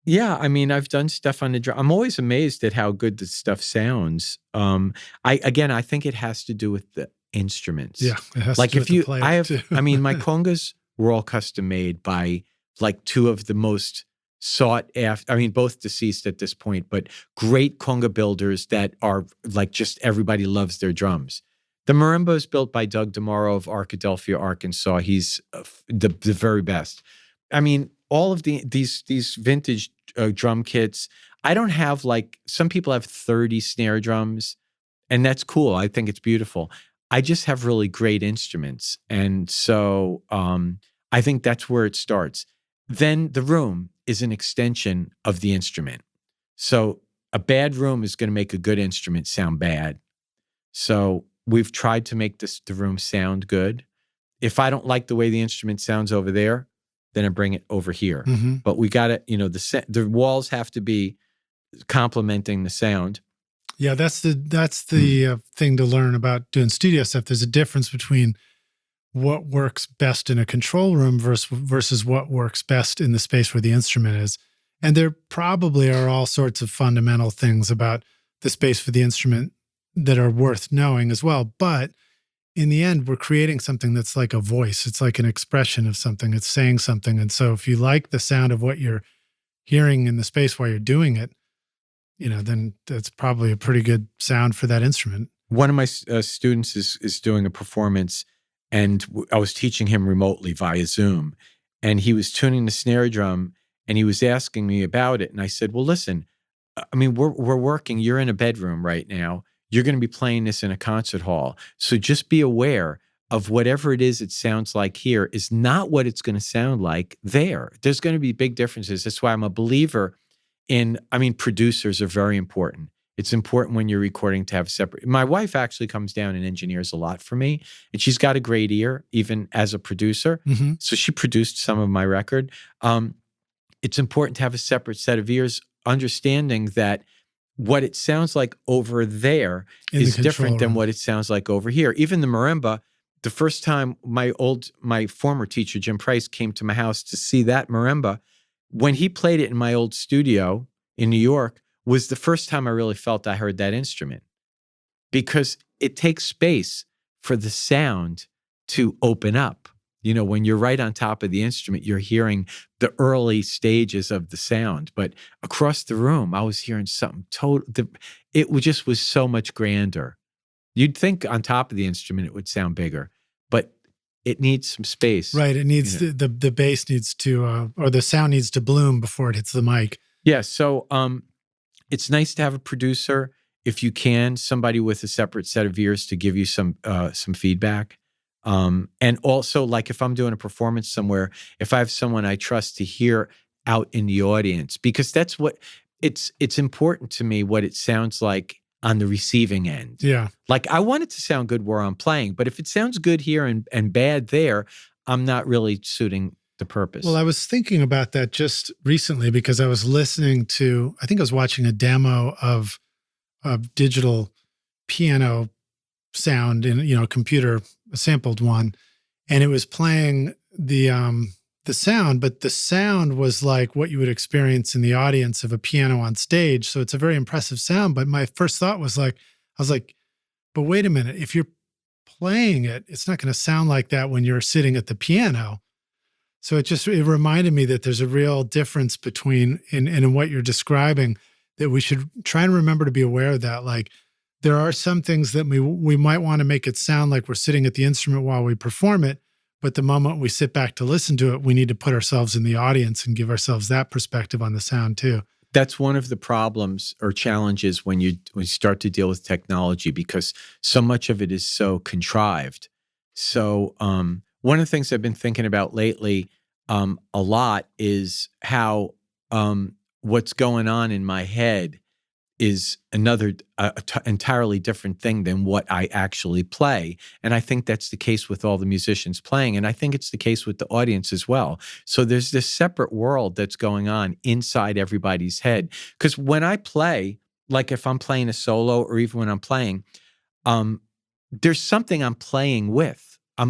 Yeah, I mean, I've done stuff on the drum. I'm always amazed at how good this stuff sounds. I think it has to do with the instruments. Yeah, it has like to do if with you, the player I have, too. I mean, my congas were all custom made by like two of the most sought after. I mean, both deceased at this point, but great conga builders that are like just everybody loves their drums. The marimba is built by Doug DeMauro of Arkadelphia, Arkansas. He's the very best. I mean, all of these vintage drum kits. I don't have like, some people have 30 snare drums, and that's cool. I think it's beautiful. I just have really great instruments. And so I think that's where it starts. Then the room is an extension of the instrument. So a bad room is going to make a good instrument sound bad. So we've tried to make the room sound good. If I don't like the way the instrument sounds over there, then I bring it over here. But we got to, the walls have to be complementing the sound. Yeah, that's the thing to learn about doing studio stuff. There's a difference between what works best in a control room versus what works best in the space where the instrument is. And there probably are all sorts of fundamental things about the space for the instrument that are worth knowing as well. But in the end, we're creating something that's like a voice. It's like an expression of something. It's saying something. And so if you like the sound of what you're hearing in the space while you're doing it, then that's probably a pretty good sound for that instrument. One of my students is doing a performance, and I was teaching him remotely via Zoom, and he was tuning the snare drum, and he was asking me about it. And I said, well, listen, I mean, we're working. You're in a bedroom right now. You're going to be playing this in a concert hall. So just be aware of whatever it is it sounds like here is not what it's going to sound like there. There's going to be big differences. That's why I'm a believer producers are very important. It's important when you're recording to have separate. My wife actually comes down and engineers a lot for me, and she's got a great ear, even as a producer. So she produced some of my record. It's important to have a separate set of ears, understanding that what it sounds like over there is different than what it sounds like over here. Even the marimba, the first time my former teacher, Jim Price, came to my house to see that marimba, when he played it in my old studio in New York, was the first time I really felt I heard that instrument, because it takes space for the sound to open up. When you're right on top of the instrument, you're hearing the early stages of the sound. But across the room, I was hearing something it just was so much grander. You'd think on top of the instrument it would sound bigger, but it needs some space. Right. It needs the bass needs to, or the sound needs to bloom before it hits the mic. Yeah. So it's nice to have a producer, if you can, somebody with a separate set of ears to give you some feedback. And also, like if I'm doing a performance somewhere, if I have someone I trust to hear out in the audience, because that's what it's important to me, what it sounds like on the receiving end. Yeah. Like I want it to sound good where I'm playing, but if it sounds good here and bad there, I'm not really suiting the purpose. Well, I was thinking about that just recently because I was listening to, I think I was watching a demo of digital piano sound in, computer sampled one, and it was playing the sound, but the sound was like what you would experience in the audience of a piano on stage. So it's a very impressive sound. But my first thought was like, I was like, but wait a minute, if you're playing it, it's not going to sound like that when you're sitting at the piano. So it reminded me that there's a real difference between in what you're describing, that we should try and remember to be aware of that. Like there are some things that we might want to make it sound like we're sitting at the instrument while we perform it. But the moment we sit back to listen to it, we need to put ourselves in the audience and give ourselves that perspective on the sound too. That's one of the problems or challenges when you start to deal with technology, because so much of it is so contrived. So one of the things I've been thinking about lately a lot is how what's going on in my head is another entirely different thing than what I actually play. And I think that's the case with all the musicians playing. And I think it's the case with the audience as well. So there's this separate world that's going on inside everybody's head. Because when I play, like if I'm playing a solo or even when I'm playing, there's something I'm playing with.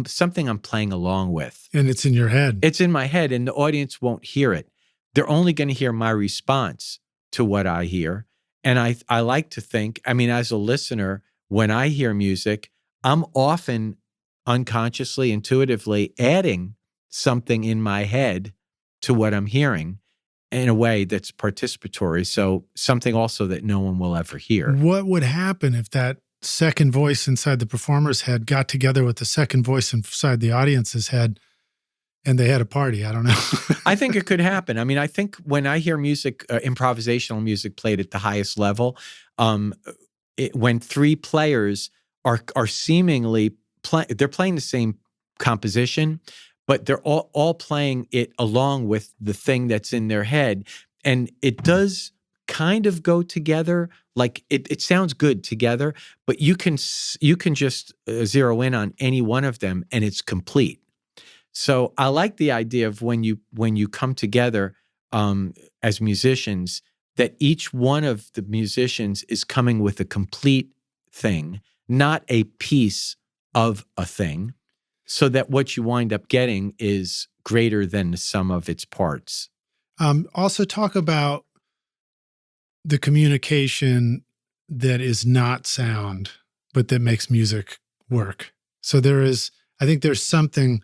Something I'm playing along with. And it's in your head. It's in my head, and the audience won't hear it. They're only going to hear my response to what I hear. And I like to think, I mean, as a listener, when I hear music, I'm often unconsciously, intuitively adding something in my head to what I'm hearing in a way that's participatory. So something also that no one will ever hear. What would happen if that second voice inside the performer's head got together with the second voice inside the audience's head and they had a party? I don't know. I think it could happen. I mean, I think when I hear music, improvisational music played at the highest level, when three players are seemingly they're playing the same composition, but they're all playing it along with the thing that's in their head. And it does kind of go together. Like it sounds good together, but you can just zero in on any one of them and it's complete. So I like the idea of when you come together as musicians, that each one of the musicians is coming with a complete thing, not a piece of a thing, so that what you wind up getting is greater than the sum of its parts. Also talk about the communication that is not sound, but that makes music work. So I think there's something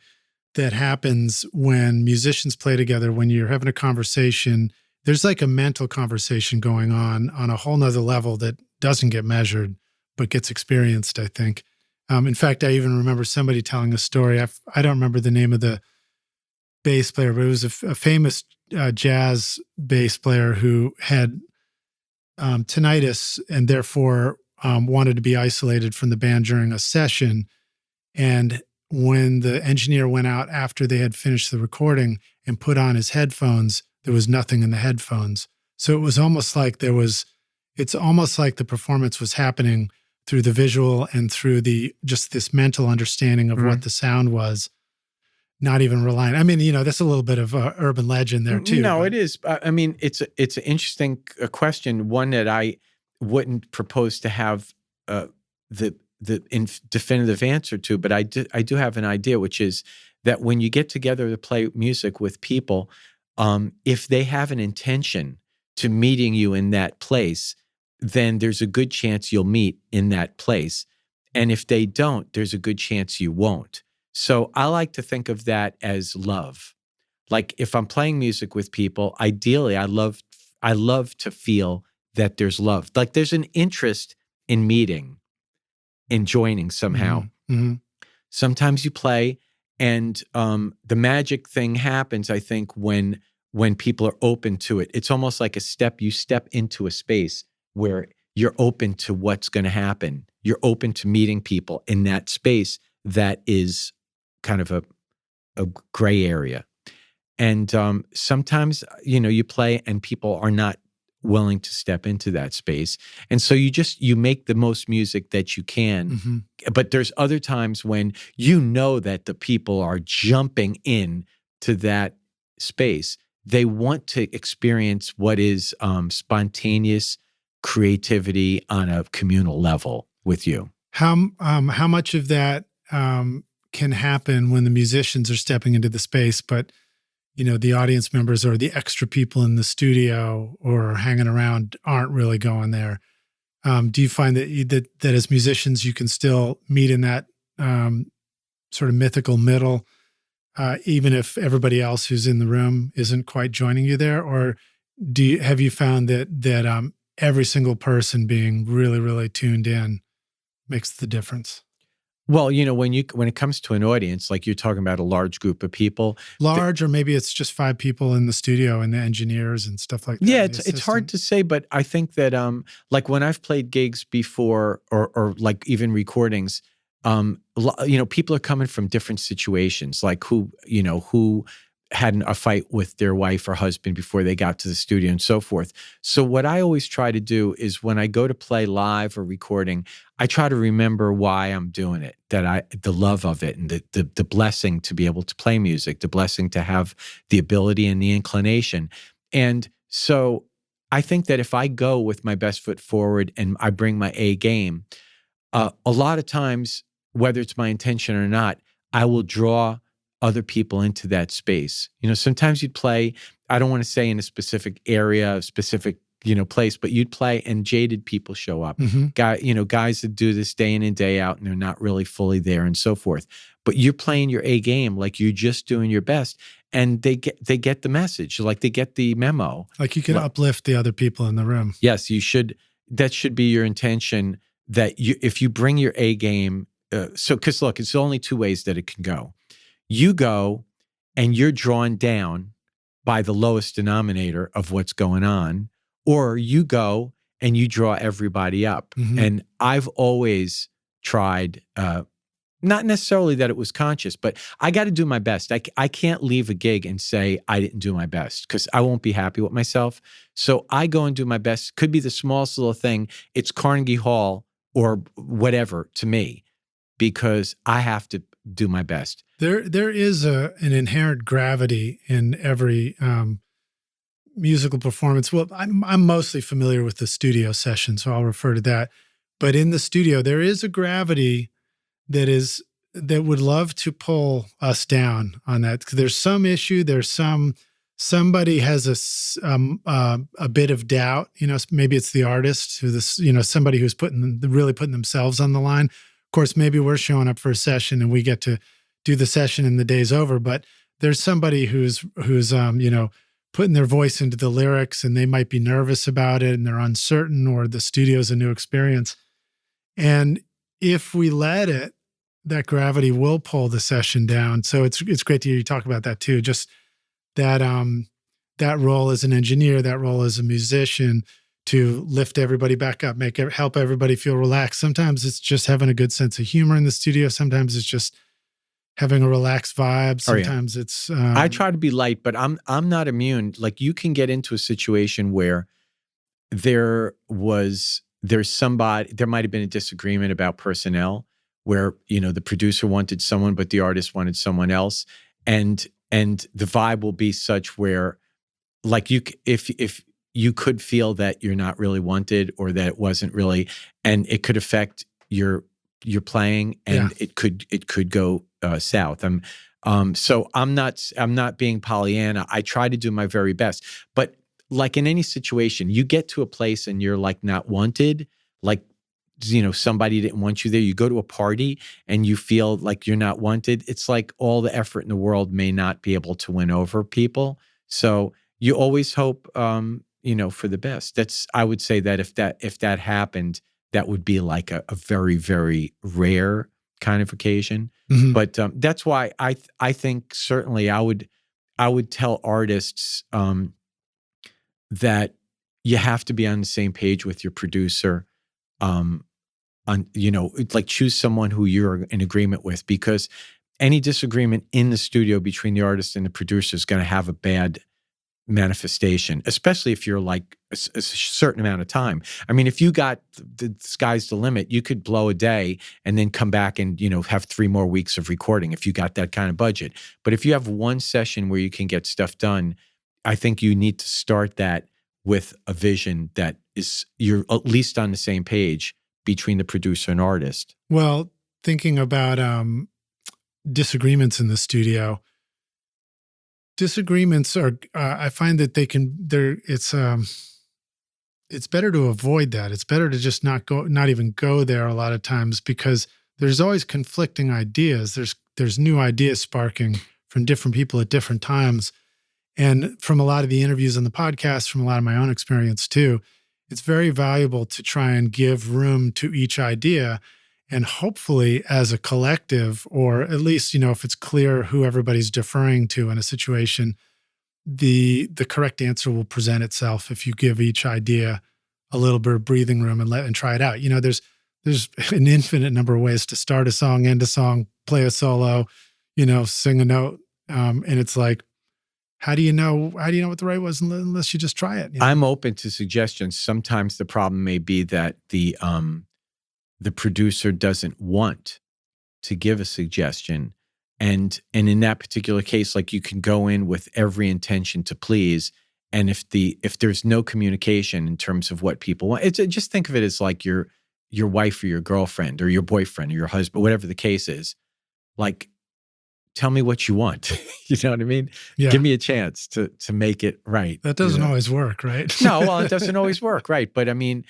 that happens when musicians play together, when you're having a conversation. There's like a mental conversation going on a whole nother level that doesn't get measured, but gets experienced, I think. In fact, I even remember somebody telling a story. I don't remember the name of the bass player, but it was a famous jazz bass player who had tinnitus and therefore wanted to be isolated from the band during a session. And when the engineer went out after they had finished the recording and put on his headphones, there was nothing in the headphones. So it was almost like it's almost like the performance was happening through the visual and through just this mental understanding of what the sound was, not even relying. I mean, that's a little bit of urban legend there too. No, it is. I mean, it's an interesting question, one that I wouldn't propose to have the definitive answer to, but I do have an idea, which is that when you get together to play music with people, if they have an intention to meeting you in that place, then there's a good chance you'll meet in that place. And if they don't, there's a good chance you won't. So I like to think of that as love. Like if I'm playing music with people, ideally I love to feel that there's love. Like there's an interest in meeting, in joining somehow. Mm-hmm. Sometimes you play and the magic thing happens, I think, when people are open to it. It's almost like you step into a space where you're open to what's going to happen. You're open to meeting people in that space that is kind of a gray area. And sometimes, you play and people are not willing to step into that space. And so you make the most music that you can. Mm-hmm. But there's other times when that the people are jumping in to that space. They want to experience what is spontaneous creativity on a communal level with you. How much of that can happen when the musicians are stepping into the space, but the audience members or the extra people in the studio or hanging around aren't really going there? Do you find that as musicians you can still meet in that sort of mythical middle, even if everybody else who's in the room isn't quite joining you there? Or have you found that every single person being really, really tuned in makes the difference? Well, when it comes to an audience, like you're talking about a large group of people. Or maybe it's just 5 people in the studio and the engineers and stuff like that. Yeah, it's hard to say, but I think that like when I've played gigs before or like even recordings, people are coming from different situations, like who had a fight with their wife or husband before they got to the studio and so forth. So what I always try to do is when I go to play live or recording, I try to remember why I'm doing it, the love of it and the blessing to be able to play music, the blessing to have the ability and the inclination. And so I think that if I go with my best foot forward and I bring my A game, a lot of times, whether it's my intention or not, I will draw other people into that space. Sometimes you'd play, I don't want to say in a specific area, a specific, place, but you'd play and jaded people show up. Guys that do this day in and day out and they're not really fully there and so forth. But you're playing your A game, like you're just doing your best. And they get the message, like they get the memo. Like you can uplift the other people in the room. Yes, you should. That should be your intention. That if you bring your A game, because look, it's only two ways that it can go. You go and you're drawn down by the lowest denominator of what's going on, or you go and you draw everybody up. And I've always tried. Not necessarily that it was conscious, but I got to do my best. I can't leave a gig and say I didn't do my best because I won't be happy with myself. So I go and do my best. Could be the smallest little thing. It's Carnegie Hall or whatever to me because I have to do my best. There is an inherent gravity in every musical performance. Well, I'm mostly familiar with the studio session, so I'll refer to that. But in the studio, there is a gravity that would love to pull us down on that. There's some issue. There's somebody has a bit of doubt. Maybe it's the artist somebody who's really putting themselves on the line. Of course, maybe we're showing up for a session and we get to do the session and the day's over. But there's somebody who's putting their voice into the lyrics and they might be nervous about it and they're uncertain, or the studio's a new experience. And if we let it, that gravity will pull the session down. So it's great to hear you talk about that too. Just that that role as an engineer, that role as a musician, to lift everybody back up, help everybody feel relaxed. Sometimes it's just having a good sense of humor in the studio. Sometimes it's just having a relaxed vibe. Sometimes it's. I try to be light, but I'm not immune. Like you can get into a situation where there might have been a disagreement about personnel, where the producer wanted someone but the artist wanted someone else, and the vibe will be such where, like, if you could feel that you're not really wanted or that it wasn't really, and it could affect your playing, and it could go south. So I'm not being Pollyanna. I try to do my very best, but like in any situation, you get to a place and you're like not wanted, like. Somebody didn't want you there. You go to a party and you feel like you're not wanted. It's like all the effort in the world may not be able to win over people. So you always hope, for the best. I would say that if that happened, that would be like a very, very rare kind of occasion. But that's why I think certainly I would tell artists that you have to be on the same page with your producer. Choose someone who you're in agreement with, because any disagreement in the studio between the artist and the producer is going to have a bad manifestation, especially if you're like a certain amount of time. I mean, if you got the sky's the limit, you could blow a day and then come back and, have 3 more weeks of recording if you got that kind of budget. But if you have one session where you can get stuff done, I think you need to start that with a vision that you're at least on the same page between the producer and artist. Well, thinking about disagreements in the studio, disagreements are, I find that it's better to avoid that. It's better to just not even go there a lot of times, because there's always conflicting ideas. There's new ideas sparking from different people at different times. And from a lot of the interviews on the podcast, from a lot of my own experience too, it's very valuable to try and give room to each idea, and hopefully as a collective, or at least, if it's clear who everybody's deferring to in a situation, the correct answer will present itself if you give each idea a little bit of breathing room and try it out. There's an infinite number of ways to start a song, end a song, play a solo, sing a note. And it's like, how do you know what the right was unless you just try it? I'm open to suggestions. Sometimes the problem may be that the producer doesn't want to give a suggestion. And in that particular case, like, you can go in with every intention to please, And if there's no communication in terms of what people want, just think of it as like your wife or your girlfriend or your boyfriend or your husband, whatever the case is. Like, tell me what you want. You know what I mean? Yeah. Give me a chance to make it right. That doesn't always work, right? No, well, it doesn't always work, right? But I mean,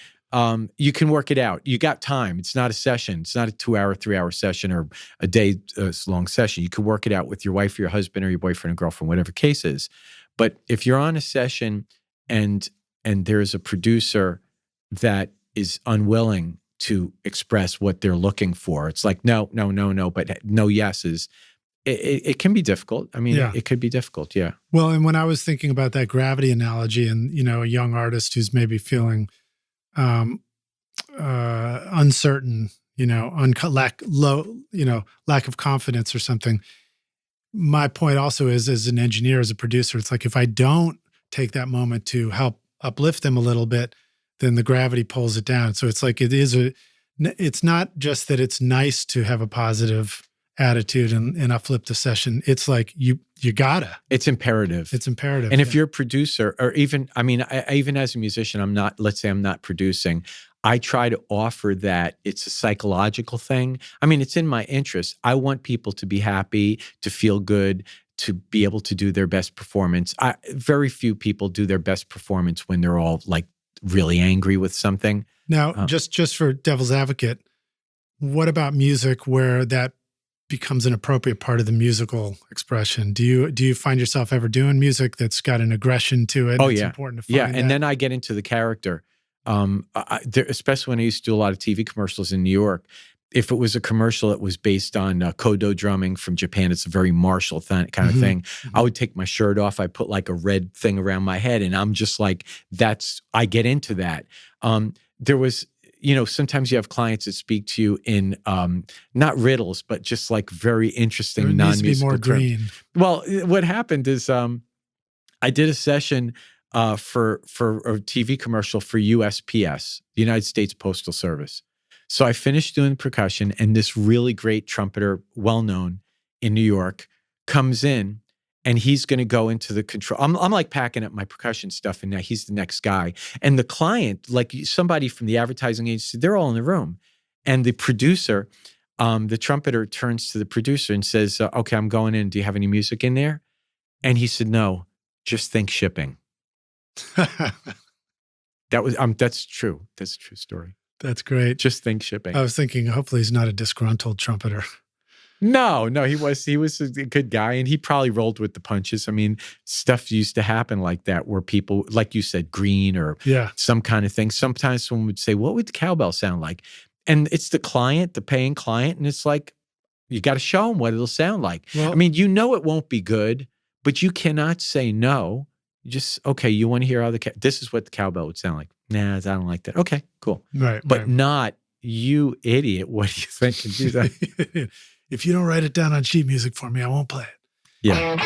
you can work it out. You got time. It's not a session. It's not a 2-hour, 3-hour session or a day long session. You can work it out with your wife or your husband or your boyfriend or girlfriend, whatever case is. But if you're on a session and there's a producer that is unwilling to express what they're looking for, it's like, no, but no yeses. It can be difficult. I mean, it could be difficult, yeah. Well, and when I was thinking about that gravity analogy and, a young artist who's maybe feeling uncertain, lack of confidence or something, my point also is, as an engineer, as a producer, it's like if I don't take that moment to help uplift them a little bit, then the gravity pulls it down. So it's like it's not just that it's nice to have a positive attitude and uplift the session. It's like you gotta. It's imperative. It's imperative. And if you're a producer, or even, I mean, even as a musician, let's say I'm not producing, I try to offer that it's a psychological thing. I mean, it's in my interest. I want people to be happy, to feel good, to be able to do their best performance. Very few people do their best performance when they're all like really angry with something. Now, just for devil's advocate, what about music where that becomes an appropriate part of the musical expression? Do you find yourself ever doing music that's got an aggression to it? Oh, it's yeah. important to find and then I get into the character. Especially when I used to do a lot of TV commercials in New York. If it was a commercial that was based on kodo drumming from Japan, it's a very martial kind of thing. I would take my shirt off. I put like a red thing around my head, and I'm just like, I get into that. There was, sometimes you have clients that speak to you in not riddles, but just like very interesting non-musical more green. Well, what happened is I did a session for a TV commercial for USPS, the United States Postal Service. So I finished doing percussion, and this really great trumpeter, well-known in New York, comes in, and he's going to go into the control. I'm like packing up my percussion stuff, and now he's the next guy. And the client, like somebody from the advertising agency, they're all in the room. And the producer, the trumpeter, turns to the producer and says, okay, I'm going in. Do you have any music in there? And he said, no, just think shipping. That's true. That's a true story. That's great. Just think shipping. I was thinking, hopefully he's not a disgruntled trumpeter. No, he was a good guy, and he probably rolled with the punches. I mean, stuff used to happen like that where people, like you said, green or some kind of thing. Sometimes someone would say, what would the cowbell sound like? And it's the client, the paying client, and it's like, you got to show them what it'll sound like. Well, I mean, it won't be good, but you cannot say no. Just, okay, you want to hear how this is what the cowbell would sound like. Nah, I don't like that. Okay, cool. Right. But not, you idiot, what do you think? And do that. If you don't write it down on sheet music for me, I won't play it. Yeah.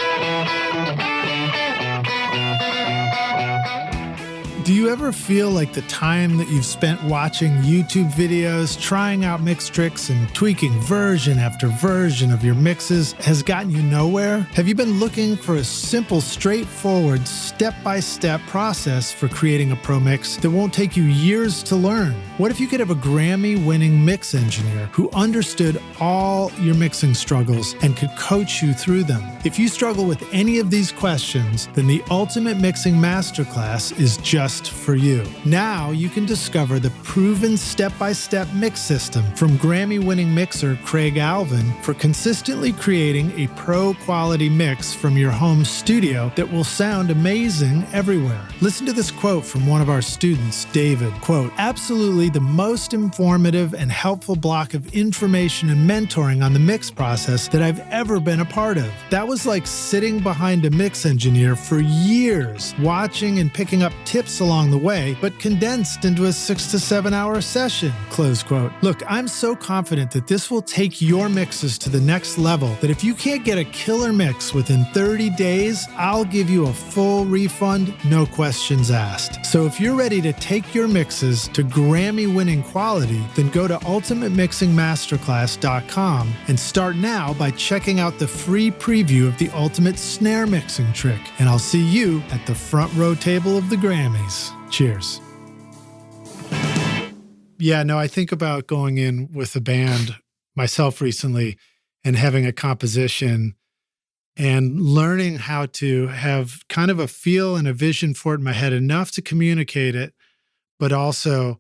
Do you ever feel like the time that you've spent watching YouTube videos, trying out mix tricks, and tweaking version after version of your mixes has gotten you nowhere? Have you been looking for a simple, straightforward, step-by-step process for creating a pro mix that won't take you years to learn? What if you could have a Grammy-winning mix engineer who understood all your mixing struggles and could coach you through them? If you struggle with any of these questions, then the Ultimate Mixing Masterclass is just for you. Now you can discover the proven step-by-step mix system from Grammy-winning mixer Craig Alvin for consistently creating a pro-quality mix from your home studio that will sound amazing everywhere. Listen to this quote from one of our students, David. Quote, absolutely the most informative and helpful block of information and mentoring on the mix process that I've ever been a part of. That was like sitting behind a mix engineer for years, watching and picking up tips along the way, but condensed into a 6 to 7 hour session, close quote. Look, I'm so confident that this will take your mixes to the next level that if you can't get a killer mix within 30 days, I'll give you a full refund, no questions asked. So if you're ready to take your mixes to Grammy-winning quality, then go to ultimatemixingmasterclass.com and start now by checking out the free preview of the ultimate snare mixing trick. And I'll see you at the front row table of the Grammys. Cheers. Yeah, no, I think about going in with a band myself recently and having a composition and learning how to have kind of a feel and a vision for it in my head, enough to communicate it, but also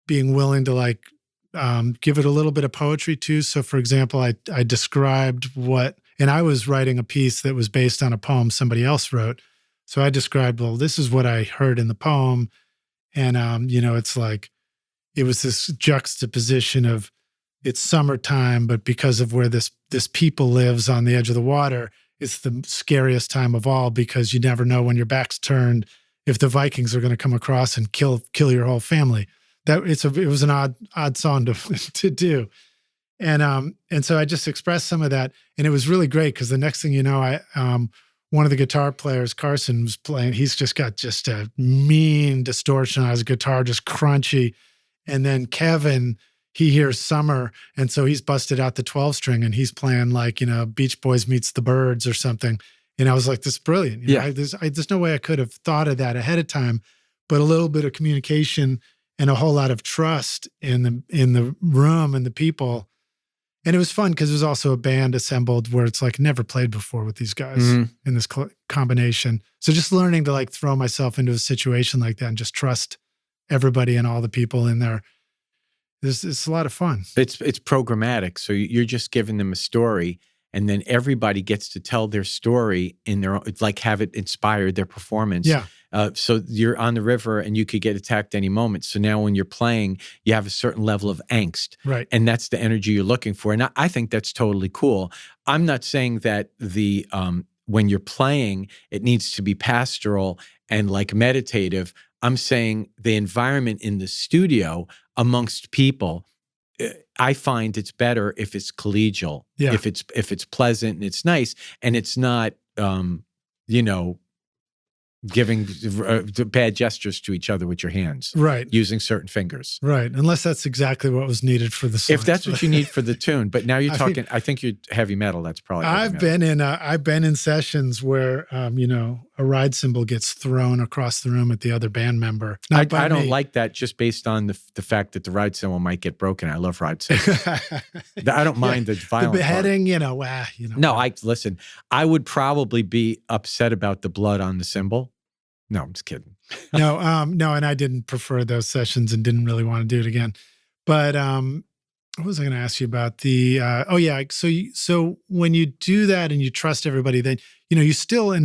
being willing to like give it a little bit of poetry too. So for example, I described and I was writing a piece that was based on a poem somebody else wrote. So I described, well, this is what I heard in the poem. And, it's like, it was this juxtaposition of it's summertime, but because of where this people lives on the edge of the water, it's the scariest time of all because you never know when your back's turned if the Vikings are going to come across and kill your whole family. It was an odd song to do. And so I just expressed some of that, and it was really great because the next thing you know, one of the guitar players, Carson, was playing. He's just got a mean distortion on his guitar, just crunchy. And then Kevin, he hears summer, and so he's busted out the 12-string and he's playing like, Beach Boys meets the Byrds or something. And I was like, this is brilliant. There's no way I could have thought of that ahead of time, but a little bit of communication and a whole lot of trust in the room and the people. And it was fun because it was also a band assembled where it's like never played before with these guys in this combination. So just learning to like throw myself into a situation like that and just trust everybody and all the people in there. It's a lot of fun. It's programmatic. So you're just giving them a story, and then everybody gets to tell their story in their own, it's like have it inspired their performance. Yeah. So you're on the river and you could get attacked any moment. So now when you're playing, you have a certain level of angst. Right. And that's the energy you're looking for. And I think that's totally cool. I'm not saying that when you're playing, it needs to be pastoral and like meditative. I'm saying the environment in the studio amongst people, I find it's better if it's collegial, if it's pleasant and it's nice, and it's not, giving bad gestures to each other with your hands, right? Using certain fingers, right? Unless that's exactly what was needed for the song. If that's what you need for the tune, but now you're talking. I think you're heavy metal. That's probably. I've been in sessions where a ride cymbal gets thrown across the room at the other band member. I don't like that just based on the fact that the ride cymbal might get broken. I love ride cymbals. I don't mind the violent the beheading. Part. No, listen. I would probably be upset about the blood on the cymbal. No, I'm just kidding. No, and I didn't prefer those sessions and didn't really want to do it again. But what was I going to ask you about? So when you do that and you trust everybody, then you still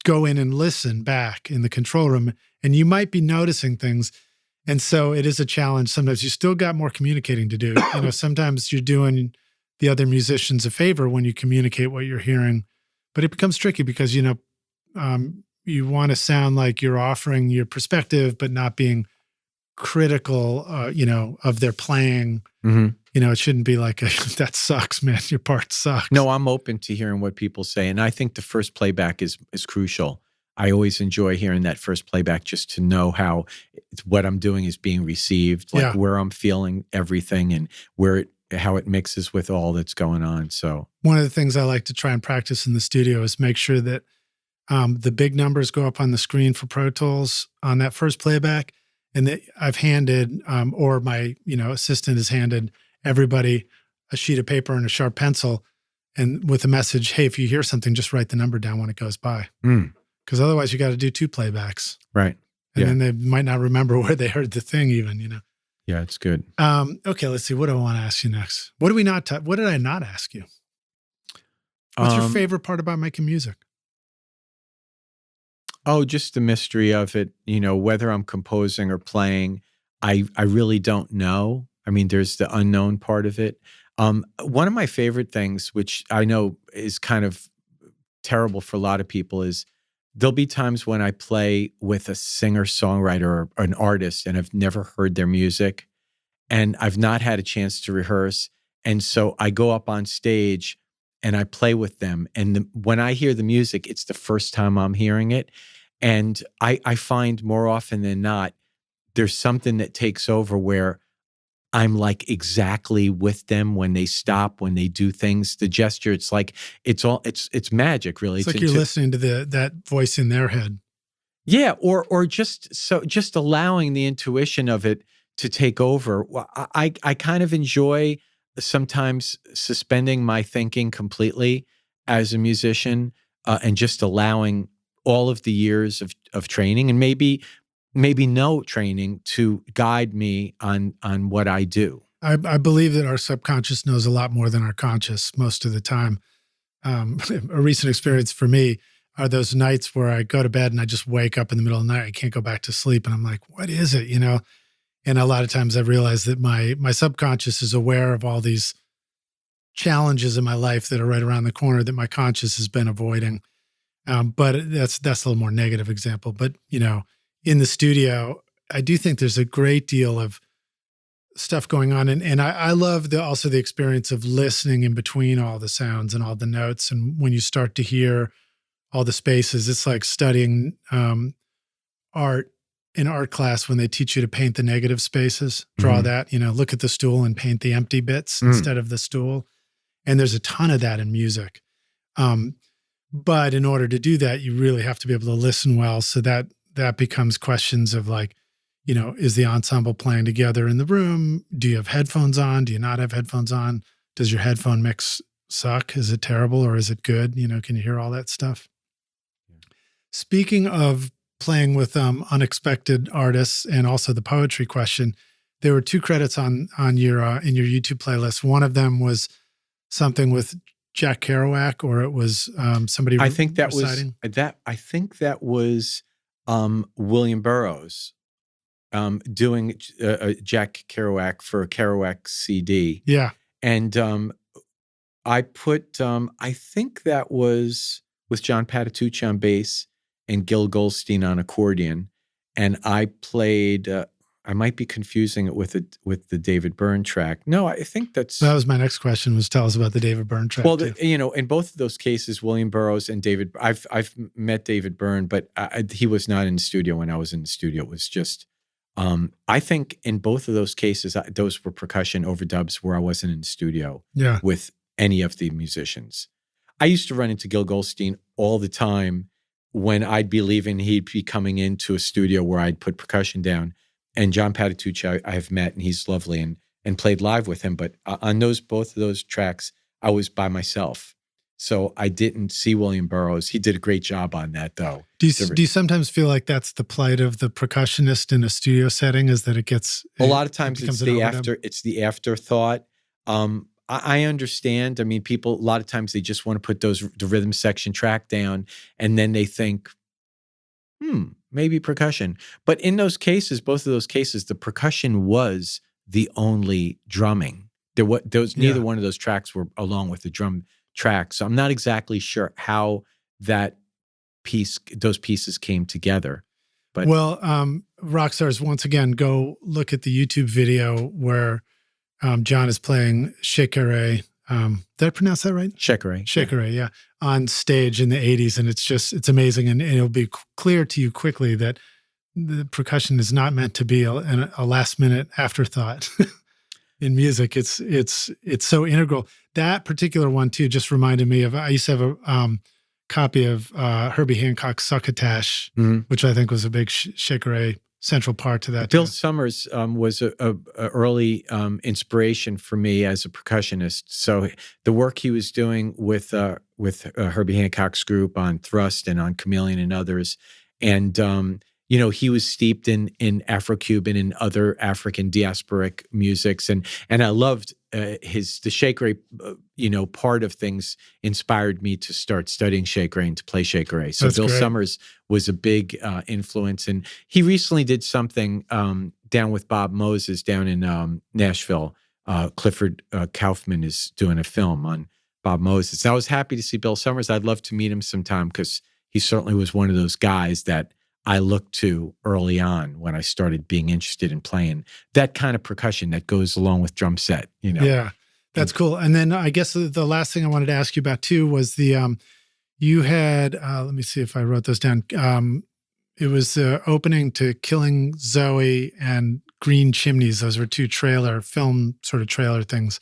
go in and listen back in the control room, and you might be noticing things. And so it is a challenge. Sometimes you still got more communicating to do. Sometimes you're doing the other musicians a favor when you communicate what you're hearing, but it becomes tricky because you want to sound like you're offering your perspective, but not being critical, of their playing. Mm-hmm. It shouldn't be like, that sucks, man. Your part sucks. No, I'm open to hearing what people say. And I think the first playback is crucial. I always enjoy hearing that first playback just to know how what I'm doing is being received, like where I'm feeling everything and how it mixes with all that's going on. So one of the things I like to try and practice in the studio is make sure that the big numbers go up on the screen for Pro Tools on that first playback, and that I've handed, or my assistant has handed everybody a sheet of paper and a sharp pencil, and with a message, hey, if you hear something, just write the number down when it goes by, because otherwise you got to do 2 playbacks, right? And then they might not remember where they heard the thing, even. Yeah, it's good. Okay, let's see. What do I want to ask you next? What did I not ask you? What's your favorite part about making music? Oh, just the mystery of it, whether I'm composing or playing, I really don't know. I mean, there's the unknown part of it. One of my favorite things, which I know is kind of terrible for a lot of people, is there'll be times when I play with a singer-songwriter or an artist and I've never heard their music and I've not had a chance to rehearse. And so I go up on stage and I play with them. And when I hear the music, it's the first time I'm hearing it. And I find more often than not, there's something that takes over where I'm like exactly with them when they stop, when they do things, the gesture. It's like, it's magic, really. It's like you're listening to that voice in their head. Yeah. Or just allowing the intuition of it to take over. I kind of enjoy sometimes suspending my thinking completely as a musician, and just allowing all of the years of training and maybe no training to guide me on what I do. I believe that our subconscious knows a lot more than our conscious most of the time. A recent experience for me are those nights where I go to bed and I just wake up in the middle of the night. I can't go back to sleep. And I'm like, what is it? And a lot of times I realize that my subconscious is aware of all these challenges in my life that are right around the corner that my conscious has been avoiding. But that's a little more negative example. But, in the studio, I do think there's a great deal of stuff going on. And I love also the experience of listening in between all the sounds and all the notes. And when you start to hear all the spaces, it's like studying art in art class when they teach you to paint the negative spaces, draw that, look at the stool and paint the empty bits instead of the stool. And there's a ton of that in music. But in order to do that, you really have to be able to listen well. So that becomes questions of like, is the ensemble playing together in the room? Do you have headphones on? Do you not have headphones on? Does your headphone mix suck? Is it terrible or is it good? Can you hear all that stuff? Speaking of playing with unexpected artists and also the poetry question, there were 2 credits on your in your YouTube playlist. One of them was something with Jack Kerouac, or it was somebody I think that reciting. I think that was William Burroughs doing Jack Kerouac for a Kerouac CD. Yeah. And I put, I think that was with John Patittucci on bass and Gil Goldstein on accordion. And I played, I might be confusing it with the David Byrne track. No, I think that was my next question, was tell us about the David Byrne track. Well, in both of those cases, William Burroughs and David, I've met David Byrne, but he was not in the studio when I was in the studio. It was just, I think in both of those cases, those were percussion overdubs where I wasn't in the studio with any of the musicians. I used to run into Gil Goldstein all the time when I'd be leaving. He'd be coming into a studio where I'd put percussion down. And John Patittucci I have met, and he's lovely, and played live with him. But on both of those tracks, I was by myself. So I didn't see William Burroughs. He did a great job on that, though. Do you sometimes feel like that's the plight of the percussionist in a studio setting, is that it gets... A lot of times it's the afterthought. I understand. I mean, people, a lot of times they just want to put the rhythm section track down, and then they think, maybe percussion. But in those cases, both of those cases, the percussion was the only drumming. Neither one of those tracks were along with the drum track. So I'm not exactly sure how those pieces came together. But rock stars, once again, go look at the YouTube video where John is playing Shekere. Did I pronounce that right? Shekere, yeah. On stage in the 80s. And it's amazing. And it'll be clear to you quickly that the percussion is not meant to be a last minute afterthought in music. It's so integral. That particular one too, just reminded me of, I used to have a copy of Herbie Hancock's Succotash, which I think was a big Shekere central part to that. Bill Summers was a early inspiration for me as a percussionist. So the work he was doing with Herbie Hancock's group on Thrust and on Chameleon and others, and he was steeped in Afro-Cuban and other African diasporic musics, and I loved the Shekere, part of things inspired me to start studying Shekere and to play Shekere. So Bill Summers was a big influence, and he recently did something down with Bob Moses down in Nashville. Clifford Kaufman is doing a film on Bob Moses. I was happy to see Bill Summers. I'd love to meet him sometime because he certainly was one of those guys that I looked to early on when I started being interested in playing that kind of percussion that goes along with drum set, Yeah, that's cool. And then I guess the last thing I wanted to ask you about too was the, you had, let me see if I wrote those down. It was the opening to Killing Zoe and Green Chimneys. Those were two film sort of trailer things.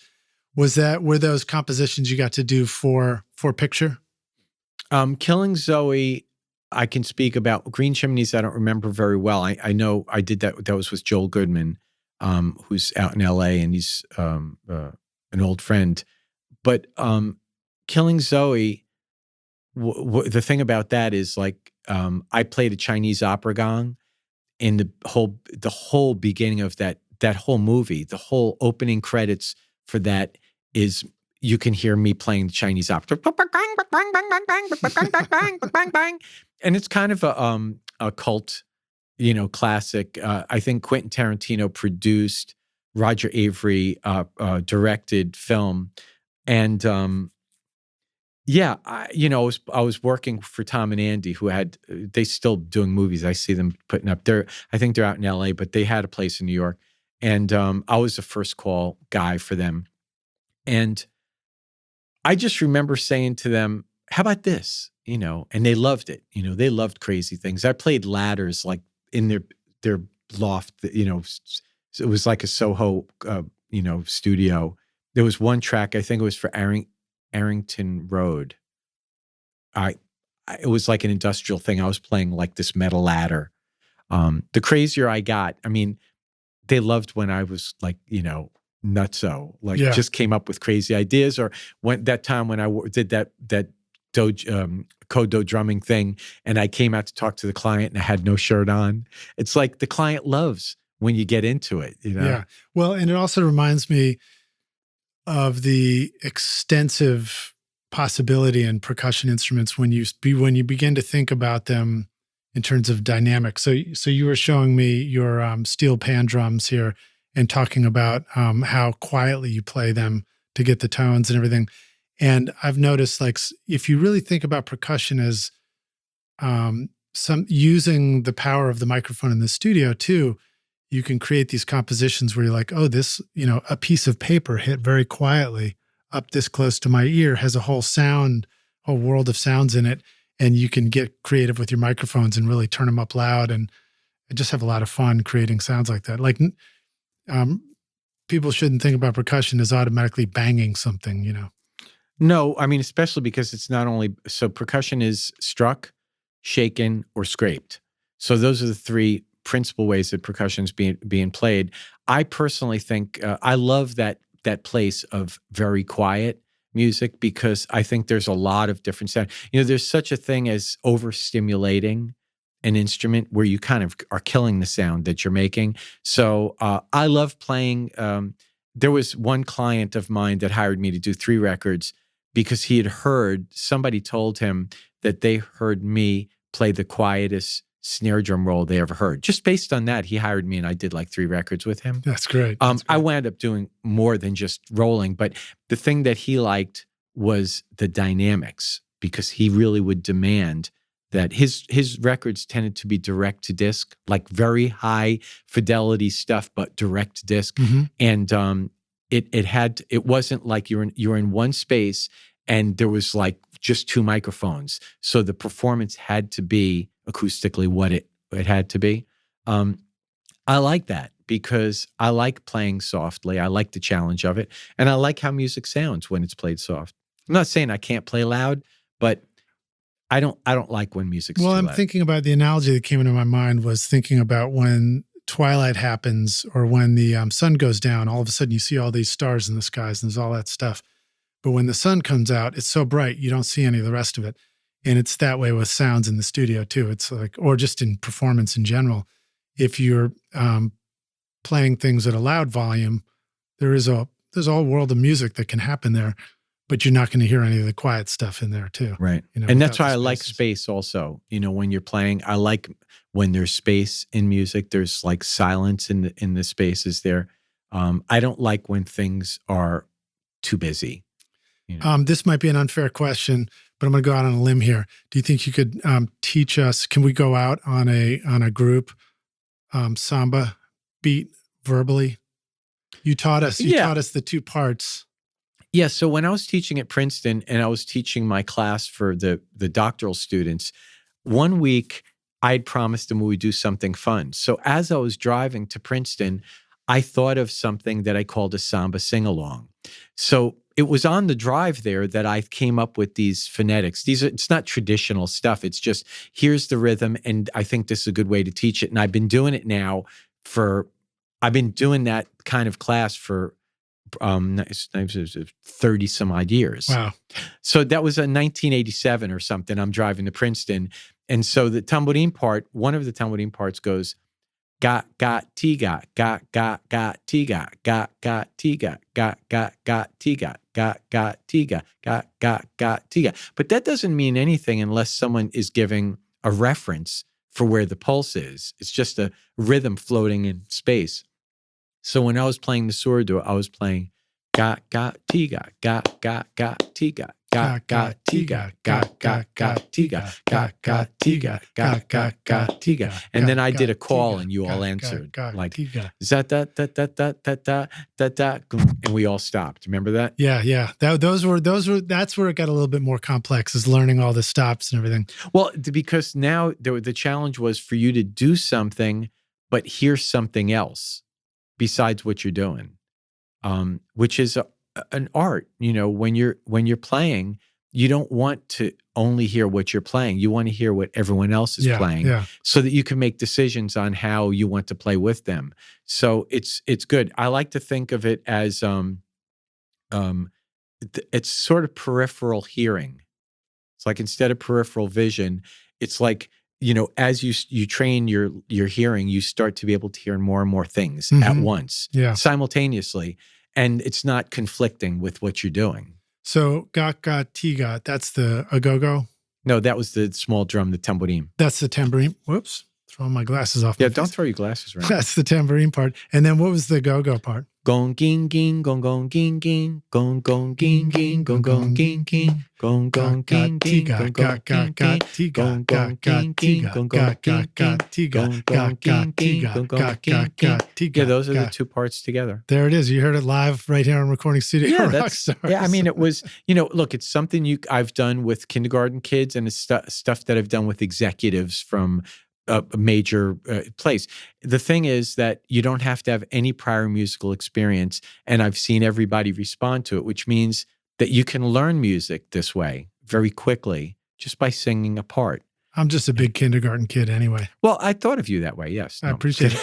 Were those compositions you got to do for picture? Killing Zoe, I can speak about. Green Chimneys, I don't remember very well. I know I did that. That was with Joel Goodman, who's out in LA, and he's an old friend. But Killing Zoe, the thing about that is like I played a Chinese opera gong in the whole beginning of that whole movie. The whole opening credits for that is you can hear me playing the Chinese opera, and it's kind of a cult, classic. I think Quentin Tarantino produced, Roger Avery directed film, and I was working for Tom and Andy, who they still doing movies. I see them putting up there. I think they're out in LA, but they had a place in New York. And I was the first call guy for them. And I just remember saying to them, how about this? And they loved it. They loved crazy things. I played ladders like in their loft, so it was like a Soho, studio. There was one track, I think it was for Arrington Road. It was like an industrial thing. I was playing like this metal ladder. The crazier I got, they loved when I was like, nutso, like just came up with crazy ideas. Or when I did that Kodo drumming thing, and I came out to talk to the client and I had no shirt on. It's like the client loves when you get into it, Yeah. Well, and it also reminds me of the extensive possibility in percussion instruments when you begin to think about them in terms of dynamics. So you were showing me your steel pan drums here and talking about how quietly you play them to get the tones and everything. And I've noticed, like, if you really think about percussion as using the power of the microphone in the studio too, you can create these compositions where you're like, oh, this, a piece of paper hit very quietly up this close to my ear has a whole world of sounds in it. And you can get creative with your microphones and really turn them up loud and just have a lot of fun creating sounds like that. Like, people shouldn't think about percussion as automatically banging something, No, especially because it's not only, so percussion is struck, shaken, or scraped. So those are the three principal ways that percussion is being played. I personally think I love that place of very quiet music, because I think there's a lot of different sound. There's such a thing as overstimulating an instrument where you kind of are killing the sound that you're making. So I love playing. There was one client of mine that hired me to do 3 records because he had heard, somebody told him that they heard me play the quietest snare drum roll they ever heard. Just based on that, he hired me and I did like 3 records with him. That's great. I wound up doing more than just rolling, but the thing that he liked was the dynamics, because he really would demand that his records tended to be direct to disc, like very high fidelity stuff, but direct to disc. Mm-hmm. And it wasn't like you're in one space and there was like just 2 microphones. So the performance had to be acoustically what it had to be. I like that because I like playing softly. I like the challenge of it. And I like how music sounds when it's played soft. I'm not saying I can't play loud, but I don't like when music's too loud. Thinking about the analogy that came into my mind was thinking about when twilight happens or when the sun goes down, all of a sudden you see all these stars in the skies and there's all that stuff. But when the sun comes out, it's so bright, you don't see any of the rest of it. And it's that way with sounds in the studio too. It's like, or just in performance in general. If you're playing things at a loud volume, there's a whole world of music that can happen there, but you're not going to hear any of the quiet stuff in there too. Right. And that's why I like space also. When you're playing, I like when there's space in music, there's like silence in the spaces there. I don't like when things are too busy. This might be an unfair question, but I'm going to go out on a limb here. Do you think you could teach us? Can we go out on a group samba beat verbally? You taught us. You taught us the two parts. Yeah. So when I was teaching at Princeton and I was teaching my class for the doctoral students, one week I'd promised them we would do something fun. So as I was driving to Princeton, I thought of something that I called a samba sing-along. So it was on the drive there that I came up with these phonetics. It's not traditional stuff. It's just, here's the rhythm, and I think this is a good way to teach it. And I've been doing it now I've been doing that kind of class for 30 some odd years. Wow. So that was in 1987 or something. I'm driving to Princeton. And so the tambourine part, one of the tambourine parts goes, got, tiga, got, tiga, got, tiga, got, tiga, got, tiga, got, tiga. But that doesn't mean anything unless someone is giving a reference for where the pulse is. It's just a rhythm floating in space. So when I was playing the surdo, I was playing got, tiga, got, tiga, got, tiga, got, tiga, got, tiga, got, tiga. And then I did a call and you all answered like, zat, that, and we all stopped. Remember that? Yeah. That's where it got a little bit more complex, is learning all the stops and everything. Well, because now the challenge was for you to do something, but hear something else besides what you're doing, which is an art. When you're playing, you don't want to only hear what you're playing. You want to hear what everyone else is playing, so that you can make decisions on how you want to play with them. So it's good. I like to think of it as it's sort of peripheral hearing. It's like, instead of peripheral vision, it's like, as you train your hearing, you start to be able to hear more and more things at once, simultaneously, and it's not conflicting with what you're doing. So got, tiga, that's the agogo? No, that was the small drum, the tambourine. That's the tambourine. Whoops, throwing my glasses off. Yeah, don't throw your glasses around. That's the tambourine part. And then what was the go-go part? Gong ging ging, gong gong ging ging, gong gong ging ging, gong gong ging ging, gong gong ging ging, gong gong ging ging, gong gong ging ging, gong gong ging ging, gong gong ging ging, gong gong ging ging. Yeah, those are the two parts together. There it is. You heard it live right here on Recording Studio. Yeah, I mean, it was, look, it's something I've done with kindergarten kids, and it's stuff that I've done with executives from a major place. The thing is that you don't have to have any prior musical experience, and I've seen everybody respond to it, which means that you can learn music this way very quickly just by singing a part. I'm just a big kindergarten kid anyway. Well, I thought of you that way, yes. I appreciate it.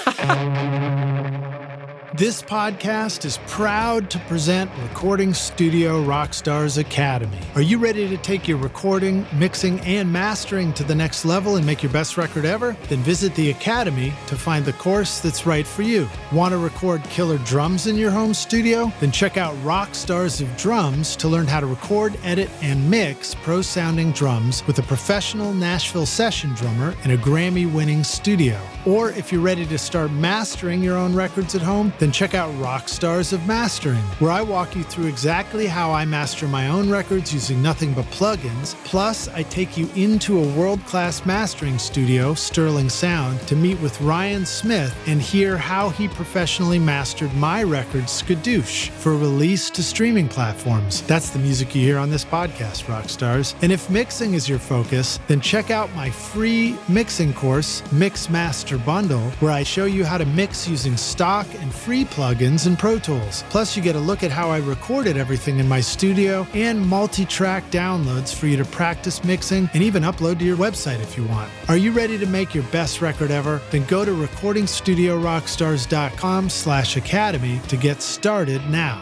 This podcast is proud to present Recording Studio Rockstars Academy. Are you ready to take your recording, mixing, and mastering to the next level and make your best record ever? Then visit the Academy to find the course that's right for you. Want to record killer drums in your home studio? Then check out Rockstars of Drums to learn how to record, edit, and mix pro-sounding drums with a professional Nashville session drummer in a Grammy-winning studio. Or if you're ready to start mastering your own records at home, then check out Rockstars of Mastering, where I walk you through exactly how I master my own records using nothing but plugins. Plus, I take you into a world-class mastering studio, Sterling Sound, to meet with Ryan Smith and hear how he professionally mastered my record, Skadoosh, for release to streaming platforms. That's the music you hear on this podcast, Rockstars. And if mixing is your focus, then check out my free mixing course, Mix Master Bundle, where I show you how to mix using stock and free plugins and Pro Tools. Plus, you get a look at how I recorded everything in my studio and multi-track downloads for you to practice mixing and even upload to your website if you want. Are you ready to make your best record ever? Then go to recordingstudiorockstars.com/academy to get started now.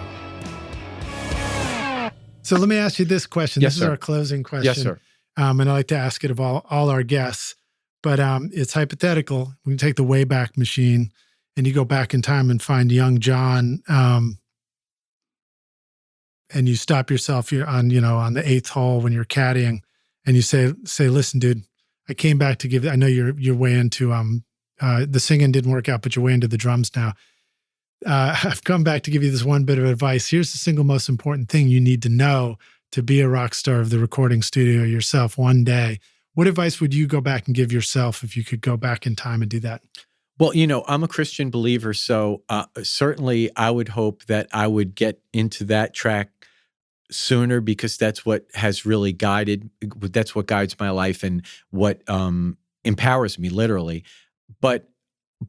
So let me ask you this question. Yes, this sir. is our closing question. Yes, sir. And I like to ask it of all our guests, but it's hypothetical. We can take the Wayback Machine and you go back in time and find young John, and you stop yourself on the 8th hole when you're caddying, and you say, listen, dude, I came back to give. I know you're way into the singing didn't work out, but you're way into the drums now. I've come back to give you this one bit of advice. Here's the single most important thing you need to know to be a rock star of the recording studio yourself one day, what advice would you go back and give yourself if you could go back in time and do that? Well, I'm a Christian believer, so certainly I would hope that I would get into that track sooner, because that's what has really that's what guides my life and what empowers me, literally. But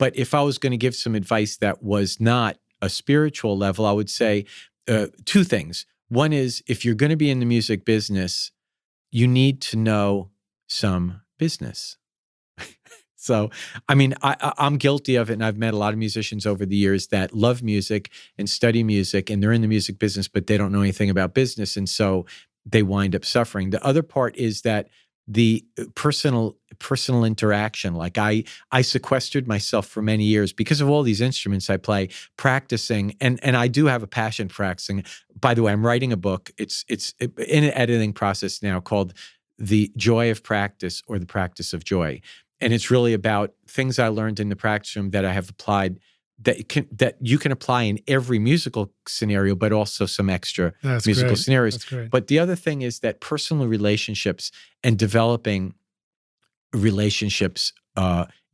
if I was going to give some advice that was not a spiritual level, I would say two things. One is, if you're going to be in the music business, you need to know some business. So, I mean, I'm guilty of it, and I've met a lot of musicians over the years that love music and study music, and they're in the music business, but they don't know anything about business, and so they wind up suffering. The other part is that the personal interaction. Like I sequestered myself for many years because of all these instruments I play, practicing, and I do have a passion for practicing. By the way, I'm writing a book. It's in an editing process now called The Joy of Practice, or The Practice of Joy. And it's really about things I learned in the practice room that I have applied, that you can apply in every musical scenario, but also some extra musical scenarios. That's great. But the other thing is that personal relationships and developing relationships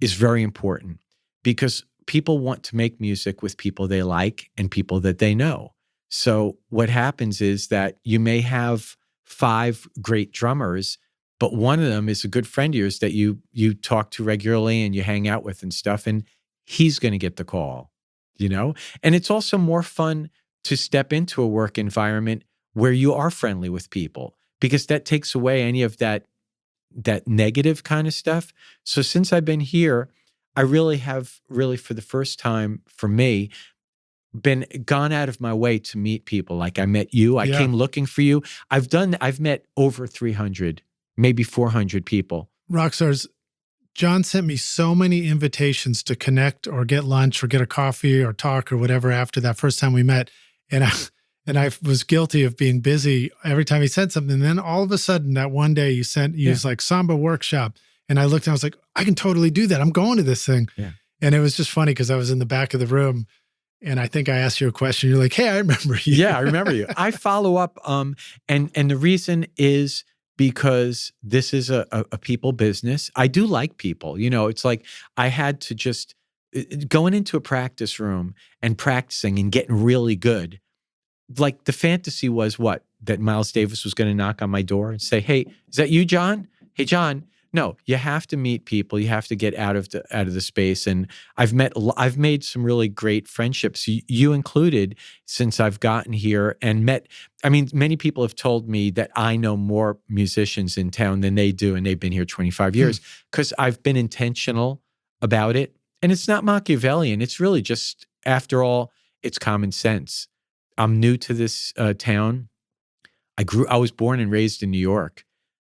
is very important, because people want to make music with people they like and people that they know. So what happens is that you may have 5 great drummers, but one of them is a good friend of yours that you talk to regularly and you hang out with and stuff, and he's going to get the call, And it's also more fun to step into a work environment where you are friendly with people, because that takes away any of that negative kind of stuff. So since I've been here, I really have, for the first time for me, gone out of my way to meet people. Like I met you. I came looking for you. I've met over 300, maybe 400 people. Rockstars, John sent me so many invitations to connect or get lunch or get a coffee or talk or whatever after that first time we met. And I was guilty of being busy every time he sent something. And then all of a sudden that one day you was like Samba workshop. And I looked and I was like, I can totally do that. I'm going to this thing. Yeah. And it was just funny because I was in the back of the room and I think I asked you a question. You're like, hey, I remember you. Yeah, I remember you. I follow up. And the reason is because this is a people business. I do like people. It's like I had to just going into a practice room and practicing and getting really good. Like the fantasy was what? That Miles Davis was going to knock on my door and say, hey, is that you, John? Hey, John. No, you have to meet people. You have to get out of the space. And I've made some really great friendships, you included, since I've gotten here and met. I mean, many people have told me that I know more musicians in town than they do, and they've been here 25 years because I've been intentional about it. And it's not Machiavellian. It's really just, after all, it's common sense. I'm new to this town. I was born and raised in New York,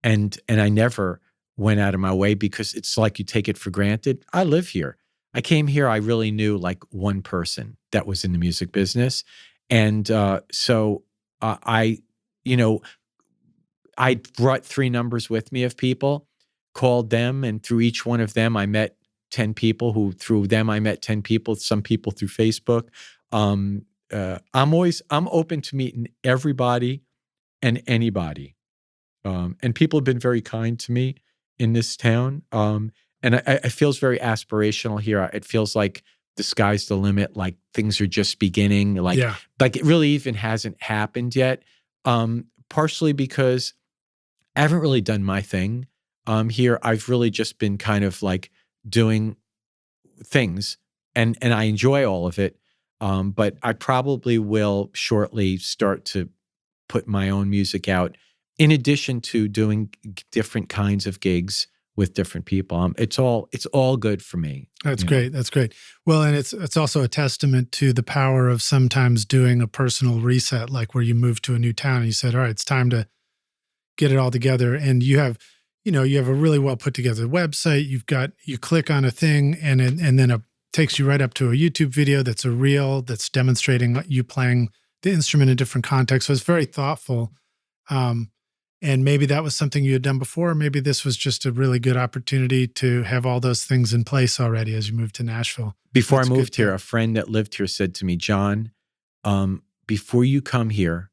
and I never went out of my way because it's like you take it for granted. I live here. I came here, I really knew like one person that was in the music business. And so I brought 3 numbers with me of people, called them, and through each one of them, I met 10 people who, through them, I met 10 people, some people through Facebook. I'm open to meeting everybody and anybody. And people have been very kind to me in this town. And it feels very aspirational here. It feels like the sky's the limit, like things are just beginning. Like it really even hasn't happened yet. Partially because I haven't really done my thing here. I've really just been kind of like doing things and I enjoy all of it. But I probably will shortly start to put my own music out, in addition to doing different kinds of gigs with different people. It's all good for me. That's great. That's great. Well, and it's also a testament to the power of sometimes doing a personal reset, like where you moved to a new town and you said, all right, it's time to get it all together. And you have a really well put together website. You click on a thing and then it takes you right up to a YouTube video that's a reel that's demonstrating you playing the instrument in different contexts. So it's very thoughtful. And maybe that was something you had done before. Maybe this was just a really good opportunity to have all those things in place already as you moved to Nashville. Before I moved here, a friend that lived here said to me, John, before you come here,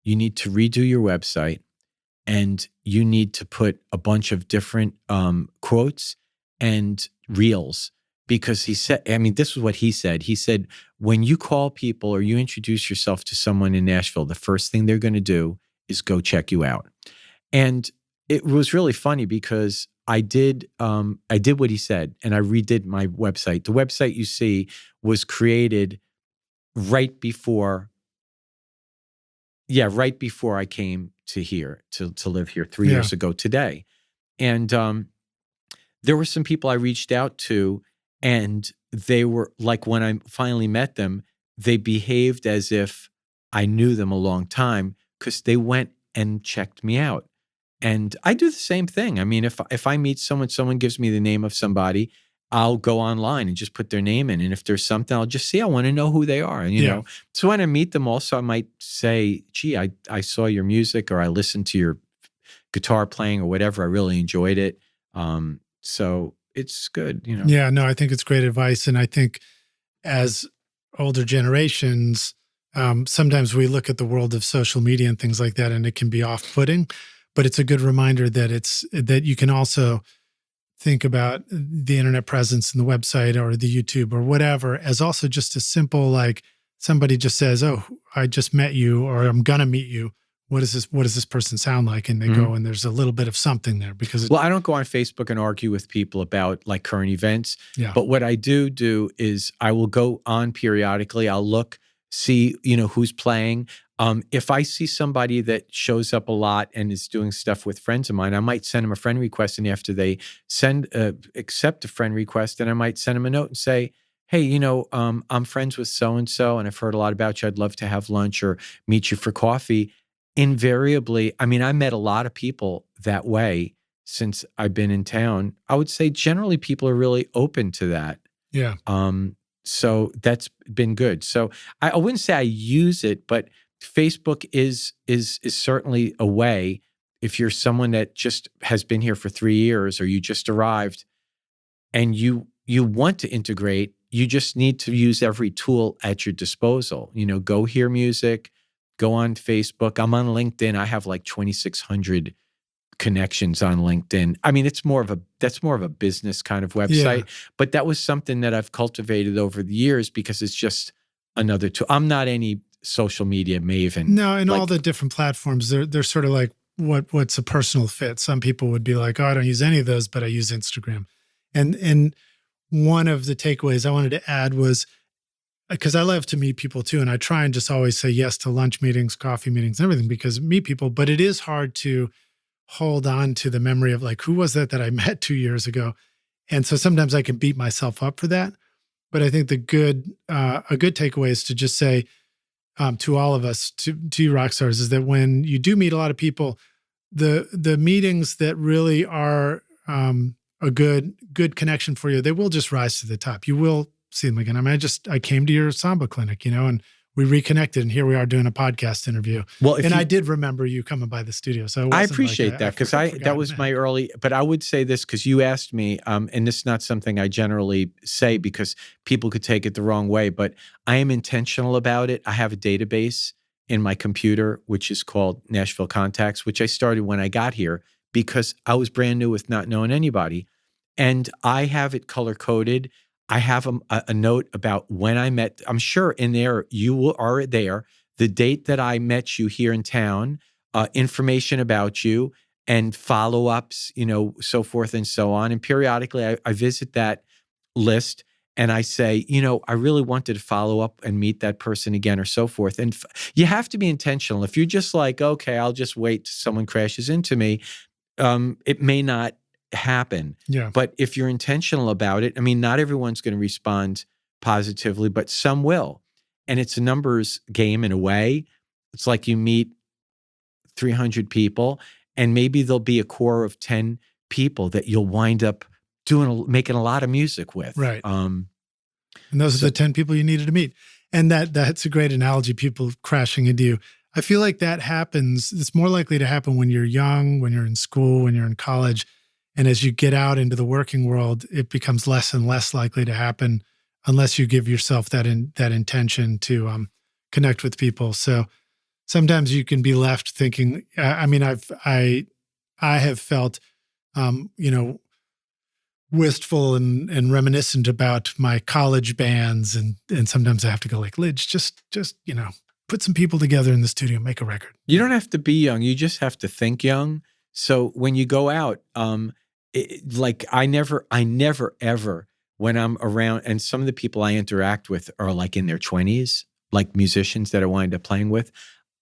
you need to redo your website, and you need to put a bunch of different quotes and reels, because he said, I mean, this is what he said. He said, when you call people or you introduce yourself to someone in Nashville, the first thing they're going to do is go check you out. And it was really funny because I did what he said, and I redid my website. The website you see was created right before I came to here to live here 3 years ago today. And there were some people I reached out to, and they were like, when I finally met them, they behaved as if I knew them a long time because they went and checked me out. And I do the same thing. I mean, if I meet someone gives me the name of somebody, I'll go online and just put their name in. And if there's something, I'll just see. I want to know who they are. And, you know, so when I meet them also, I might say, gee, I saw your music, or I listened to your guitar playing or whatever. I really enjoyed it. So it's good, you know. Yeah, no, I think it's great advice. And I think as older generations, sometimes we look at the world of social media and things like that, and it can be off-putting. But it's a good reminder that you can also think about the internet presence and the website or the YouTube or whatever as also just a simple, like, somebody just says, oh, I just met you, or I'm gonna meet you. What does this person sound like? And they go, and there's a little bit of something there because well, I don't go on Facebook and argue with people about like current events. Yeah. But what I do is I will go on periodically. I'll look, see, you know, who's playing. If I see somebody that shows up a lot and is doing stuff with friends of mine, I might send them a friend request. And after they accept a friend request, then I might send them a note and say, hey, you know, I'm friends with so-and-so, and I've heard a lot about you. I'd love to have lunch or meet you for coffee. Invariably, I mean, I met a lot of people that way since I've been in town. I would say generally people are really open to that. Yeah. So that's been good. So I wouldn't say I use it, but Facebook is certainly a way. If you're someone that just has been here for 3 years, or you just arrived and you want to integrate, you just need to use every tool at your disposal. You know, go hear music, go on Facebook. I'm on LinkedIn. I have like 2,600 connections on LinkedIn. I mean, that's more of a business kind of website, but that was something that I've cultivated over the years because it's just another tool. I'm not any social media maven. No, and all the different platforms, they're sort of like what's a personal fit. Some people would be like, oh, I don't use any of those, but I use Instagram. And one of the takeaways I wanted to add was, because I love to meet people too, and I try and just always say yes to lunch meetings, coffee meetings, and everything, because meet people, but it is hard to hold on to the memory of like, who was that I met 2 years ago? And so sometimes I can beat myself up for that. But I think a good takeaway is to just say to all of us, to you rock stars, is that when you do meet a lot of people, the meetings that really are a good connection for you, they will just rise to the top. You will see them again. I mean, I came to your samba clinic, you know, and we reconnected, and here we are doing a podcast interview. Well, I did remember you coming by the studio, so I appreciate that, because that was my early. But I would say this, because you asked me, and this is not something I generally say because people could take it the wrong way, but I am intentional about it. I have a database in my computer which is called Nashville Contacts, which I started when I got here because I was brand new with not knowing anybody, and I have it color coded. I have a note about when I met. I'm sure in there you are there. The date that I met you here in town, information about you, and follow-ups, you know, so forth and so on. And periodically, I visit that list and I say, you know, I really wanted to follow up and meet that person again, or so forth. And you have to be intentional. If you're just like, okay, I'll just wait till someone crashes into me, it may not happen. Yeah. But if you're intentional about it, I mean, not everyone's going to respond positively, but some will. And it's a numbers game in a way. It's like you meet 300 people, and maybe there'll be a core of 10 people that you'll wind up making a lot of music with. Right. And those are the 10 people you needed to meet. And that's a great analogy, people crashing into you. I feel like that happens. It's more likely to happen when you're young, when you're in school, when you're in college. And as you get out into the working world, it becomes less and less likely to happen unless you give yourself that intention to connect with people. So sometimes you can be left thinking, I mean, I have felt, wistful and reminiscent about my college bands. And sometimes I have to go like, Lidge, just, put some people together in the studio, make a record. You don't have to be young. You just have to think young. So when you go out, I never ever, when I'm around, and some of the people I interact with are like in their 20s, like musicians that I wind up playing with,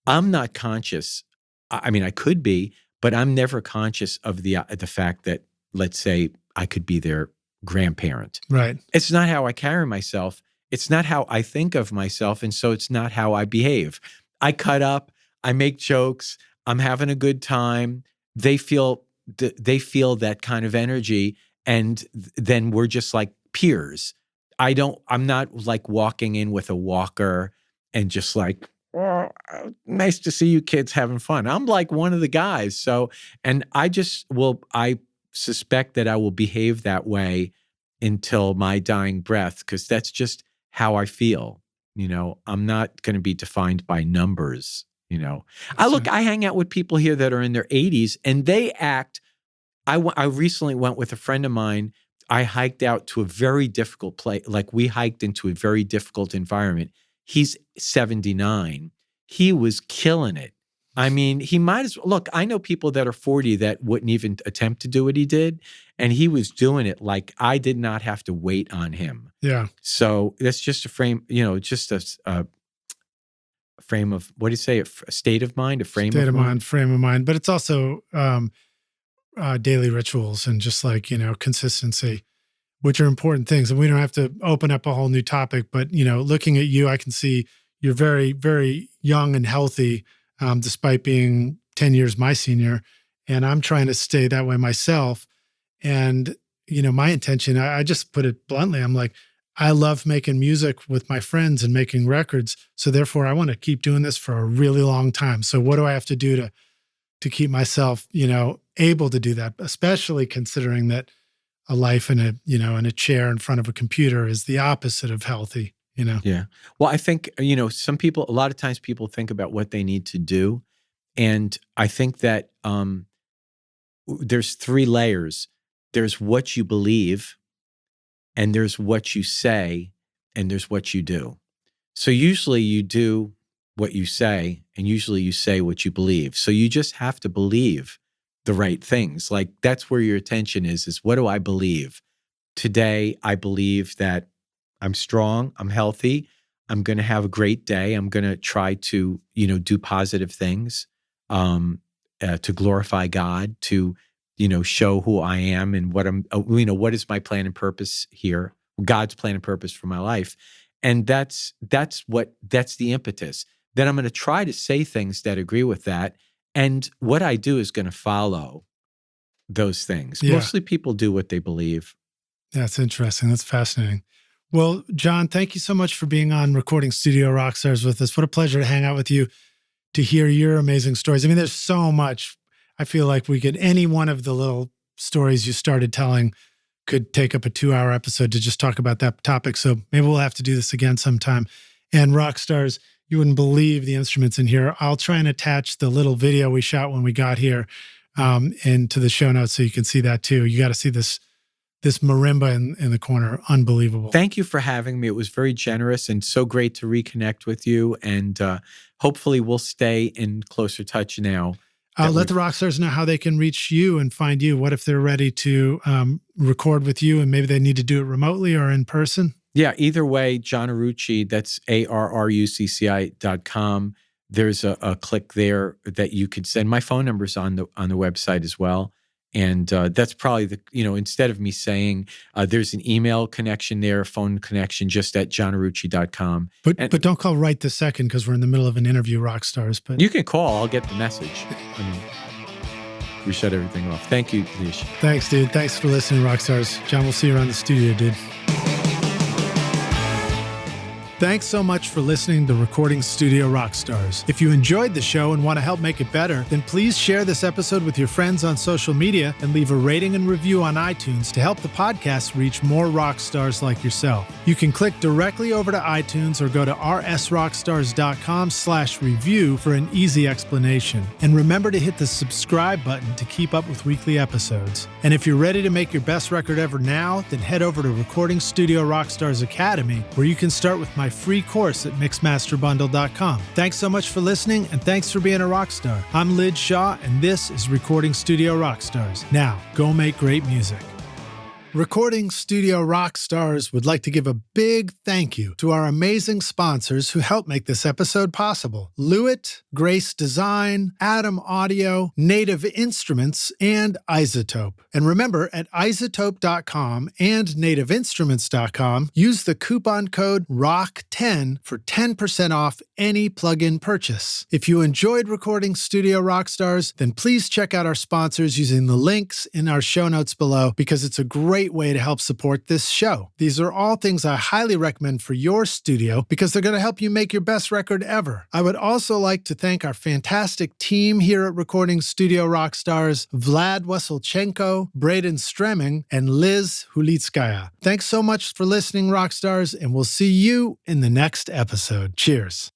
I'm not conscious. I mean, I could be, but I'm never conscious of the fact that, let's say, I could be their grandparent. Right. It's not how I carry myself. It's not how I think of myself. And so it's not how I behave. I cut up, I make jokes, I'm having a good time. They feel that kind of energy. And then we're just like peers. I'm not like walking in with a walker and just like, oh, nice to see you kids having fun. I'm like one of the guys. So, and I suspect that I will behave that way until my dying breath, because that's just how I feel. I'm not going to be defined by numbers. I hang out with people here that are in their 80s and they act. I recently went with a friend of mine. I hiked out to a very difficult place. Like we hiked into a very difficult environment. He's 79. He was killing it. I mean, he might as well. Look, I know people that are 40 that wouldn't even attempt to do what he did. And he was doing it like I did not have to wait on him. Yeah. So that's just a frame, just a frame of, what do you say? A state of mind, frame of mind. But it's also daily rituals and just like, consistency, which are important things. And we don't have to open up a whole new topic, but, looking at you, I can see you're very, very young and healthy. Despite being 10 years my senior, and I'm trying to stay that way myself. And, my intention, I just put it bluntly, I'm like, I love making music with my friends and making records. So therefore I want to keep doing this for a really long time. So what do I have to do to keep myself, able to do that, especially considering that a life in a chair in front of a computer is the opposite of healthy. Yeah. Well, I think, a lot of times people think about what they need to do. And I think that there's 3 layers. There's what you believe, and there's what you say, and there's what you do. So usually you do what you say, and usually you say what you believe. So you just have to believe the right things. Like that's where your attention is what do I believe? Today, I believe that I'm strong, I'm healthy, I'm going to have a great day. I'm going to try to, do positive things, to glorify God, to, show who I am and what what is my plan and purpose here, God's plan and purpose for my life. And that's the impetus. Then I'm going to try to say things that agree with that. And what I do is going to follow those things. Yeah. Mostly people do what they believe. That's interesting. That's fascinating. Well, John, thank you so much for being on Recording Studio Rockstars with us. What a pleasure to hang out with you, to hear your amazing stories. I mean, there's so much. I feel like any one of the little stories you started telling could take up a 2-hour episode to just talk about that topic. So maybe we'll have to do this again sometime. And Rockstars, you wouldn't believe the instruments in here. I'll try and attach the little video we shot when we got here into the show notes so you can see that too. You got to see this marimba in the corner. Unbelievable. Thank you for having me. It was very generous and so great to reconnect with you. And hopefully we'll stay in closer touch now. Let the Rockstars know how they can reach you and find you. What if they're ready to record with you and maybe they need to do it remotely or in person? Yeah, either way, John Arrucci, that's ARRUCCI.com. There's a click there that you could send. My phone number's on the website as well. And that's probably instead of me saying there's an email connection there, a phone connection, just at johnarrucci.com. But don't call right this second because we're in the middle of an interview, Rockstars. But you can call. I'll get the message. We shut everything off. Thank you, Lish. Thanks, dude. Thanks for listening, Rockstars. John, we'll see you around the studio, dude. Thanks so much for listening to Recording Studio Rockstars. If you enjoyed the show and want to help make it better, then please share this episode with your friends on social media and leave a rating and review on iTunes to help the podcast reach more rock stars like yourself. You can click directly over to iTunes or go to rsrockstars.com/review for an easy explanation. And remember to hit the subscribe button to keep up with weekly episodes. And if you're ready to make your best record ever now, then head over to Recording Studio Rockstars Academy, where you can start with my free course at mixmasterbundle.com. Thanks so much for listening, and thanks for being a rock star. I'm Lid Shaw, and this is Recording Studio Rockstars. Now, go make great music. Recording Studio Rockstars would like to give a big thank you to our amazing sponsors who help make this episode possible: Lewitt, Grace Design, Adam Audio, Native Instruments, and Isotope. And remember, at isotope.com and nativeinstruments.com, use the coupon code ROCK10 for 10% off any plugin purchase. If you enjoyed Recording Studio Rockstars, then please check out our sponsors using the links in our show notes below, because it's a great way to help support this show. These are all things I highly recommend for your studio because they're going to help you make your best record ever. I would also like to thank our fantastic team here at Recording Studio Rockstars: Vlad Weselchenko, Braden Stremming, and Liz Hulitskaya. Thanks so much for listening, Rockstars, and we'll see you in the next episode. Cheers.